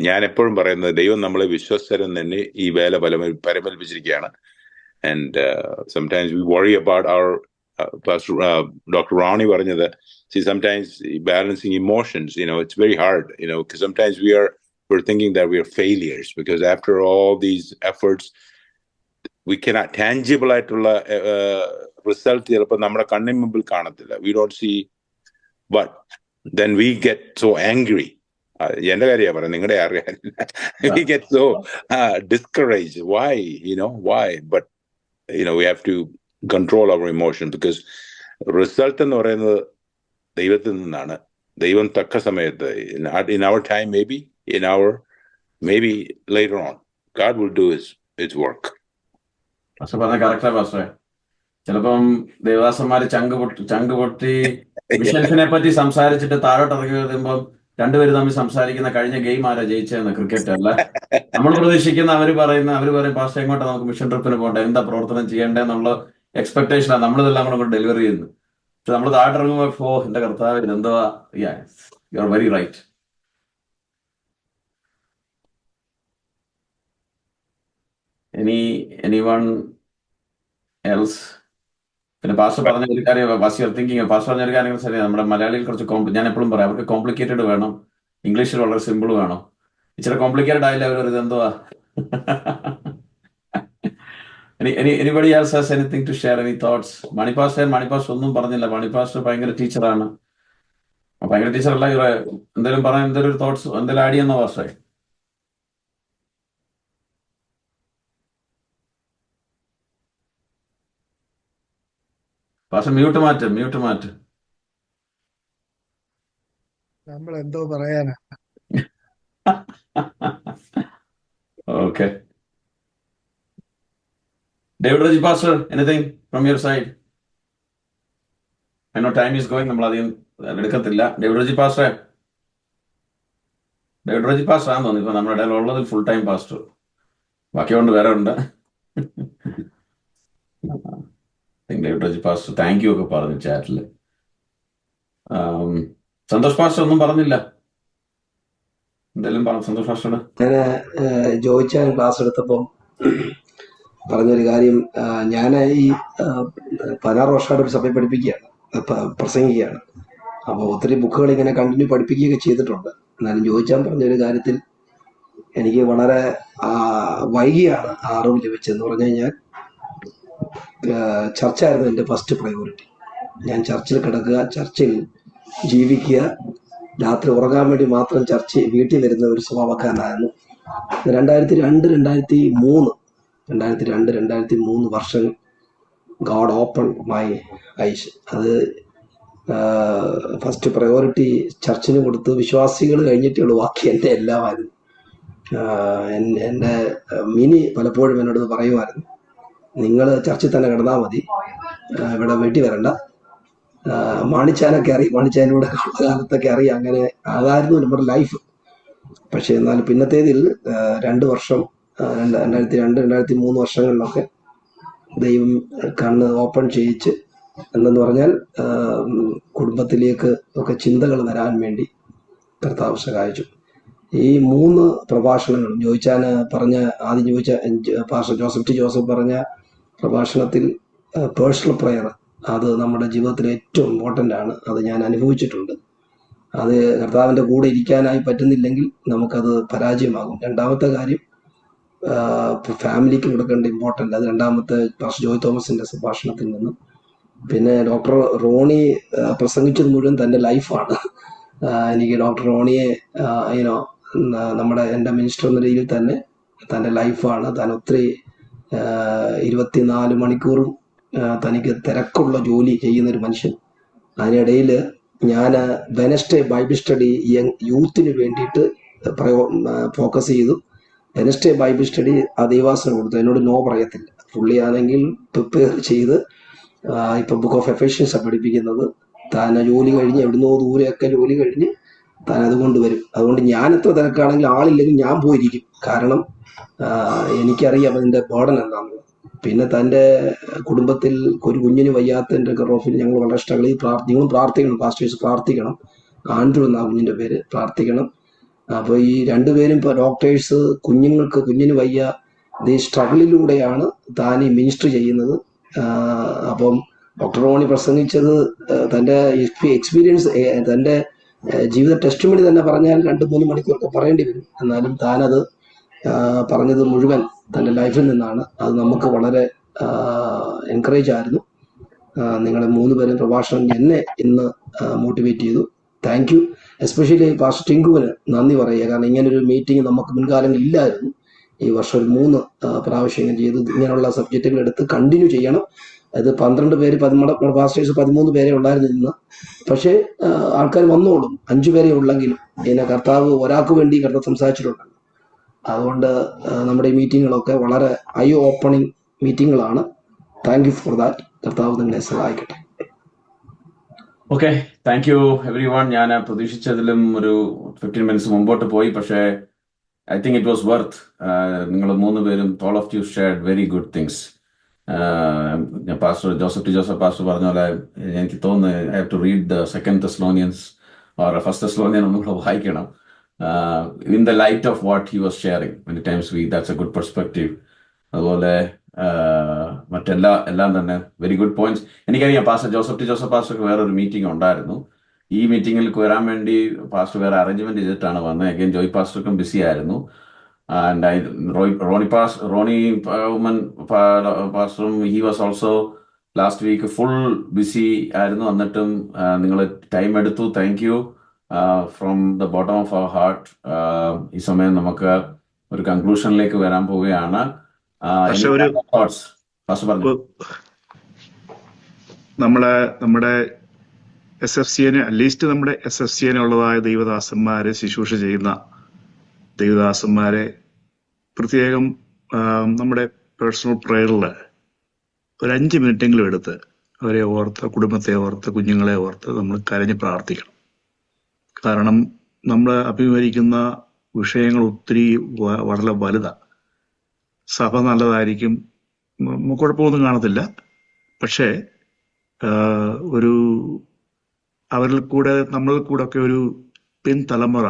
ഞാൻ എപ്പോഴും പറയുന്നത്, ദൈവം നമ്മളെ വിശ്വസ്തരെന്ന് തന്നെ ഈ വേല പരമേൽപ്പിച്ചിരിക്കുകയാണ്. And sometimes we worry about our Pastor Dr. Ronnie പറഞ്ഞത്, see, sometimes balancing emotions, it's very hard, because sometimes we're thinking that we are failures because after all these efforts we cannot tangible ആയിട്ടുള്ള result ചിലപ്പോൾ നമ്മുടെ കണ്ണിന് മുമ്പിൽ കാണത്തില്ല. We don't see, but then we get so angry. എന്റെ കാര്യമാണ് പറയുന്നത്, നിങ്ങളുടെ അറിയാൻ. We get so discouraged. Why? Why? But we have to control our emotion, because result എന്ന് പറയുന്നത് ദൈവത്തിൽ നിന്നാണ്. ദൈവം തക്ക സമയത്ത്, in our time, maybe later on, God will do his work. പക്ഷെ പറഞ്ഞ കറക്റ്റാ പാസ്റ്ററെ. ചിലപ്പം ദേവദാസന്മാര് ചങ്ക് പൊട്ടി മിഷൻസിനെ പറ്റി സംസാരിച്ചിട്ട് താഴോട്ട് ഇറങ്ങി വരുമ്പം രണ്ടുപേരും തമ്മിൽ സംസാരിക്കുന്ന കഴിഞ്ഞ ഗെയിം ആരാ ജയിച്ചതെന്ന്, ക്രിക്കറ്റ് അല്ല. നമ്മൾ പ്രതീക്ഷിക്കുന്ന അവര് പറയും പാസ്റ്റർ എങ്ങോട്ടാ നമുക്ക് മിഷൻ ട്രിപ്പിന് പോകണ്ടേ, എന്താ പ്രവർത്തനം ചെയ്യേണ്ടതെന്നുള്ള എക്സ്പെക്ടേഷനാണ് നമ്മളിതെല്ലാം കൂടെ ഡെലിവറി ചെയ്യുന്നത്. പക്ഷെ നമ്മൾ താഴോട്ട് ഇറങ്ങുമ്പോൾ എന്റെ കർത്താവ് എന്തോ, you are very right. Anyone else? പിന്നെ പാസ്റ്റർ പറഞ്ഞ ഒരു കാര്യം, പാസ്റ്റർ പറഞ്ഞ ഒരു കാര്യം ശരിയാണ്. നമ്മുടെ മലയാളിയിൽ കുറച്ച് ഞാൻ എപ്പോഴും പറയാം, അവർക്ക് കോംപ്ലിക്കേറ്റഡ് വേണം, ഇംഗ്ലീഷിൽ വളരെ സിമ്പിൾ വേണം. ഇച്ചിരി കോംപ്ലിക്കേറ്റഡ് ആയില്ല അവർ ഇതെന്തുവാ. Anybody else has anything to share, any thoughts? മണിപ്പാസ്റ്റർ ഒന്നും പറഞ്ഞില്ല. മണിപ്പാസ്റ്റർ ഭയങ്കര ടീച്ചറാണ്. ഭയങ്കര ടീച്ചറല്ല, എന്തെങ്കിലും പറയാൻ, എന്തെങ്കിലും തോട്ട്സ്, എന്തെങ്കിലും ആഡ് ചെയ്യുന്ന പാസ്റ്റർ? പാസ്റ്റർ മ്യൂട്ട് മാറ്റ്. നമ്മൾ എന്തോ പറയാനാ. Okay. David Raji Pastor, anything from your side? I know time is going. നമ്മൾ അധികം എടുക്കത്തില്ല. David Raji Pastor ആണെന്ന് തോന്നുന്നു ഇപ്പൊ നമ്മുടെ ഇടയിൽ ഉള്ളതിൽ ഫുൾ ടൈം പാസ്റ്റർ. ബാക്കിയുണ്ട്, വേറെ ഉണ്ട്. David Raji Pastor thank you ഒക്കെ പറഞ്ഞു ചാറ്റില്. സന്തോഷ് പാസ്റ്റർ ഒന്നും പറഞ്ഞില്ല. എന്തെങ്കിലും സന്തോഷ് പാസ്റ്റർ? ഞാൻ ജോയിച്ചാൻ ക്ലാസ് എടുത്തപ്പം പറഞ്ഞൊരു കാര്യം, ഞാൻ ഈ 16 വർഷമായിട്ട് ഒരു സഭയെ പഠിപ്പിക്കുകയാണ്, പ്രസംഗിക്കുകയാണ്. അപ്പോൾ ഒത്തിരി ബുക്കുകൾ ഇങ്ങനെ കണ്ടിന്യൂ പഠിപ്പിക്കുകയൊക്കെ ചെയ്തിട്ടുണ്ട്. എന്നാലും ജോയിച്ചാൻ പറഞ്ഞൊരു കാര്യത്തിൽ എനിക്ക് വളരെ വൈകിയാണ് ആ അറിവ് ലഭിച്ചതെന്ന് പറഞ്ഞു കഴിഞ്ഞാൽ, ചർച്ചായിരുന്നു എൻ്റെ ഫസ്റ്റ് പ്രയോറിറ്റി. ഞാൻ ചർച്ചിൽ കിടക്കുക, ചർച്ചിൽ ജീവിക്കുക, രാത്രി ഉറങ്ങാൻ വേണ്ടി മാത്രം വീട്ടിൽ വരുന്ന ഒരു സ്വഭാവക്കാരനായിരുന്നു. 2002-2003 വർഷം ഗോഡ് ഓപ്പൺ മൈ ഐസ്. അത് ഫസ്റ്റ് പ്രയോറിറ്റി ചർച്ചിന് കൊടുത്ത് വിശ്വാസികൾ കഴിഞ്ഞിട്ടുള്ള ബാക്കി എൻ്റെ എല്ലാമായിരുന്നു. എൻ്റെ മിനി പലപ്പോഴും എന്നോട് പറയുമായിരുന്നു, നിങ്ങൾ ചർച്ചിൽ തന്നെ കിടന്നാൽ മതി, ഇവിടെ വീട്ടിൽ വരണ്ട. മാണിച്ചാനൊക്കെ അറിയും, മാണിച്ചാനൂടെ ഉള്ള കാലത്തൊക്കെ അറിയാം. അങ്ങനെ അതായിരുന്നു നമ്മുടെ ലൈഫ്. പക്ഷെ എന്നാൽ പിന്നത്തേതിൽ 2 വർഷം 2002-2003 വർഷങ്ങളിലൊക്കെ ദൈവം കണ്ണ് ഓപ്പൺ ചെയ്യിച്ച്, എന്തെന്ന് പറഞ്ഞാൽ കുടുംബത്തിലേക്ക് ഒക്കെ ചിന്തകൾ വരാൻ വേണ്ടി കർത്താവ് സഹായിച്ചു. ഈ 3 പ്രഭാഷണങ്ങളും ജോയിച്ചാൻ പറഞ്ഞ, ആദ്യം ചോദിച്ച പാസ്റ്റർ ജോസഫ് പറഞ്ഞ പ്രഭാഷണത്തിൽ പേഴ്സണൽ പ്രെയർ, അത് നമ്മുടെ ജീവിതത്തിൽ ഏറ്റവും ഇമ്പോർട്ടൻ്റ് ആണ്. അത് ഞാൻ അനുഭവിച്ചിട്ടുണ്ട്. അത് കർത്താവിൻ്റെ കൂടെ ഇരിക്കാനായി പറ്റുന്നില്ലെങ്കിൽ നമുക്കത് പരാജയമാകും. രണ്ടാമത്തെ കാര്യം, ഫാമിലിക്ക് കൊടുക്കേണ്ട ഇമ്പോർട്ടൻ്റ്, അത് രണ്ടാമത്തെ പാസ്റ്റർ ജോയ് തോമസിൻ്റെ സംഭാഷണത്തിൽ നിന്നും. പിന്നെ ഡോക്ടർ റോണി പ്രസംഗിച്ചത് മുഴുവൻ തൻ്റെ ലൈഫാണ്. എനിക്ക് ഡോക്ടർ റോണിയെ എൻ്റെ മിനിസ്റ്റർ എന്ന രീതിയിൽ തന്നെ തൻ്റെ ലൈഫാണ്. താൻ ഒത്തിരി 24 മണിക്കൂറും തനിക്ക് തിരക്കുള്ള ജോലി ചെയ്യുന്നൊരു മനുഷ്യൻ. അതിനിടയിൽ ഞാൻ വെനസ്ഡേ ബൈബിൾ സ്റ്റഡി യൂത്തിന് വേണ്ടിയിട്ട് ഫോക്കസ് ചെയ്തു. വെനസ്ഡേ ബൈബിൾ സ്റ്റഡി ആ ദൈവാസനം കൊടുത്തു. എന്നോട് നോ പറയത്തില്ല. പുള്ളിയാണെങ്കിൽ പ്രിപ്പയർ ചെയ്ത് ഇപ്പം ബുക്ക് ഓഫ് എഫേഷ്യൻസ് പഠിപ്പിക്കുന്നത്. താൻ ജോലി കഴിഞ്ഞ് എവിടുന്നോ ദൂരെയൊക്കെ ജോലി കഴിഞ്ഞ് താൻ അതുകൊണ്ട് വരും. അതുകൊണ്ട് ഞാൻ എത്ര തിരക്കാണെങ്കിൽ ആളില്ലെങ്കിൽ ഞാൻ പോയിരിക്കും. കാരണം എനിക്കറിയാം അതിന്റെ ബേർഡൻ എന്താണെന്നുള്ളത്. പിന്നെ തൻ്റെ കുടുംബത്തിൽ ഒരു കുഞ്ഞിന് വയ്യാത്തതിൻ്റെ റോഫിൽ ഞങ്ങൾ വളരെ സ്ട്രഗിൾ ചെയ്ത് നിങ്ങളും പ്രാർത്ഥിക്കണം, പാസ്റ്റേഴ്സ് പ്രാർത്ഥിക്കണം. ആൻഡ്രു എന്നാ കുഞ്ഞിൻ്റെ പേര്, പ്രാർത്ഥിക്കണം. അപ്പോൾ ഈ രണ്ടുപേരും ഇപ്പോൾ ഡോക്ടേഴ്സ് കുഞ്ഞിന് വയ്യ, ഈ സ്ട്രഗിളിലൂടെയാണ് താൻ ഈ മിനിസ്റ്റർ ചെയ്യുന്നത്. അപ്പം ഡോക്ടർ റോണി പ്രസംഗിച്ചത് തൻ്റെ എക്സ്പീരിയൻസ്, തൻ്റെ ജീവിത ടെസ്റ്റ് മണി തന്നെ പറഞ്ഞാൽ 2-3 മണിക്കൂറൊക്കെ പറയേണ്ടി വരും. എന്നാലും താനത് പറഞ്ഞത് മുഴുവൻ തൻ്റെ ലൈഫിൽ നിന്നാണ്. അത് നമുക്ക് വളരെ എൻകറേജ് ആയിരുന്നു. നിങ്ങളെ 3 പേരും പ്രഭാഷണം എന്നെ ഇന്ന് മോട്ടിവേറ്റ് ചെയ്തു. Thank you. എസ്പെഷ്യലി പാസ്റ്റർ ടിങ്കുവിന് നന്ദി പറയുക. കാരണം ഇങ്ങനൊരു മീറ്റിംഗ് നമുക്ക് മുൻകാലങ്ങളിൽ ഇല്ലായിരുന്നു. ഈ വർഷം ഒരു 3 പ്രാവശ്യം ഇങ്ങനെ ചെയ്തു. ഇങ്ങനെയുള്ള സബ്ജക്റ്റുകൾ എടുത്ത് കണ്ടിന്യൂ ചെയ്യണം. അത് 12 പേര്, നമ്മുടെ പാസ്റ്റേഴ്സ് 13 പേരെ ഉണ്ടായിരുന്നു ഇന്ന്. പക്ഷേ ആൾക്കാർ വന്നോളും. 5 പേരെ ഉള്ളെങ്കിലും ഇതിനെ കർത്താവ് ഒരാൾക്ക് വേണ്ടി കർത്താവ് സംസാരിച്ചിട്ടുണ്ട്. അതുകൊണ്ട് നമ്മുടെ ഈ മീറ്റിങ്ങുകളൊക്കെ വളരെ ഐ ഓപ്പണിംഗ് മീറ്റിങ്ങുകളാണ്. Thank you for that. കർത്താവ് നിങ്ങളെ സഹായിക്കട്ടെ. Okay, thank you everyone. ഞാൻ പ്രതീക്ഷിച്ചതിലും ഒരു 15 മിനിറ്റ്സ് മുമ്പോട്ട് പോയി, പക്ഷേ I think it was worth. നിങ്ങൾ 3 പേരും, all of you shared very good things. ഞാൻ പാസ്റ്റർ ജോസഫ് പാസ്റ്റർ പറഞ്ഞ പോലെ എനിക്ക് തോന്നുന്നു I have to read the 2 Thessalonians or 1 Thessalonians ഒന്നുകൂടെ വായിക്കണം. In the light of what he was sharing, many times that's a good perspective. അതുപോലെ എല്ലാം തന്നെ വെരി ഗുഡ് പോയിന്റ്സ്. എനിക്കറിയാം പാസ്റ്റർ ജോസഫ് പാസ്റ്റർക്ക് വേറൊരു മീറ്റിംഗ് ഉണ്ടായിരുന്നു. ഈ മീറ്റിംഗിൽ വരാൻ വേണ്ടി പാസ്റ്റർ വേറെ അറേഞ്ച്മെന്റ് ചെയ്തിട്ടാണ് വന്നത്. അഗൈൻ ജോയ് പാസ്റ്റർക്കും ബിസി ആയിരുന്നു. റോണി ഉമ്മൻ പാസ്റ്ററും he was also last week full busy ആയിരുന്നു. എന്നിട്ടും നിങ്ങൾ ടൈം എടുത്തു. Thank you from the bottom of our heart. ഈ സമയം നമുക്ക് ഒരു കൺക്ലൂഷനിലേക്ക് വരാൻ പോവുകയാണ്. നമ്മുടെ SFCN, അറ്റ്ലീസ്റ്റ് നമ്മുടെ SFCN ഉള്ളതായ ദൈവദാസന്മാരെ, ശുശ്രൂഷ ചെയ്യുന്ന ദൈവദാസന്മാരെ പ്രത്യേകം നമ്മുടെ പേഴ്സണൽ പ്രയറിൽ ഒരു 5 മിനിറ്റെങ്കിലും എടുത്ത് അവരെ ഓർത്ത്, കുടുംബത്തെ ഓർത്ത്, കുഞ്ഞുങ്ങളെ ഓർത്ത് നമ്മൾ കരഞ്ഞ് പ്രാർത്ഥിക്കണം. കാരണം നമ്മൾ അഭിമുഖീകരിക്കുന്ന വിഷയങ്ങൾ ഒത്തിരി വളരെ വലുതാണ്. സഭ നല്ലതായിരിക്കും, കുഴപ്പമൊന്നും കാണത്തില്ല. പക്ഷേ നമ്മളിൽ കൂടെ ഒക്കെ ഒരു പിൻതലമുറ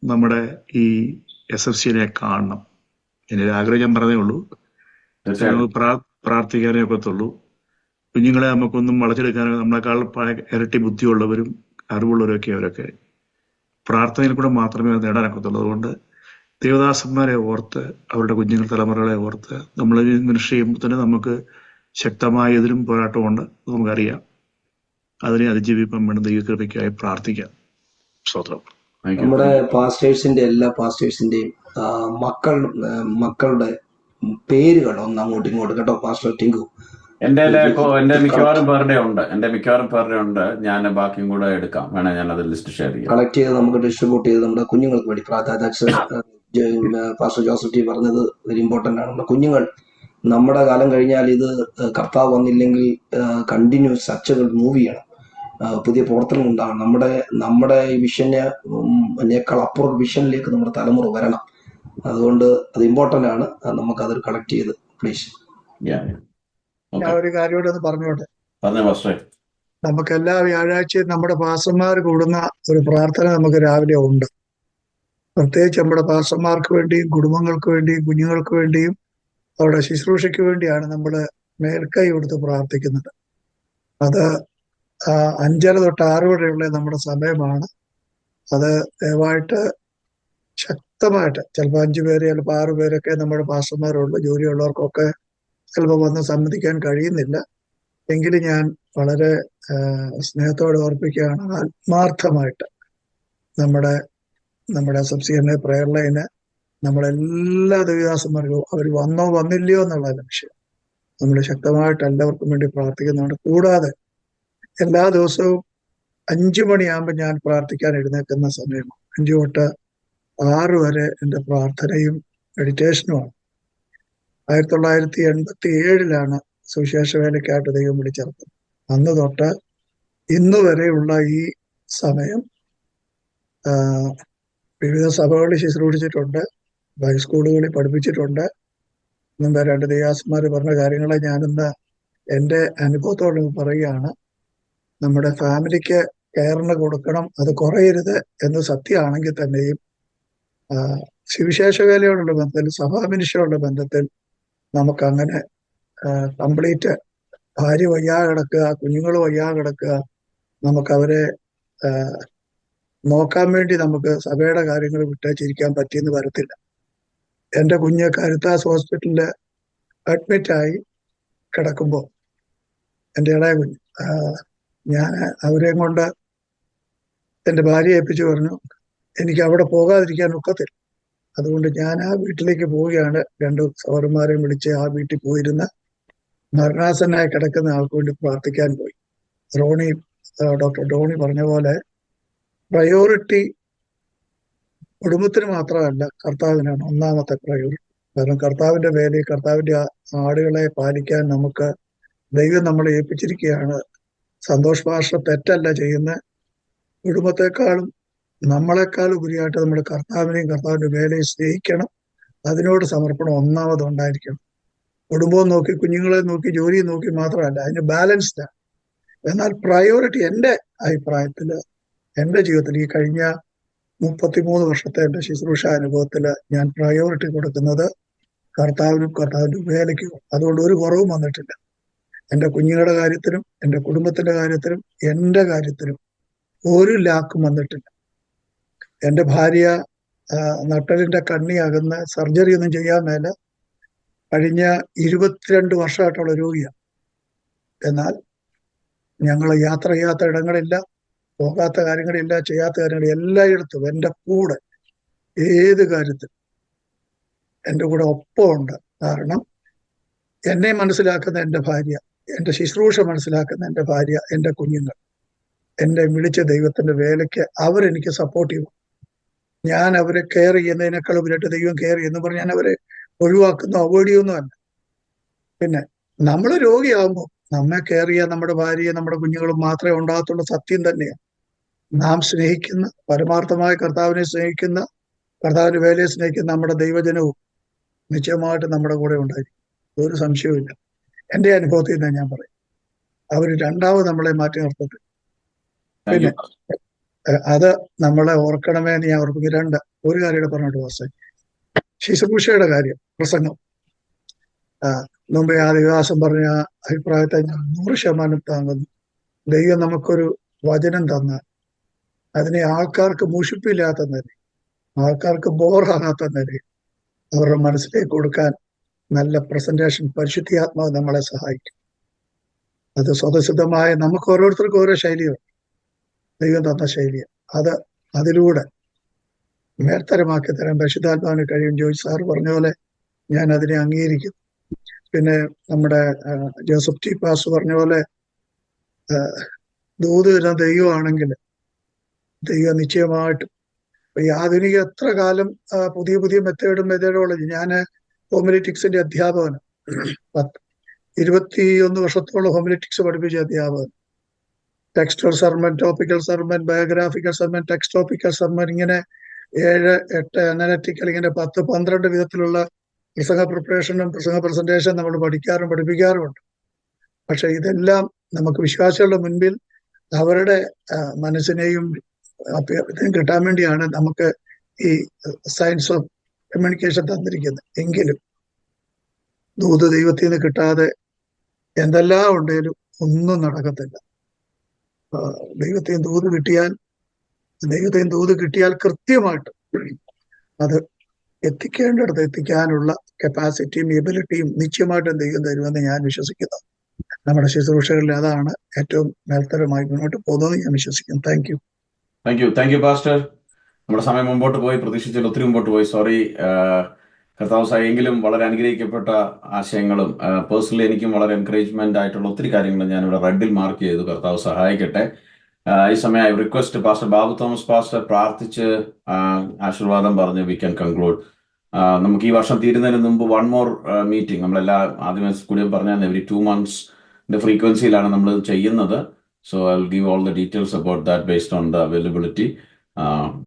നമ്മുടെ ഈ SFCനെ കാണണം. എൻ്റെ ഒരു ആഗ്രഹം ഞാൻ പറഞ്ഞേ ഉള്ളൂ. പ്രാർത്ഥിക്കാനേ ഒക്കത്തുള്ളൂ. കുഞ്ഞുങ്ങളെ നമുക്കൊന്നും വളച്ചെടുക്കാനോ, നമ്മളെക്കാൾ ഇരട്ടി ബുദ്ധിയുള്ളവരും അറിവുള്ളവരൊക്കെ അവരൊക്കെ പ്രാർത്ഥനയിൽ കൂടെ മാത്രമേ അത് നേടാനൊക്കത്തുള്ളൂ. അതുകൊണ്ട് ദേവദാസന്മാരെ ഓർത്ത്, അവരുടെ കുഞ്ഞുങ്ങൾ തലമുറകളെ ഓർത്ത് നമ്മൾ മിനിസ്റ്റർ ചെയ്യുമ്പോൾ തന്നെ നമുക്ക് ശക്തമായ എതിരും പോരാട്ടമുണ്ട്, നമുക്കറിയാം. അതിനെ അതിജീവിക്കാൻ വേണ്ട ദൈവകൃപയ്ക്കായി പ്രാർത്ഥിക്കാം. സ്തോത്രം. നമ്മുടെ പാസ്റ്റേഴ്സിന്റെ എല്ലാ പാസ്റ്റേഴ്സിന്റെയും മക്കളുടെ പേരുകൾ ഒന്ന് അങ്ങോട്ടും ഇങ്ങോട്ടും കേട്ടോ പാസ്റ്റർ ടിങ്കു. എന്റെ മിക്കവാറും പേരുടെ ഉണ്ട്. ഞാൻ ബാക്കിയും കൂടെ എടുക്കാം, വേണേ ഞാൻ അത് ലിസ്റ്റ് ഷെയർ ചെയ്യാം. കളക്ട് ചെയ്ത് നമുക്ക് ഡിസ്ട്രിബ്യൂട്ട് ചെയ്ത് നമ്മുടെ കുഞ്ഞുങ്ങൾക്ക് വേണ്ടി പാസ്റ്റർ ജോസഫ് ടി പറഞ്ഞത് വെരി ഇമ്പോർട്ടൻ്റ് ആണ്. നമ്മുടെ കുഞ്ഞുങ്ങൾ, നമ്മുടെ കാലം കഴിഞ്ഞാൽ ഇത് കർത്താവ് വന്നില്ലെങ്കിൽ കണ്ടിന്യൂസ് സച്ച് മൂവ് ചെയ്യണം, പുതിയ പ്രവർത്തനം ഉണ്ടാകണം. നമ്മുടെ ഈ വിഷനേക്കാൾ അപ്പുറം വിഷനിലേക്ക് നമ്മുടെ തലമുറ വരണം. അതുകൊണ്ട് അത് ഇമ്പോർട്ടൻ്റ് ആണ്. നമുക്കത് കളക്ട് ചെയ്ത് പ്ലീസ്. ഞാൻ ഒരു കാര്യം കൂടെ ഒന്ന് പറഞ്ഞോട്ടെ. പറഞ്ഞേ. നമുക്ക് എല്ലാ വ്യാഴാഴ്ചയും നമ്മുടെ പാസ്റ്റർമാർ കൂടുന്ന ഒരു പ്രാർത്ഥന നമുക്ക് രാവിലെ ഉണ്ട്. പ്രത്യേകിച്ച് നമ്മുടെ പാസ്റ്റർമാർക്ക് വേണ്ടിയും കുടുംബങ്ങൾക്ക് വേണ്ടിയും കുഞ്ഞുങ്ങൾക്ക് വേണ്ടിയും അവരുടെ ശുശ്രൂഷയ്ക്ക് വേണ്ടിയാണ് നമ്മൾ മേൽക്കൈ കൊടുത്ത് പ്രാർത്ഥിക്കുന്നത്. അത് 5:30 തൊട്ട് 6 വരെയുള്ള നമ്മുടെ സമയമാണ്. അത് ദയവായിട്ട് ശക്തമായിട്ട്, ചിലപ്പോൾ 5 പേര്, ചിലപ്പോൾ 6 പേരൊക്കെ നമ്മുടെ പാസ്റ്റർമാരുള്ളൂ. ജോലിയുള്ളവർക്കൊക്കെ ചിലപ്പോൾ വന്ന് സംബന്ധിക്കാൻ കഴിയുന്നില്ല. എങ്കിലും ഞാൻ വളരെ സ്നേഹത്തോടെ ഓർപ്പിക്കുകയാണ്, ആത്മാർത്ഥമായിട്ട് നമ്മുടെ SFCN പ്രയർ ലൈന് നമ്മളെല്ലാ ദൈവദാസന്മാർക്കും അവർ വന്നോ വന്നില്ലയോ എന്നുള്ളതല്ല വിഷയം. നമ്മൾ ശക്തമായിട്ട് എല്ലാവർക്കും വേണ്ടി പ്രാർത്ഥിക്കുന്നുണ്ട്. കൂടാതെ എല്ലാ ദിവസവും 5 മണിയാകുമ്പോൾ ഞാൻ പ്രാർത്ഥിക്കാൻ എഴുന്നേൽക്കുന്ന സമയമാണ്. 5 തൊട്ട് 6 വരെ എൻ്റെ പ്രാർത്ഥനയും മെഡിറ്റേഷനുമാണ്. 1987 സുവിശേഷ വേലയ്ക്കായിട്ട് ദൈവം വിളിച്ചിറക്കുന്നത്. അന്ന് തൊട്ട് ഇന്ന് വരെയുള്ള ഈ സമയം വിവിധ സഭകളിൽ ശുശ്രൂഷിച്ചിട്ടുണ്ട്, ഹൈസ്കൂളുകളിൽ പഠിപ്പിച്ചിട്ടുണ്ട്. മുമ്പ് 2 ദേവാസന്മാർ പറഞ്ഞ കാര്യങ്ങളെ ഞാനിന്ന് എൻ്റെ അനുഭവത്തോട് പറയുകയാണ്. നമ്മുടെ ഫാമിലിക്ക് കെയറിന് കൊടുക്കണം, അത് കുറയരുത് എന്ന് സത്യമാണെങ്കിൽ തന്നെയും സുവിശേഷ വേലയോടുള്ള ബന്ധത്തിൽ, സഭാമിനിഷയോടുള്ള ബന്ധത്തിൽ നമുക്കങ്ങനെ കംപ്ലീറ്റ് ഭാര്യ വയ്യാതെ കിടക്കുക, കുഞ്ഞുങ്ങൾ വയ്യാതെ കിടക്കുക, നമുക്കവരെ നോക്കാൻ വേണ്ടി നമുക്ക് സഭയുടെ കാര്യങ്ങൾ വിട്ടേച്ചിരിക്കാൻ പറ്റിയെന്ന് വരത്തില്ല. എൻ്റെ കുഞ്ഞ് കരുത്താസ് ഹോസ്പിറ്റലിൽ അഡ്മിറ്റായി കിടക്കുമ്പോൾ എൻ്റെ ഇളയ കുഞ്ഞ്, ഞാൻ അവരെയും കൊണ്ട് എൻ്റെ ഭാര്യയെ ഏൽപ്പിച്ചു പറഞ്ഞു, എനിക്ക് അവിടെ പോകാതിരിക്കാൻ ഒക്കത്തില്ല. അതുകൊണ്ട് ഞാൻ ആ വീട്ടിലേക്ക് പോവുകയാണ്. 2 സഹോദരന്മാരെയും വിളിച്ച് ആ വീട്ടിൽ പോയിരുന്ന് മരണാസന്നായി കിടക്കുന്ന ആൾക്ക് വേണ്ടി പ്രാർത്ഥിക്കാൻ പോയി. ഡോക്ടർ ഡോണി പറഞ്ഞ പോലെ പ്രയോറിറ്റി കുടുംബത്തിന് മാത്രമല്ല, കർത്താവിനാണ് ഒന്നാമത്തെ പ്രയോറിറ്റി. കാരണം കർത്താവിന്റെ വേലയിൽ, കർത്താവിന്റെ ആടുകളെ പാലിക്കാൻ നമുക്ക് ദൈവം നമ്മളെ ഏൽപ്പിച്ചിരിക്കുകയാണ്. സന്തോഷ് പാസ്റ്റർ തെറ്റല്ല ചെയ്യുന്ന, കുടുംബത്തെക്കാളും നമ്മളെക്കാളും ഉപരിയായിട്ട് നമ്മുടെ കർത്താവിനെയും കർത്താവിന്റെ വേലയെ സ്നേഹിക്കണം. അതിനോട് സമർപ്പണം ഒന്നാമതുണ്ടായിരിക്കണം. കുടുംബവും നോക്കി, കുഞ്ഞുങ്ങളെ നോക്കി, ജോലിയും നോക്കി മാത്രമല്ല, അതിന് ബാലൻസ്ഡാണ്. എന്നാൽ പ്രയോറിറ്റി എൻ്റെ അഭിപ്രായത്തിൽ, എൻ്റെ ജീവിതത്തിൽ ഈ കഴിഞ്ഞ 33 വർഷത്തെ എൻ്റെ ശുശ്രൂഷ അനുഭവത്തിൽ ഞാൻ പ്രയോറിറ്റി കൊടുക്കുന്നത് കർത്താവിനും കർത്താവിൻ്റെ വേലയ്ക്കും. അതുകൊണ്ട് ഒരു കുറവും വന്നിട്ടില്ല. എൻ്റെ കുഞ്ഞുങ്ങളുടെ കാര്യത്തിലും, എൻ്റെ കുടുംബത്തിന്റെ കാര്യത്തിലും, എൻ്റെ കാര്യത്തിലും ഒരു ലാക്കും വന്നിട്ടില്ല. എൻ്റെ ഭാര്യ നട്ടലിന്റെ കണ്ണിയാകുന്ന സർജറി ഒന്നും ചെയ്യാൻ മേല, കഴിഞ്ഞ 22 വർഷമായിട്ടുള്ള രോഗിയാണ്. എന്നാൽ ഞങ്ങൾ യാത്ര ചെയ്യാത്ത ഇടങ്ങളില്ല, പോകാത്ത കാര്യങ്ങളില്ല, ചെയ്യാത്ത കാര്യങ്ങൾ എല്ലായിടത്തും എൻ്റെ കൂടെ, ഏത് കാര്യത്തിലും എൻ്റെ കൂടെ ഒപ്പമുണ്ട്. കാരണം എന്നെ മനസ്സിലാക്കുന്ന എൻ്റെ ഭാര്യ, എൻ്റെ ശുശ്രൂഷ മനസ്സിലാക്കുന്ന എൻ്റെ ഭാര്യ, എൻ്റെ കുഞ്ഞുങ്ങൾ, എന്നെ വിളിച്ച ദൈവത്തിന്റെ വേലയ്ക്ക് അവരെനിക്ക് സപ്പോർട്ട് ചെയ്യും. ഞാൻ അവരെ കെയർ ചെയ്യുന്നതിനേക്കാൾ ഉപരിയായിട്ട് ദൈവം കെയർ ചെയ്യുന്നു പറഞ്ഞ് ഞാൻ അവരെ ഒഴിവാക്കുന്നു, അവോയ്ഡ് ചെയ്യുന്നതല്ല. പിന്നെ നമ്മൾ രോഗിയാകുമ്പോൾ നമ്മെ കെയർ ചെയ്യാൻ നമ്മുടെ ഭാര്യയെ, നമ്മുടെ കുഞ്ഞുങ്ങളും മാത്രമേ ഉണ്ടാകത്തുള്ള സത്യം തന്നെയാണ്. നാം സ്നേഹിക്കുന്ന, പരമാർത്ഥമായ കർത്താവിനെ സ്നേഹിക്കുന്ന, കർത്താവിന്റെ വേലയെ സ്നേഹിക്കുന്ന നമ്മുടെ ദൈവജനവും നിശ്ചയമായിട്ട് നമ്മുടെ കൂടെ ഉണ്ടായിരിക്കും. ഒരു സംശയവുമില്ല. എൻ്റെ അനുഭവത്തിൽ നിന്ന് ഞാൻ പറയും, അവർ രണ്ടാമത് നമ്മളെ മാറ്റി നിർത്തത്തില്ല. പിന്നെ അത് നമ്മളെ ഓർക്കണമേ എന്ന് ഞാൻ ഓർപ്പിക്കും. ഒരു കാര്യം പറഞ്ഞിട്ട് വാസ, ശുശ്രൂഷയുടെ കാര്യം, പ്രസംഗം. മുമ്പേ ആ ദിവസം പറഞ്ഞ അഭിപ്രായത്തെ ഞാൻ 100% താങ്ങുന്നു. ദൈവം നമുക്കൊരു വചനം തന്നാൽ അതിനെ ആൾക്കാർക്ക് മുഷിപ്പില്ലാത്ത നിലയിൽ, ആൾക്കാർക്ക് ബോറാകാത്ത നിലയിൽ അവരുടെ മനസ്സിലേക്ക് കൊടുക്കാൻ നല്ല പ്രസന്റേഷൻ പരിശുദ്ധാത്മാവ് നമ്മളെ സഹായിക്കും. അത് സ്വതസിദ്ധമായ നമുക്ക് ഓരോരുത്തർക്കും ഓരോ ശൈലിയുണ്ട്, ദൈവം തന്ന ശൈലി. അതിലൂടെ മേൽത്തരമാക്കി തരാൻ പരിശുദ്ധാത്മാവിന് കഴിയും. ജോയ് സാറ് പറഞ്ഞ പോലെ ഞാൻ അതിനെ അംഗീകരിക്കുന്നു. പിന്നെ നമ്മുടെ ജോസഫ് ടി പാസ് പറഞ്ഞ പോലെ ദൂത് വരുന്ന ദൈവമാണെങ്കിൽ ദൈവം നിശ്ചയമായിട്ടും ഈ ആധുനിക എത്ര കാലം പുതിയ പുതിയ മെത്തേഡുകളും ഞാൻ ഹോമിലിറ്റിക്സിന്റെ അധ്യാപകന് 21 വർഷത്തോളം ഹോമിലിറ്റിക്സ് പഠിപ്പിച്ച അധ്യാപകൻ. Textual sermon, topical sermon, biographical sermon, text topical sermon, ഇങ്ങനെ 7, 8 അനലറ്റിക്കൽ, ഇങ്ങനെ 10, 12 വിധത്തിലുള്ള പ്രസംഗ പ്രിപ്പറേഷനും പ്രസംഗ പ്രസന്റേഷൻ നമ്മൾ പഠിപ്പിക്കാറുമുണ്ട്. പക്ഷെ ഇതെല്ലാം നമുക്ക് വിശ്വാസികളുടെ മുൻപിൽ അവരുടെ മനസ്സിനെയും കിട്ടാൻ വേണ്ടിയാണ് നമുക്ക് ഈ സയൻസ് ഓഫ് കമ്മ്യൂണിക്കേഷൻ തന്നിരിക്കുന്നത്. എങ്കിലും ദൂത് ദൈവത്തിൽ നിന്ന് കിട്ടാതെ എന്തെല്ലാം ഉണ്ടെങ്കിലും ഒന്നും നടക്കത്തില്ല. ദൈവത്തെയും ദൂത് കിട്ടിയാൽ കൃത്യമായിട്ട് അത് എത്തിക്കേണ്ടിടത്ത് എത്തിക്കാനുള്ള കപ്പാസിറ്റിയും എബിലിറ്റിയും നിശ്ചയമായിട്ടും ദൈവം തരുമെന്ന് ഞാൻ വിശ്വസിക്കുന്നു. നമ്മുടെ ശുശ്രൂഷകളിൽ അതാണ് ഏറ്റവും മേൽത്തരമായി മുന്നോട്ട് പോകുന്നത് ഞാൻ വിശ്വസിക്കുന്നു. Thank you pastor. നമ്മുടെ സമയം മുമ്പോട്ട് പോയി, പ്രതീക്ഷിച്ചാൽ ഒത്തിരി മുമ്പോട്ട് പോയി. സോറി. കർത്താവ് സഹായെങ്കിലും വളരെ അനുഗ്രഹിക്കപ്പെട്ട ആശയങ്ങളും പേഴ്സണലി എനിക്കും വളരെ എൻകറേജ്മെന്റ് ആയിട്ടുള്ള ഒത്തിരി കാര്യങ്ങൾ ഞാനിവിടെ റെഡിൽ മാർക്ക് ചെയ്തു. കർത്താവ് സഹായിക്കട്ടെ. ഈ സമയം I request pastor Babu Thomas pastor പ്രാർത്ഥിച്ച് ആശീർവാദം പറഞ്ഞ് വി ക്യാൻ കൺക്ലൂഡ്. നമുക്ക് ഈ വർഷം തീരുന്നതിന് മുമ്പ് 1 more മീറ്റിംഗ് നമ്മളെല്ലാ ആദ്യമേ കൂടിയും പറഞ്ഞാൽ എവറി 2 months ഫ്രീക്വൻസിയിലാണ് നമ്മൾ ചെയ്യുന്നത്. So I'll give all the details about that based on the availability.